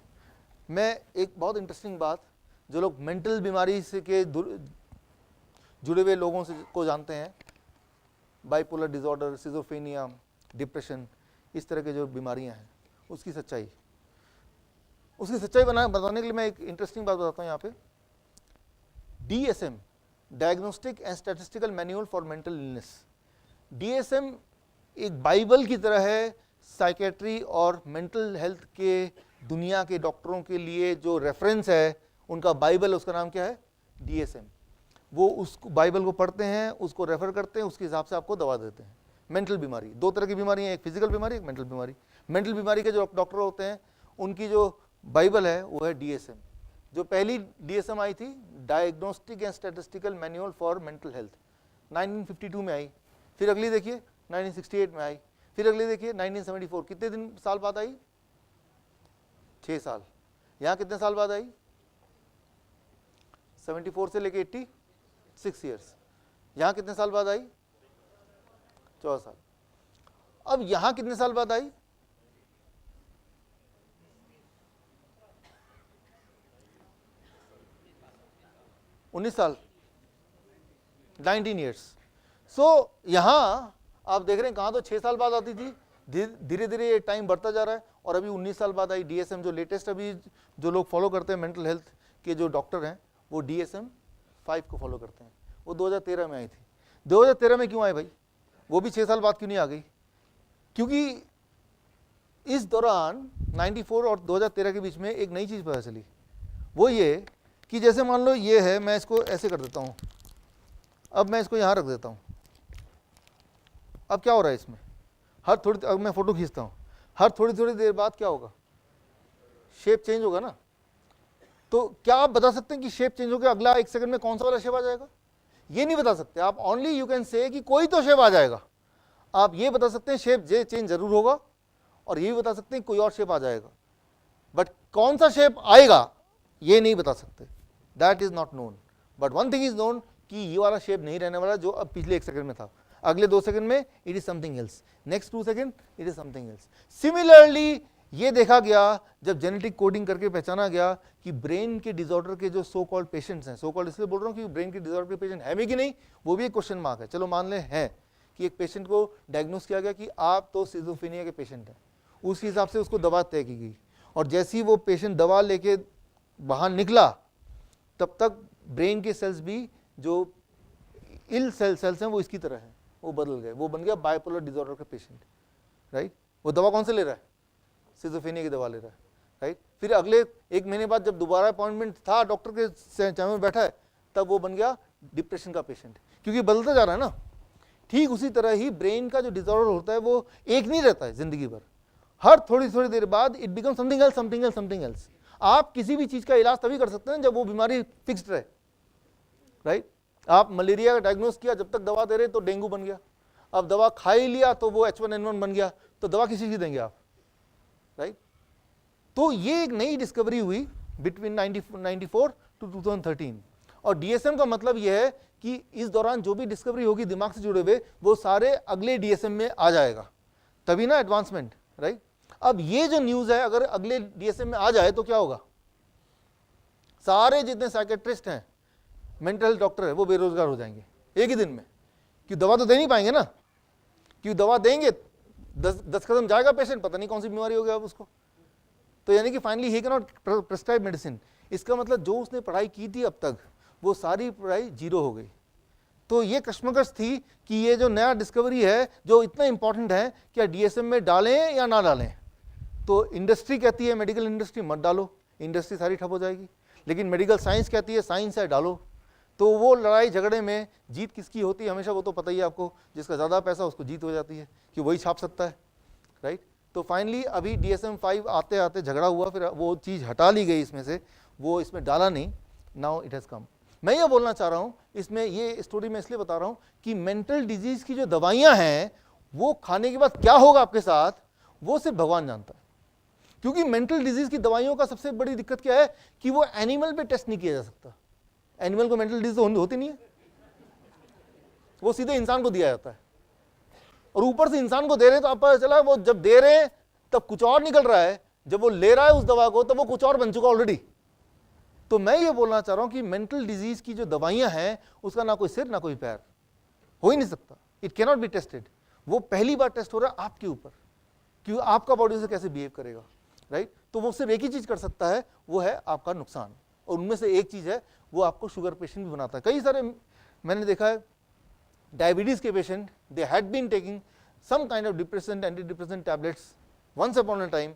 A: मैं एक बहुत इंटरेस्टिंग बात, जो लोग मेंटल बीमारी से के जुड़े हुए लोगों से को जानते हैं, बाइपोलर डिसऑर्डर, सिजोफ्रेनिया, डिप्रेशन, इस तरह के जो बीमारियां हैं, उसकी सच्चाई बताने के लिए मैं एक इंटरेस्टिंग बात बताता हूँ यहाँ पे। DSM, diagnostic and statistical manual for mental illness. DSM एक बाइबल की तरह है साइकेट्री और मेंटल हेल्थ के दुनिया के डॉक्टरों के लिए, जो रेफरेंस है उनका बाइबल, उसका नाम क्या है? DSM। वो उस बाइबल को पढ़ते हैं, उसको रेफर करते हैं, उसके हिसाब से आपको दवा देते हैं। मेंटल बीमारी, दो तरह की बीमारी है, एक फिजिकल बीमारी, एक मेंटल बीमारी। मेंटल बीमारी के जो डॉक्टर होते हैं उनकी जो बाइबल है वो है DSM। जो पहली DSM आई थी, diagnostic and statistical manual for mental health, 1952 में आई। फिर अगली देखिए 1968 में आई। फिर अगली देखिए 1974, कितने साल बाद आई? 6 साल। यहाँ कितने साल बाद आई? 74 से लेके 86 ईयर्स। यहाँ कितने साल बाद आई? 14 साल। अब यहाँ कितने साल बाद आई? 19 साल, 19 ईयर्स। सो यहाँ आप देख रहे हैं, कहाँ तो 6 साल बाद आती थी, धीरे धीरे ये टाइम बढ़ता जा रहा है, और अभी 19 साल बाद आई DSM। जो लेटेस्ट अभी जो लोग फॉलो करते हैं मेंटल हेल्थ के जो डॉक्टर हैं, वो DSM 5 को फॉलो करते हैं। वो 2013 में आई थी। 2013 में क्यों आई भाई? वो भी 6 साल बाद क्यों नहीं आ गई? क्योंकि इस दौरान 94 और 2013 के बीच में एक नई चीज़ पता चली। वो ये कि जैसे मान लो ये है, मैं इसको ऐसे कर देता हूँ, अब मैं इसको यहाँ रख देता हूँ। अब क्या हो रहा है इसमें? अब मैं फोटो खींचता हूँ, हर थोड़ी थोड़ी देर बाद क्या होगा? शेप चेंज होगा ना। तो क्या आप बता सकते हैं कि शेप चेंज होकर अगला 1 सेकंड में कौन सा वाला शेप आ जाएगा? ये नहीं बता सकते आप। ओनली यू कैन से कि कोई तो शेप आ जाएगा। आप ये बता सकते हैं शेप चेंज जरूर होगा, और ये भी बता सकते हैं कोई और शेप आ जाएगा, बट कौन सा शेप आएगा ये नहीं बता सकते। That is not known. But one thing is known कि ये वाला शेप नहीं रहने वाला जो अब पिछले 1 सेकंड में था। अगले 2 सेकंड में it is something else, next 2 second it is something else. Similarly ये देखा गया जब जेनेटिक कोडिंग करके पहचाना गया कि ब्रेन के डिसऑर्डर के जो सो कॉल्ड पेशेंट्स हैं, सो कॉल्ड इसलिए बोल रहा हूँ कि ब्रेन के डिसऑर्डर के पेशेंट है भी कि नहीं, वो भी एक क्वेश्चन मार्क है। चलो मान ले हैं कि एक पेशेंट को डायग्नोस किया गया कि आप तो सिजोफ्रेनिया के पेशेंट हैं, उस हिसाब से उसको दवा तय की गई, और जैसे ही वो पेशेंट दवा लेके बाहर निकला तब तक ब्रेन के सेल्स भी जो इल सेल्स हैं वो इसकी तरह हैं, वो बदल गए, वो बन गया बाइपोलर डिसऑर्डर का पेशेंट। राइट? वो दवा कौन से ले रहा है? सिजोफ्रेनिया की दवा ले रहा है। राइट? फिर अगले 1 महीने बाद जब दोबारा अपॉइंटमेंट था, डॉक्टर के चैम्बर में बैठा है, तब वो बन गया डिप्रेशन का पेशेंट, क्योंकि बदलता जा रहा है ना। ठीक उसी तरह ही ब्रेन का जो डिसऑर्डर होता है वो एक नहीं रहता है जिंदगी भर, हर थोड़ी थोड़ी देर बाद it become something else, something else, something else. आप किसी भी चीज का इलाज तभी कर सकते हैं जब वो बीमारी फिक्स्ड रहे। राइट? आप मलेरिया का डायग्नोस किया, जब तक दवा दे रहे तो डेंगू बन गया, अब दवा खा ही लिया तो वो H1N1 बन गया, तो दवा किसी की देंगे आप? राइट? तो ये एक नई डिस्कवरी हुई बिटवीन 94 टू 2013, और DSM का मतलब यह है कि इस दौरान जो भी डिस्कवरी होगी दिमाग से जुड़े हुए, वो सारे अगले DSM में आ जाएगा, तभी ना एडवांसमेंट। राइट? अब ये जो न्यूज है अगर अगले DSM में आ जाए तो क्या होगा? सारे जितने साइकेट्रिस्ट हैं, मेंटल हेल्थ डॉक्टर है, वो बेरोजगार हो जाएंगे एक ही दिन में, क्योंकि दवा तो दे नहीं पाएंगे ना, क्योंकि दवा देंगे 10 कदम जाएगा पेशेंट, पता नहीं कौन सी बीमारी हो गया अब उसको। तो यानी कि finally he can not prescribe medicine. इसका मतलब जो उसने पढ़ाई की थी अब तक, वो सारी पढ़ाई जीरो हो गई। तो ये कश्मकश थी कि ये जो नया डिस्कवरी है जो इतना इंपॉर्टेंट है, क्या डीएसएम में डालें या ना डालें। तो इंडस्ट्री कहती है मेडिकल इंडस्ट्री मत डालो, इंडस्ट्री सारी ठप हो जाएगी, लेकिन मेडिकल साइंस कहती है साइंस है डालो। तो वो लड़ाई झगड़े में जीत किसकी होती है हमेशा, वो तो पता ही है आपको, जिसका ज़्यादा पैसा उसको जीत हो जाती है कि वही छाप सकता है, राइट। तो फाइनली अभी DSM-5 आते आते झगड़ा हुआ, फिर वो चीज़ हटा ली गई इसमें से, वो इसमें डाला नहीं, नाउ इट हैज़ कम। मैं ये बोलना चाह रहा हूँ इसमें, ये स्टोरी मैं इसलिए बता रहा हूँ कि मेंटल डिजीज़ की जो दवाइयाँ हैं वो खाने के बाद क्या होगा आपके साथ, वो सिर्फ भगवान जानता है। क्योंकि मेंटल डिजीज़ की दवाइयों का सबसे बड़ी दिक्कत क्या है कि वो एनिमल पे टेस्ट नहीं किया जा सकता। एनिमल को मेंटल डिजीज होती नहीं है, वो सीधे इंसान को दिया जाता है, और ऊपर से इंसान को दे रहे, तो आप पता चला वो जब दे रहे हैं तब कुछ और निकल रहा है, जब वो ले रहा है उस दवा को तब वो कुछ और बन चुका ऑलरेडी। तो मैं ये बोलना चाह रहा हूं कि मेंटल डिजीज की जो दवाइयां हैं उसका ना कोई सिर ना कोई पैर, हो ही नहीं सकता, इट कैनॉट बी टेस्टेड। वो पहली बार टेस्ट हो रहा है आपके ऊपर, कि आपका बॉडी से कैसे बिहेव करेगा, राइट। तो वो सिर्फ एक ही चीज कर सकता है, वो है आपका नुकसान, और उनमें से एक चीज है वो आपको शुगर पेशेंट भी बनाता है। कई सारे मैंने देखा है डायबिटीज के patient, they had been taking some kind of depressant anti depressant tablets once upon a time,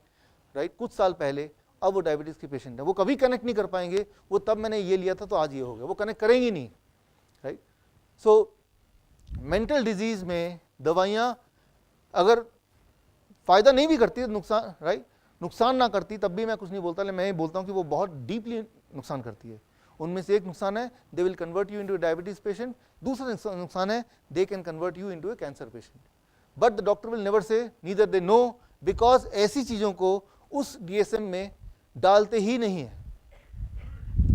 A: right, कुछ साल पहले, अब वो डायबिटीज के पेशेंट है, वो कभी कनेक्ट नहीं कर पाएंगे, वो तब मैंने ये लिया था तो आज ये हो गया, वो कनेक्ट करेंगे नहीं, राइट। सो मेंटल डिजीज में दवाइयाँ अगर फायदा नहीं भी करती, नुकसान, राइट, नुकसान ना करती, तब भी मैं कुछ नहीं बोलता, लेकिन मैं ये बोलता हूँ कि वो बहुत डीपली नुकसान करती है। उनमें से एक नुकसान है they will convert you into a diabetes patient, दूसरा नुकसान है they can convert you into a cancer patient. But the doctor will never say neither they know, because ऐसी चीज़ों को उस DSM में डालते ही नहीं है,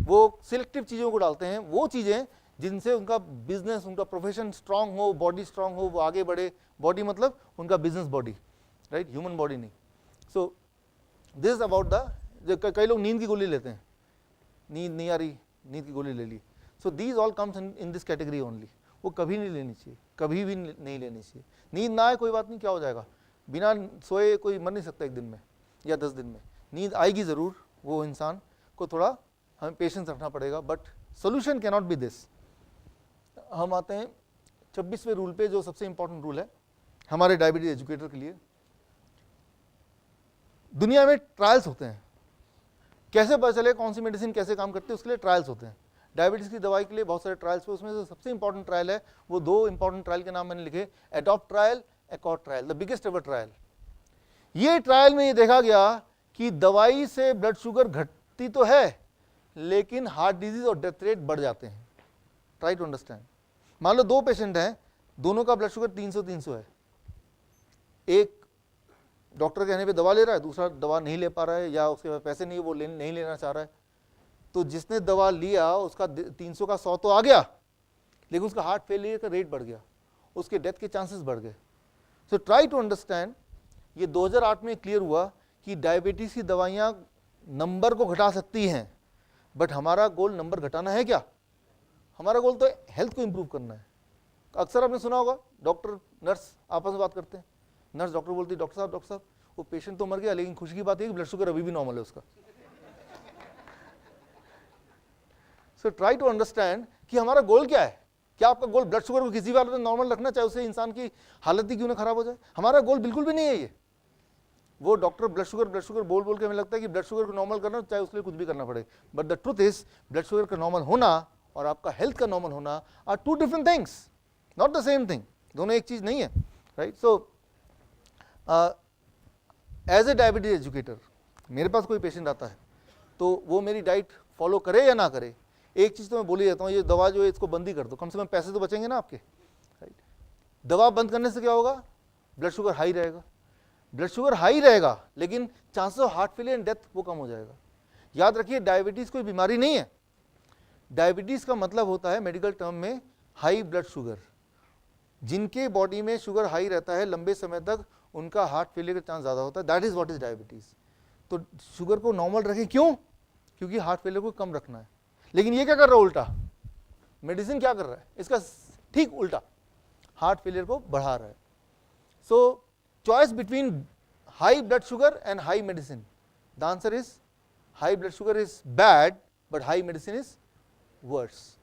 A: वो सिलेक्टिव चीज़ों को डालते हैं, वो चीज़ें जिनसे उनका बिजनेस, उनका प्रोफेशन स्ट्रांग हो, बॉडी स्ट्रांग हो, वो आगे बढ़े। बॉडी मतलब उनका business body, right, human body नहीं। So this is about the, कई लोग नींद की गोली लेते हैं, नींद नहीं आ रही, नींद की गोली ले ली। So these all comes in this category only. वो कभी नहीं लेनी चाहिए, कभी भी नहीं लेनी चाहिए। नींद ना आए कोई बात नहीं, क्या हो जाएगा, बिना सोए कोई मर नहीं सकता एक दिन में या 10 दिन में, नींद आएगी ज़रूर, वो इंसान को थोड़ा हमें पेशेंस रखना पड़ेगा, but solution can not be this. हम आते हैं 26वें रूल पे, जो सबसे इंपॉर्टेंट रूल है हमारे डायबिटीज एजुकेटर के लिए। दुनिया में ट्रायल्स होते हैं, कैसे पता चले कौन सी मेडिसिन कैसे काम करती है, उसके लिए ट्रायल्स होते हैं। डायबिटीज़ की दवाई के लिए बहुत सारे ट्रायल्स हुए, उसमें से सबसे इंपॉर्टेंट ट्रायल है, वो 2 इंपॉर्टेंट ट्रायल के नाम मैंने लिखे, adopt trial, accord trial, the biggest ever trial. ये ट्रायल में ये देखा गया कि दवाई से ब्लड शुगर घटती तो है, लेकिन हार्ट डिजीज और डेथ रेट बढ़ जाते हैं। Try to understand. मान लो 2 पेशेंट हैं, दोनों का ब्लड शुगर 300 है, एक डॉक्टर कहने पे दवा ले रहा है, दूसरा दवा नहीं ले पा रहा है, या उसके पास पैसे नहीं, वो नहीं लेना चाह रहा है। तो जिसने दवा लिया उसका 300 का 100 तो आ गया, लेकिन उसका हार्ट फेलियर का रेट बढ़ गया, उसके डेथ के चांसेस बढ़ गए। So try to understand. ये 2008 में क्लियर हुआ कि डायबिटीज़ की दवाइयाँ नंबर को घटा सकती हैं, बट हमारा गोल नंबर घटाना है क्या, हमारा गोल तो हेल्थ को इंप्रूव करना है। अक्सर आपने सुना होगा डॉक्टर नर्स आपस में बात करते हैं, नर्स डॉक्टर बोलती है डॉक्टर साहब वो पेशेंट तो मर गया, लेकिन खुशी की बात है कि ब्लड शुगर अभी भी नॉर्मल है उसका। सो ट्राई टू अंडरस्टैंड कि हमारा गोल क्या है। क्या आपका गोल ब्लड शुगर को किसी बात में नॉर्मल रखना, चाहे उससे इंसान की हालत ही क्यों ना खराब हो जाए? हमारा गोल बिल्कुल भी नहीं है ये। वो डॉक्टर ब्लड शुगर बोल के हमें लगता है कि ब्लड शुगर को नॉर्मल करना, चाहे उसके लिए कुछ भी करना पड़े, but the truth is blood sugar का नॉर्मल होना और आपका हेल्थ का नॉर्मल होना are 2 different things, not the same thing. दोनों एक चीज नहीं है, right. So as a diabetes educator, मेरे पास कोई पेशेंट आता है तो वो मेरी डाइट फॉलो करे या ना करे, एक चीज़ तो मैं बोल ही देता हूँ, ये दवा जो है इसको बंद ही कर दो, कम से कम पैसे तो बचेंगे ना आपके, राइट। दवा बंद करने से क्या होगा, ब्लड शुगर हाई रहेगा, ब्लड शुगर हाई रहेगा, लेकिन chances of heart failure and death वो कम हो जाएगा। याद रखिए डायबिटीज़ कोई बीमारी नहीं है, डायबिटीज़ का मतलब होता है मेडिकल टर्म में हाई ब्लड शुगर। जिनके बॉडी में शुगर हाई रहता है लंबे समय तक, उनका हार्ट फेलियर का चांस ज़्यादा होता है, that is what is diabetes. तो शुगर को नॉर्मल रखें, क्यों? क्योंकि हार्ट फेलियर को कम रखना है। लेकिन ये क्या कर रहा है उल्टा, मेडिसिन क्या कर रहा है, इसका ठीक उल्टा, हार्ट फेलियर को बढ़ा रहा है। So choice between high blood sugar and high medicine, the answer is high blood sugar is bad but high medicine is worse,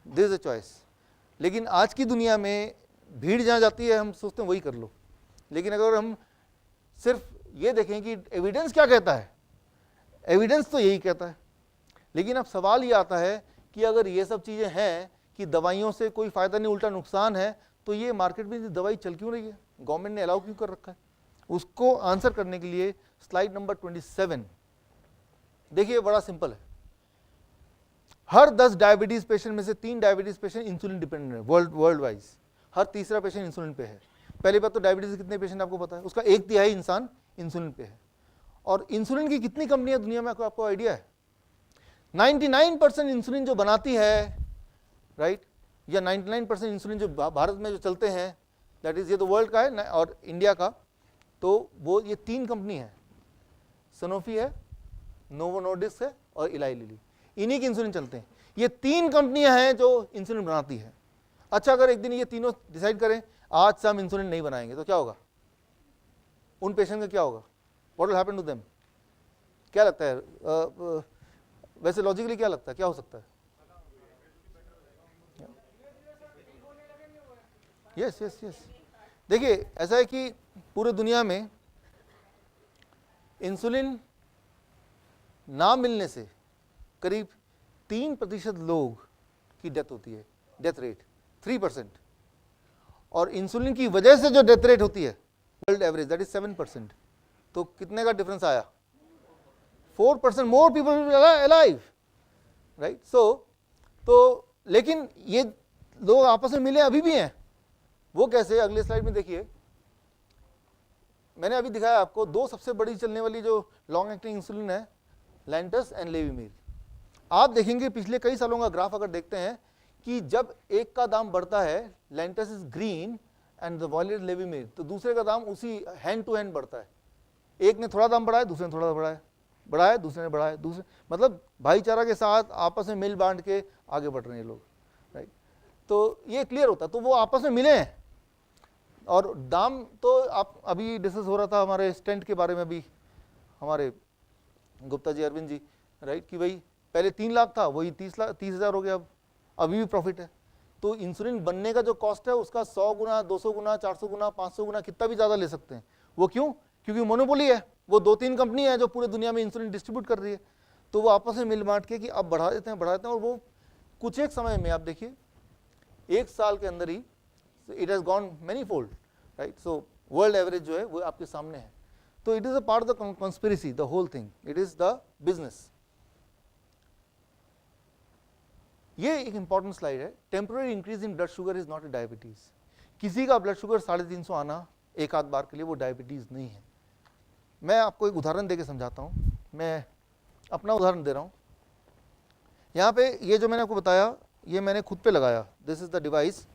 A: this is a choice. लेकिन आज की दुनिया में भीड़ जहाँ जाती है हम सोचते हैं वही कर लो, लेकिन अगर हम सिर्फ ये देखें कि एविडेंस क्या कहता है, एविडेंस तो यही कहता है। लेकिन अब सवाल ये आता है कि अगर ये सब चीज़ें हैं कि दवाइयों से कोई फ़ायदा नहीं उल्टा नुकसान है, तो ये मार्केट में दवाई चल क्यों रही है, गवर्नमेंट ने अलाउ क्यों कर रखा है? उसको आंसर करने के लिए स्लाइड नंबर 27 देखिए, बड़ा सिंपल है। हर 10 डायबिटीज पेशेंट में से 3 डायबिटीज पेशेंट इंसुलिन डिपेंडेंट है वर्ल्ड वाइज, हर तीसरा पेशेंट इंसुलिन पे है। पहली बात तो डायबिटीज कितने पेशेंट आपको पता है, उसका 1/3 इंसान इंसुलिन पे है। और इंसुलिन की कितनी कंपनियां दुनिया में आपको आइडिया है? 99% इंसुलिन जो बनाती है, राइट, या 99% इंसुलिन जो भारत में जो चलते हैं, दैट इज, ये तो वर्ल्ड का है और इंडिया का, तो वो ये 3 कंपनी है, सनोफी है, नोवो नोर्डिस्क है और इलाई लिली, इन्हीं के इंसुलिन चलते हैं। ये 3 कंपनियां हैं जो इंसुलिन बनाती है। अच्छा, अगर एक दिन ये तीनों डिसाइड करें आज से हम इंसुलिन नहीं बनाएंगे तो क्या होगा? उन पेशेंट का क्या होगा? What will happen to them? क्या लगता है, वैसे लॉजिकली क्या लगता है, क्या हो सकता है? यस यस यस, देखिए ऐसा है कि पूरे दुनिया में इंसुलिन ना मिलने से करीब 3% लोग की डेथ होती है, डेथ रेट 3%, और इंसुलिन की वजह से जो डेथ रेट होती है वर्ल्ड एवरेज दैट इज 7%। तो कितने का डिफरेंस आया? 4% मोर पीपल अलाइव, राइट। सो तो लेकिन ये लोग आपस में मिले अभी भी हैं, वो कैसे? अगले स्लाइड में देखिए, मैंने अभी दिखाया आपको 2 सबसे बड़ी चलने वाली जो लॉन्ग एक्टिंग इंसुलिन है, लैंटस एंड लेविमीर। आप देखेंगे पिछले कई सालों का ग्राफ अगर देखते हैं कि जब एक का दाम बढ़ता है, Lantus is green and the violet Levemir, तो दूसरे का दाम उसी हैंड टू हैंड बढ़ता है। एक ने थोड़ा दाम बढ़ाया, दूसरे ने थोड़ा बढ़ाया, दूसरे ने बढ़ाया, दूसरे, मतलब भाईचारा के साथ आपस में मिल बांट के आगे बढ़ रहे हैं लोग, राइट। तो ये क्लियर होता है, तो वो आपस में मिले हैं। और दाम तो आप अभी डिस्कस हो रहा था हमारे स्टेंट के बारे में भी, हमारे गुप्ता जी, अरविंद जी, राइट, कि भाई पहले 3 लाख था, वही 30,000 हो गया, अब अभी भी प्रॉफिट है। तो इंसुलिन बनने का जो कॉस्ट है उसका 100 गुना, 200 गुना, 400 गुना, 500 गुना, कितना भी ज़्यादा ले सकते हैं। वो क्यों? क्योंकि मोनोपोली है, वो 2-3 कंपनी है जो पूरे दुनिया में इंसुलिन डिस्ट्रीब्यूट कर रही है। तो वो आपस में मिल बांट के कि अब बढ़ा देते हैं, और वो कुछ एक समय में आप देखिए 1 साल के अंदर ही it has gone many fold, right. So world average जो है वो आपके सामने है। तो it is a part of the conspiracy, the whole thing, it is the business. ये एक इंपॉर्टेंट स्लाइड है। Temporary increase in blood sugar is not a diabetes. किसी का ब्लड शुगर 350 आना एक आध बार के लिए वो डायबिटीज नहीं है। मैं आपको एक उदाहरण देके समझाता हूँ, मैं अपना उदाहरण दे रहा हूँ। यहाँ पे ये जो मैंने आपको बताया ये मैंने खुद पे लगाया, दिस इज द डिवाइस।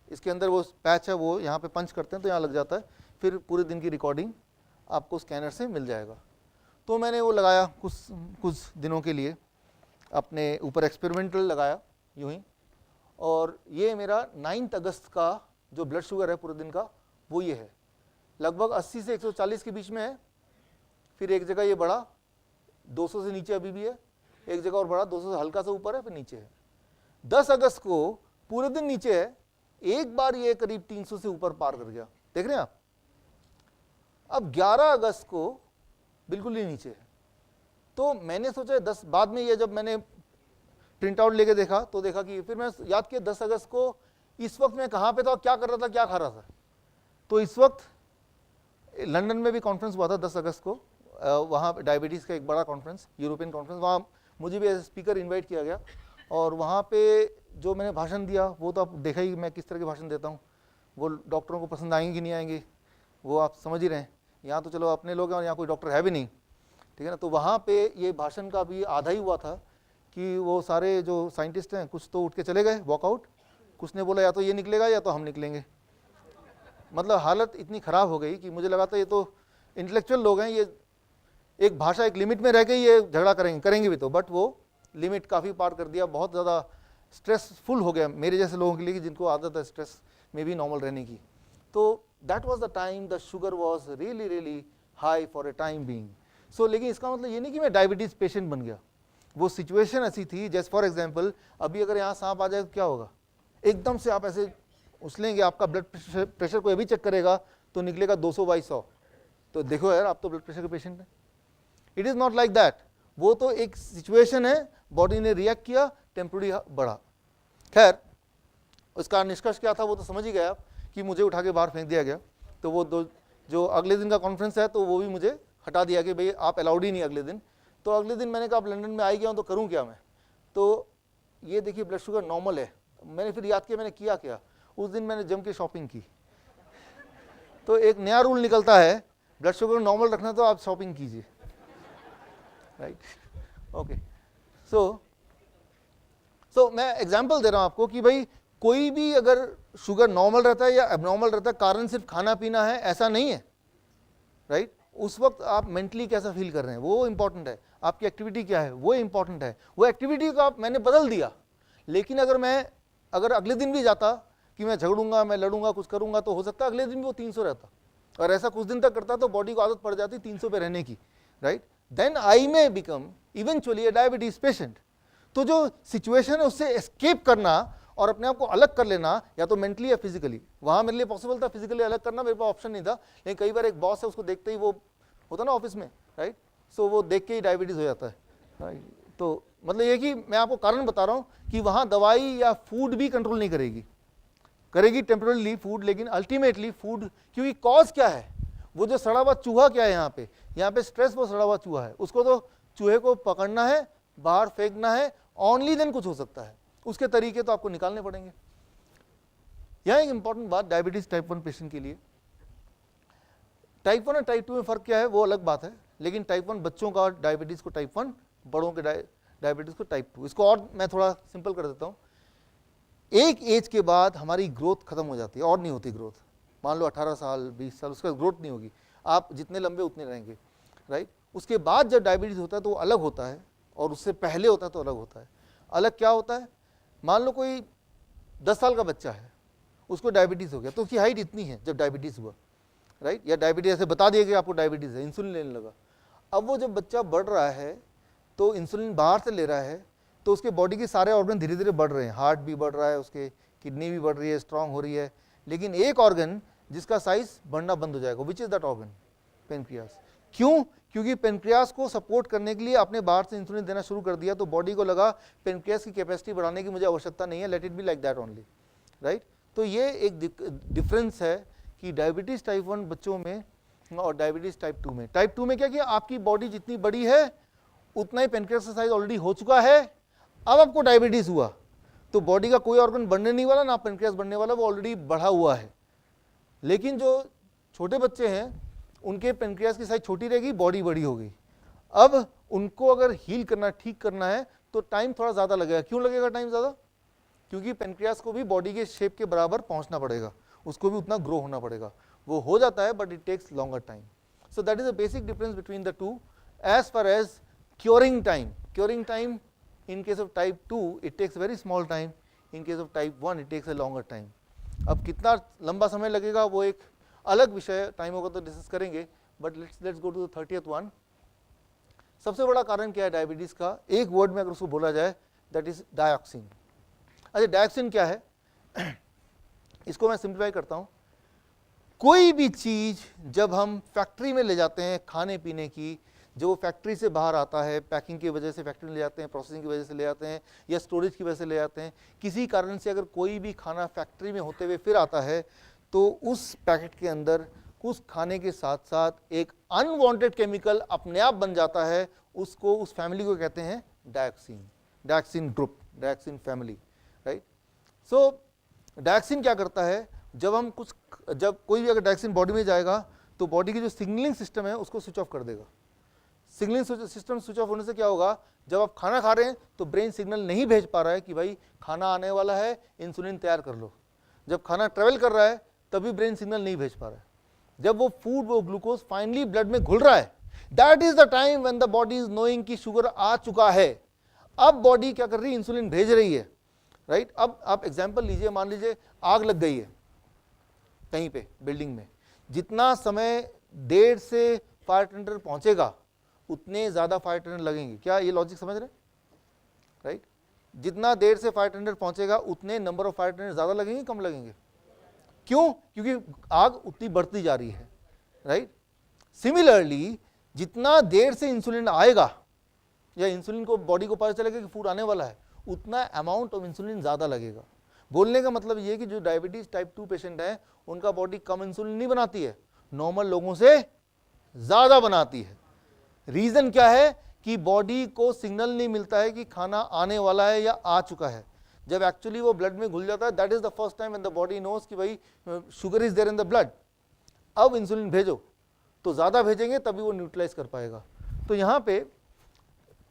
A: इसके अंदर वो पैच है, वो यहाँ पे पंच करते हैं तो यहाँ लग जाता है, फिर पूरे दिन की रिकॉर्डिंग आपको स्कैनर से मिल जाएगा। तो मैंने वो लगाया कुछ दिनों के लिए, अपने ऊपर एक्सपेरिमेंटल लगाया यूं ही, और ये मेरा 9 अगस्त का जो ब्लड शुगर है पूरे दिन का वो ये है, लगभग 80 से 140 के बीच में है। फिर एक जगह ये बढ़ा 200 से नीचे अभी भी है, एक जगह और बढ़ा 200 से हल्का सा ऊपर है, फिर नीचे है। 10 अगस्त को पूरे दिन नीचे है, एक बार ये करीब 300 से ऊपर पार कर गया, देख रहे हैं आप। अब 11 अगस्त को बिल्कुल ही नीचे है। तो मैंने सोचा 10 बाद में ये जब मैंने प्रिंट आउट लेके देखा तो देखा कि फिर मैं याद किया 10 अगस्त को इस वक्त मैं कहाँ पे था, क्या कर रहा था, क्या खा रहा था। तो इस वक्त लंदन में भी कॉन्फ्रेंस हुआ था 10 अगस्त को, वहाँ डायबिटीज़ का एक बड़ा कॉन्फ्रेंस, यूरोपियन कॉन्फ्रेंस, वहाँ मुझे भी एज स्पीकर इन्वाइट किया गया। और वहाँ पे जो मैंने भाषण दिया वो तो आप देखा ही मैं किस तरह के भाषण देता हूँ, वो डॉक्टरों को पसंद आएंगे कि नहीं आएंगे वो आप समझ ही रहे हैं। यहाँ तो चलो अपने लोग हैं और यहाँ कोई डॉक्टर है भी नहीं, ठीक है ना। तो वहाँ पे ये भाषण का भी आधा ही हुआ था कि वो सारे जो साइंटिस्ट हैं कुछ तो उठ के चले गए वॉकआउट, कुछ ने बोला या तो ये निकलेगा या तो हम निकलेंगे। मतलब हालत इतनी ख़राब हो गई कि मुझे लगा था ये तो इंटेलेक्चुअल लोग हैं, ये एक भाषा एक लिमिट में रह गई, ये झगड़ा करेंगे भी तो, बट वो लिमिट काफ़ी पार कर दिया, बहुत ज़्यादा स्ट्रेसफुल हो गया मेरे जैसे लोगों के लिए जिनको आदत है स्ट्रेस में भी नॉर्मल रहने की। तो that was the time the sugar was really really high for a time being. So लेकिन इसका मतलब ये नहीं कि मैं डायबिटीज़ पेशेंट बन गया, वो सिचुएशन ऐसी थी। जैसे फॉर एग्जांपल अभी अगर यहाँ सांप आ जाए तो क्या होगा, एकदम से आप ऐसे उछलेंगे, आपका ब्लड प्रेशर को अभी चेक करेगा तो निकलेगा 200/100, तो देखो यार आप तो ब्लड प्रेशर के पेशेंट हैं। It is not like that, वो तो एक सिचुएशन है, बॉडी ने रिएक्ट किया, टेम्पररी बढ़ा। खैर उसका निष्कर्ष क्या था वो तो समझ ही गए आप, कि मुझे उठा के बाहर फेंक दिया गया। तो वो जो अगले दिन का कॉन्फ्रेंस है तो वो भी मुझे हटा दिया कि भाई आप अलाउड ही नहीं अगले दिन। तो अगले दिन मैंने कहा अब लंदन में आ गया हूँ तो करूँ क्या मैं, तो ये देखिए ब्लड शुगर नॉर्मल है। मैंने फिर याद किया मैंने किया क्या, उस दिन मैंने जम के शॉपिंग की। तो एक नया रूल निकलता है, ब्लड शुगर नॉर्मल रखना तो आप शॉपिंग कीजिए, राइट। ओके, सो मैं एग्जांपल दे रहा हूं आपको कि भाई कोई भी अगर शुगर नॉर्मल रहता है या एबनॉर्मल रहता है, कारण सिर्फ खाना पीना है ऐसा नहीं है, राइट। उस वक्त आप मेंटली कैसा फील कर रहे हैं वो इंपॉर्टेंट है, आपकी एक्टिविटी क्या है वो इंपॉर्टेंट है। वो एक्टिविटी को मैंने बदल दिया, लेकिन अगर अगले दिन भी जाता कि मैं झगड़ूंगा, मैं लड़ूंगा, कुछ करूंगा, तो हो सकता है अगले दिन भी वो 300 रहता, और ऐसा कुछ दिन तक करता तो बॉडी को आदत पड़ जाती 300 पे रहने की, right. Then I may become eventually a diabetes patient. तो जो सिचुएशन है उससे एस्केप करना और अपने आप को अलग कर लेना, या तो मेंटली या फिजिकली, वहां मेरे लिए पॉसिबल था, फिजिकली अलग करना मेरे पास ऑप्शन नहीं था। लेकिन कई बार एक बॉस है उसको देखते ही वो होता ना ऑफिस में, राइट, सो वो देख के ही डायबिटीज हो जाता है, राइट। तो मतलब ये कि मैं आपको कारण बता रहा हूं कि वहां दवाई या फूड भी कंट्रोल नहीं करेगी टेम्पररीली फूड, लेकिन अल्टीमेटली फूड, क्योंकि कॉज क्या है, वो जो सड़ा हुआ चूहा क्या है यहाँ पे स्ट्रेस, वो सड़ा हुआ चूहा है, उसको तो चूहे को पकड़ना है, बाहर फेंकना है, ओनली देन कुछ हो सकता है, उसके तरीके तो आपको निकालने पड़ेंगे। यहाँ एक इंपॉर्टेंट बात डायबिटीज टाइप 1 पेशेंट के लिए, टाइप 1 और टाइप 2 में फर्क क्या है वो अलग बात है, लेकिन टाइप 1 बच्चों का डायबिटीज को टाइप 1, बड़ों के डायबिटीज को टाइप 2। इसको और मैं थोड़ा सिंपल कर देता हूँ। एक एज के बाद हमारी ग्रोथ खत्म हो जाती है और नहीं होती ग्रोथ, मान लो 18 साल 20 साल उसका ग्रोथ नहीं होगी, आप जितने लंबे उतने रहेंगे, राइट। उसके बाद जब डायबिटीज होता है तो वो अलग होता है, और उससे पहले होता है तो अलग होता है। अलग क्या होता है, मान लो कोई 10 साल का बच्चा है, उसको डायबिटीज हो गया, तो उसकी हाइट इतनी है जब डायबिटीज हुआ, राइट, या डायबिटीज ऐसे बता दिया कि आपको डायबिटीज है, इंसुलिन लेने लगा। अब वो जब बच्चा बढ़ रहा है तो इंसुलिन बाहर से ले रहा है, तो उसके बॉडी के सारे ऑर्गन धीरे धीरे बढ़ रहे हैं, हार्ट भी बढ़ रहा है, उसके किडनी भी बढ़ रही है, स्ट्रांग हो रही है, लेकिन एक ऑर्गन जिसका साइज बढ़ना बंद हो जाएगा, which is that organ, pancreas. क्यों? क्योंकि पेनक्रियास को सपोर्ट करने के लिए आपने बाहर से इंसुलिन देना शुरू कर दिया, तो बॉडी को लगा पेनक्रियास की कैपेसिटी बढ़ाने की मुझे आवश्यकता नहीं है, let it be like that only, right. तो ये एक डिफरेंस है कि डायबिटीज टाइप 1 बच्चों में और डायबिटीज टाइप 2 में। टाइप 2 में क्या किया, आपकी बॉडी जितनी बड़ी है उतना ही पेनक्रियास का साइज ऑलरेडी हो चुका है, अब आपको डायबिटीज हुआ तो बॉडी का कोई ऑर्गन बढ़ने नहीं वाला, ना पेनक्रियास बढ़ने वाला, वो ऑलरेडी बढ़ा हुआ है। लेकिन जो छोटे बच्चे हैं उनके पेनक्रियास की साइज छोटी रहेगी, बॉडी बड़ी होगी। अब उनको अगर हील करना, ठीक करना है तो टाइम थोड़ा ज़्यादा लगेगा। क्यों लगेगा टाइम ज़्यादा? क्योंकि पेनक्रियास को भी बॉडी के शेप के बराबर पहुंचना पड़ेगा, उसको भी उतना ग्रो होना पड़ेगा। वो हो जाता है but it takes longer time. So that is the basic difference between the two. As far as curing time in case of type 2 it takes very small time, in case of type 1 it takes a longer time. अब कितना लंबा समय लगेगा वो एक अलग विषय, time होगा तो डिस्कस करेंगे, but let's go to the 30th one. सबसे बड़ा कारण क्या है डायबिटीज का, एक वर्ड में अगर उसको बोला जाए, दैट इज डायोक्सिन। अच्छा, डायोक्सिन क्या है इसको मैं सिंप्लीफाई करता हूं। कोई भी चीज जब हम फैक्ट्री में ले जाते हैं खाने पीने की, जो फैक्ट्री से बाहर आता है, पैकिंग की वजह से फैक्ट्री में ले जाते हैं, प्रोसेसिंग की वजह से ले जाते हैं, या स्टोरेज की वजह से ले जाते हैं, किसी कारण से अगर कोई भी खाना फैक्ट्री में होते हुए फिर आता है तो उस पैकेट के अंदर उस खाने के साथ साथ एक अनवांटेड केमिकल अपने आप बन जाता है, उसको, उस फैमिली को कहते हैं dioxin group, dioxin family, right. So dioxin क्या करता है, जब कोई भी अगर डायोक्सिन बॉडी में जाएगा तो बॉडी की जो सिग्नलिंग सिस्टम है उसको स्विच ऑफ कर देगा। सिग्नलिंग सिस्टम स्विच ऑफ होने से क्या होगा, जब आप खाना खा रहे हैं तो ब्रेन सिग्नल नहीं भेज पा रहा है कि भाई खाना आने वाला है, इंसुलिन तैयार कर लो। जब खाना ट्रेवल कर रहा है तभी ब्रेन सिग्नल नहीं भेज पा रहा है। जब वो फूड, वो ग्लूकोज फाइनली ब्लड में घुल रहा है, that is the time when the body is knowing कि शुगर आ चुका है। अब बॉडी क्या कर रही है, इंसुलिन भेज रही है, राइट। अब आप एग्जाम्पल लीजिए, मान लीजिए आग लग गई है कहीं पे बिल्डिंग में, जितना समय देर से फायर टेंडर पहुंचेगा उतने ज्यादा फायर टेंडर लगेंगे। क्या ये लॉजिक समझ रहे, राइट? जितना देर से फायर टेंडर पहुंचेगा उतने नंबर ऑफ फायर टेंडर ज़्यादा लगेंगे, कम लगेंगे? क्यों? क्योंकि आग उतनी बढ़ती जा रही है, राइट? सिमिलरली जितना देर से इंसुलिन आएगा या इंसुलिन को बॉडी को पता चलेगा कि फूड आने वाला है, उतना अमाउंट ऑफ इंसुलिन ज़्यादा लगेगा। बोलने का मतलब ये कि जो डायबिटीज टाइप 2 पेशेंट है उनका बॉडी कम इंसुलिन नहीं बनाती है, नॉर्मल लोगों से ज़्यादा बनाती है। रीज़न क्या है कि बॉडी को सिग्नल नहीं मिलता है कि खाना आने वाला है या आ चुका है। जब एक्चुअली वो ब्लड में घुल जाता है, that is the first time when the body knows कि भाई sugar is there in the blood, अब इंसुलिन भेजो। तो ज़्यादा भेजेंगे तभी वो न्यूट्रलाइज कर पाएगा। तो यहाँ पे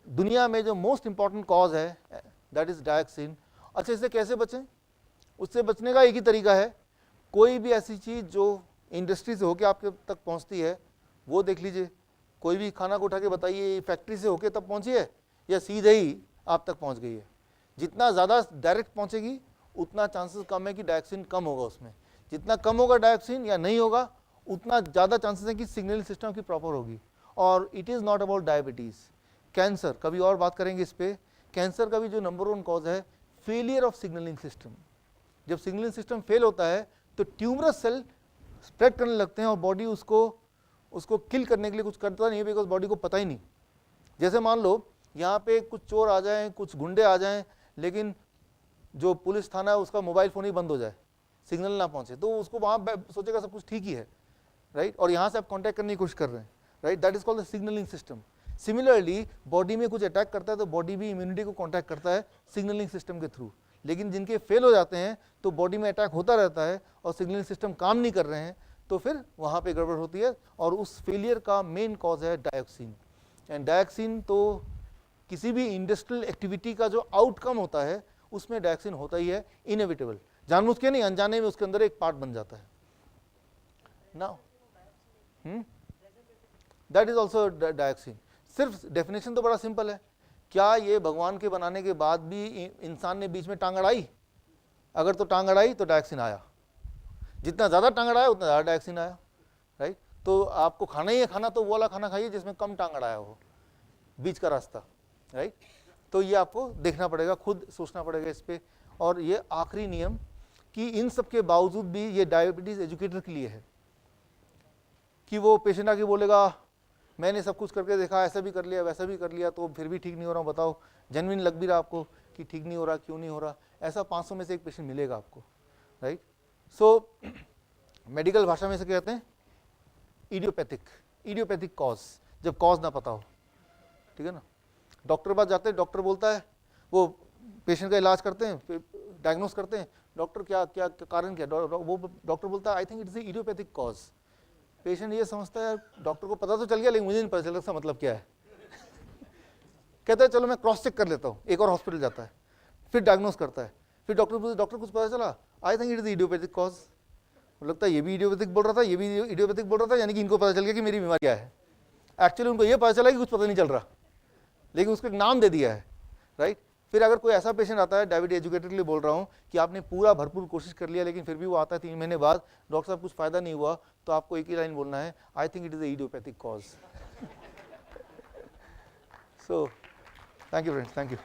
A: दुनिया में जो मोस्ट इंपॉर्टेंट कॉज है दैट इज डायक्सिन। अच्छा, इससे कैसे बचें? उससे बचने का एक ही तरीका है, कोई भी ऐसी चीज़ जो इंडस्ट्री से होकर आपके तक पहुँचती है वो देख लीजिए। कोई भी खाना को उठा के बताइए फैक्ट्री से होके तब पहुंची है या सीधे ही आप तक पहुंच गई है। जितना ज़्यादा डायरेक्ट पहुंचेगी उतना चांसेस कम है कि डायक्सिन कम होगा उसमें। जितना कम होगा डायक्सिन या नहीं होगा उतना ज़्यादा चांसेस है कि सिग्नलिंग सिस्टम की प्रॉपर होगी। और it is not about diabetes, cancer, कभी और बात करेंगे इस पर। कैंसर का भी जो नंबर 1 कॉज है फेलियर ऑफ सिग्नलिंग सिस्टम। जब सिग्नलिंग सिस्टम फेल होता है तो ट्यूमरस सेल स्प्रेड करने लगते हैं और बॉडी उसको किल करने के लिए कुछ करता नहीं है, बिकॉज बॉडी को पता ही नहीं। जैसे मान लो यहाँ पे कुछ चोर आ जाएं, कुछ गुंडे आ जाएं, लेकिन जो पुलिस थाना है उसका मोबाइल फ़ोन ही बंद हो जाए, सिग्नल ना पहुँचे, तो उसको वहाँ सोचेगा सब कुछ ठीक ही है, राइट? और यहाँ से आप कॉन्टैक्ट करने की कोशिश कर रहे हैं, right? That is called the signalling system. Similarly body में कुछ अटैक करता है तो बॉडी भी इम्यूनिटी को कॉन्टैक्ट करता है सिग्नलिंग सिस्टम के थ्रू। लेकिन जिनके फेल हो जाते हैं तो बॉडी में अटैक होता रहता है और सिग्नलिंग सिस्टम काम नहीं कर रहे हैं, तो फिर वहाँ पे गड़बड़ होती है। और उस फेलियर का मेन कॉज है डायक्सिन। एंड डायक्सिन तो किसी भी इंडस्ट्रियल एक्टिविटी का जो आउटकम होता है उसमें डायक्सिन होता ही है, इनएविटेबल, जानबूझ के नहीं, अनजाने में उसके अंदर एक पार्ट बन जाता है। Now that is also dioxin. सिर्फ डेफिनेशन तो बड़ा सिंपल है, क्या ये भगवान के बनाने के बाद भी इंसान ने बीच में टांग अड़ाई? अगर तो टांग अड़ाई तो डायक्सिन आया। जितना ज़्यादा टांग अड़ाया उतना ज़्यादा डायक्सिन आया, राइट? तो आपको खाना ही है, खाना तो वो वाला खाना खाइए जिसमें कम टांग अड़ाया हो, बीच का रास्ता, राइट? तो ये आपको देखना पड़ेगा, खुद सोचना पड़ेगा इस पर। और ये आखिरी नियम कि इन सब के बावजूद भी ये डायबिटीज़ एजुकेटर के लिए है कि वो पेशेंट आके बोलेगा मैंने सब कुछ करके देखा, ऐसा भी कर लिया वैसा भी कर लिया, तो फिर भी ठीक नहीं हो रहा, बताओ जेन्युइन लग भी रहा आपको कि ठीक नहीं हो रहा, क्यों नहीं हो रहा? ऐसा 500 में से एक पेशेंट मिलेगा आपको, राइट? सो मेडिकल भाषा में से कहते हैं इडियोपैथिक कॉज, जब कॉज ना पता हो, ठीक है ना? डॉक्टर पास जाते हैं, डॉक्टर बोलता है, वो पेशेंट का इलाज करते हैं, फिर डायग्नोस करते हैं, डॉक्टर क्या क्या कारण क्या, वो डॉक्टर बोलता है I think it is idiopathic cause. Patient ये समझता है डॉक्टर को पता तो चल गया लेकिन मुझे नहीं पता चला इसका मतलब क्या है। कहता है चलो मैं क्रॉस चेक कर लेता हूँ, एक और हॉस्पिटल जाता है, फिर डायग्नोस करता है, फिर डॉक्टर कुछ पता चला, I think it is idiopathic cause. लगता है ये भी इडियोपैथिक बोल रहा था, ये भी इडियोपैथिक बोल रहा था, यानी कि इनको पता चल गया कि मेरी बीमारी क्या है। एक्चुअली उनको ये पता चला कि कुछ पता नहीं चल रहा, लेकिन उसको एक नाम दे दिया है, राइट? फिर अगर कोई ऐसा पेशेंट आता है, डायबिटीज एजुकेटर के लिए बोल रहा हूँ, कि आपने पूरा भरपूर कोशिश कर लिया लेकिन फिर भी वो आता है 3 महीने बाद, डॉक्टर साहब कुछ फायदा नहीं हुआ, तो आपको एक ही लाइन बोलना है, I think it is idiopathic cause. So thank you friends, thank you.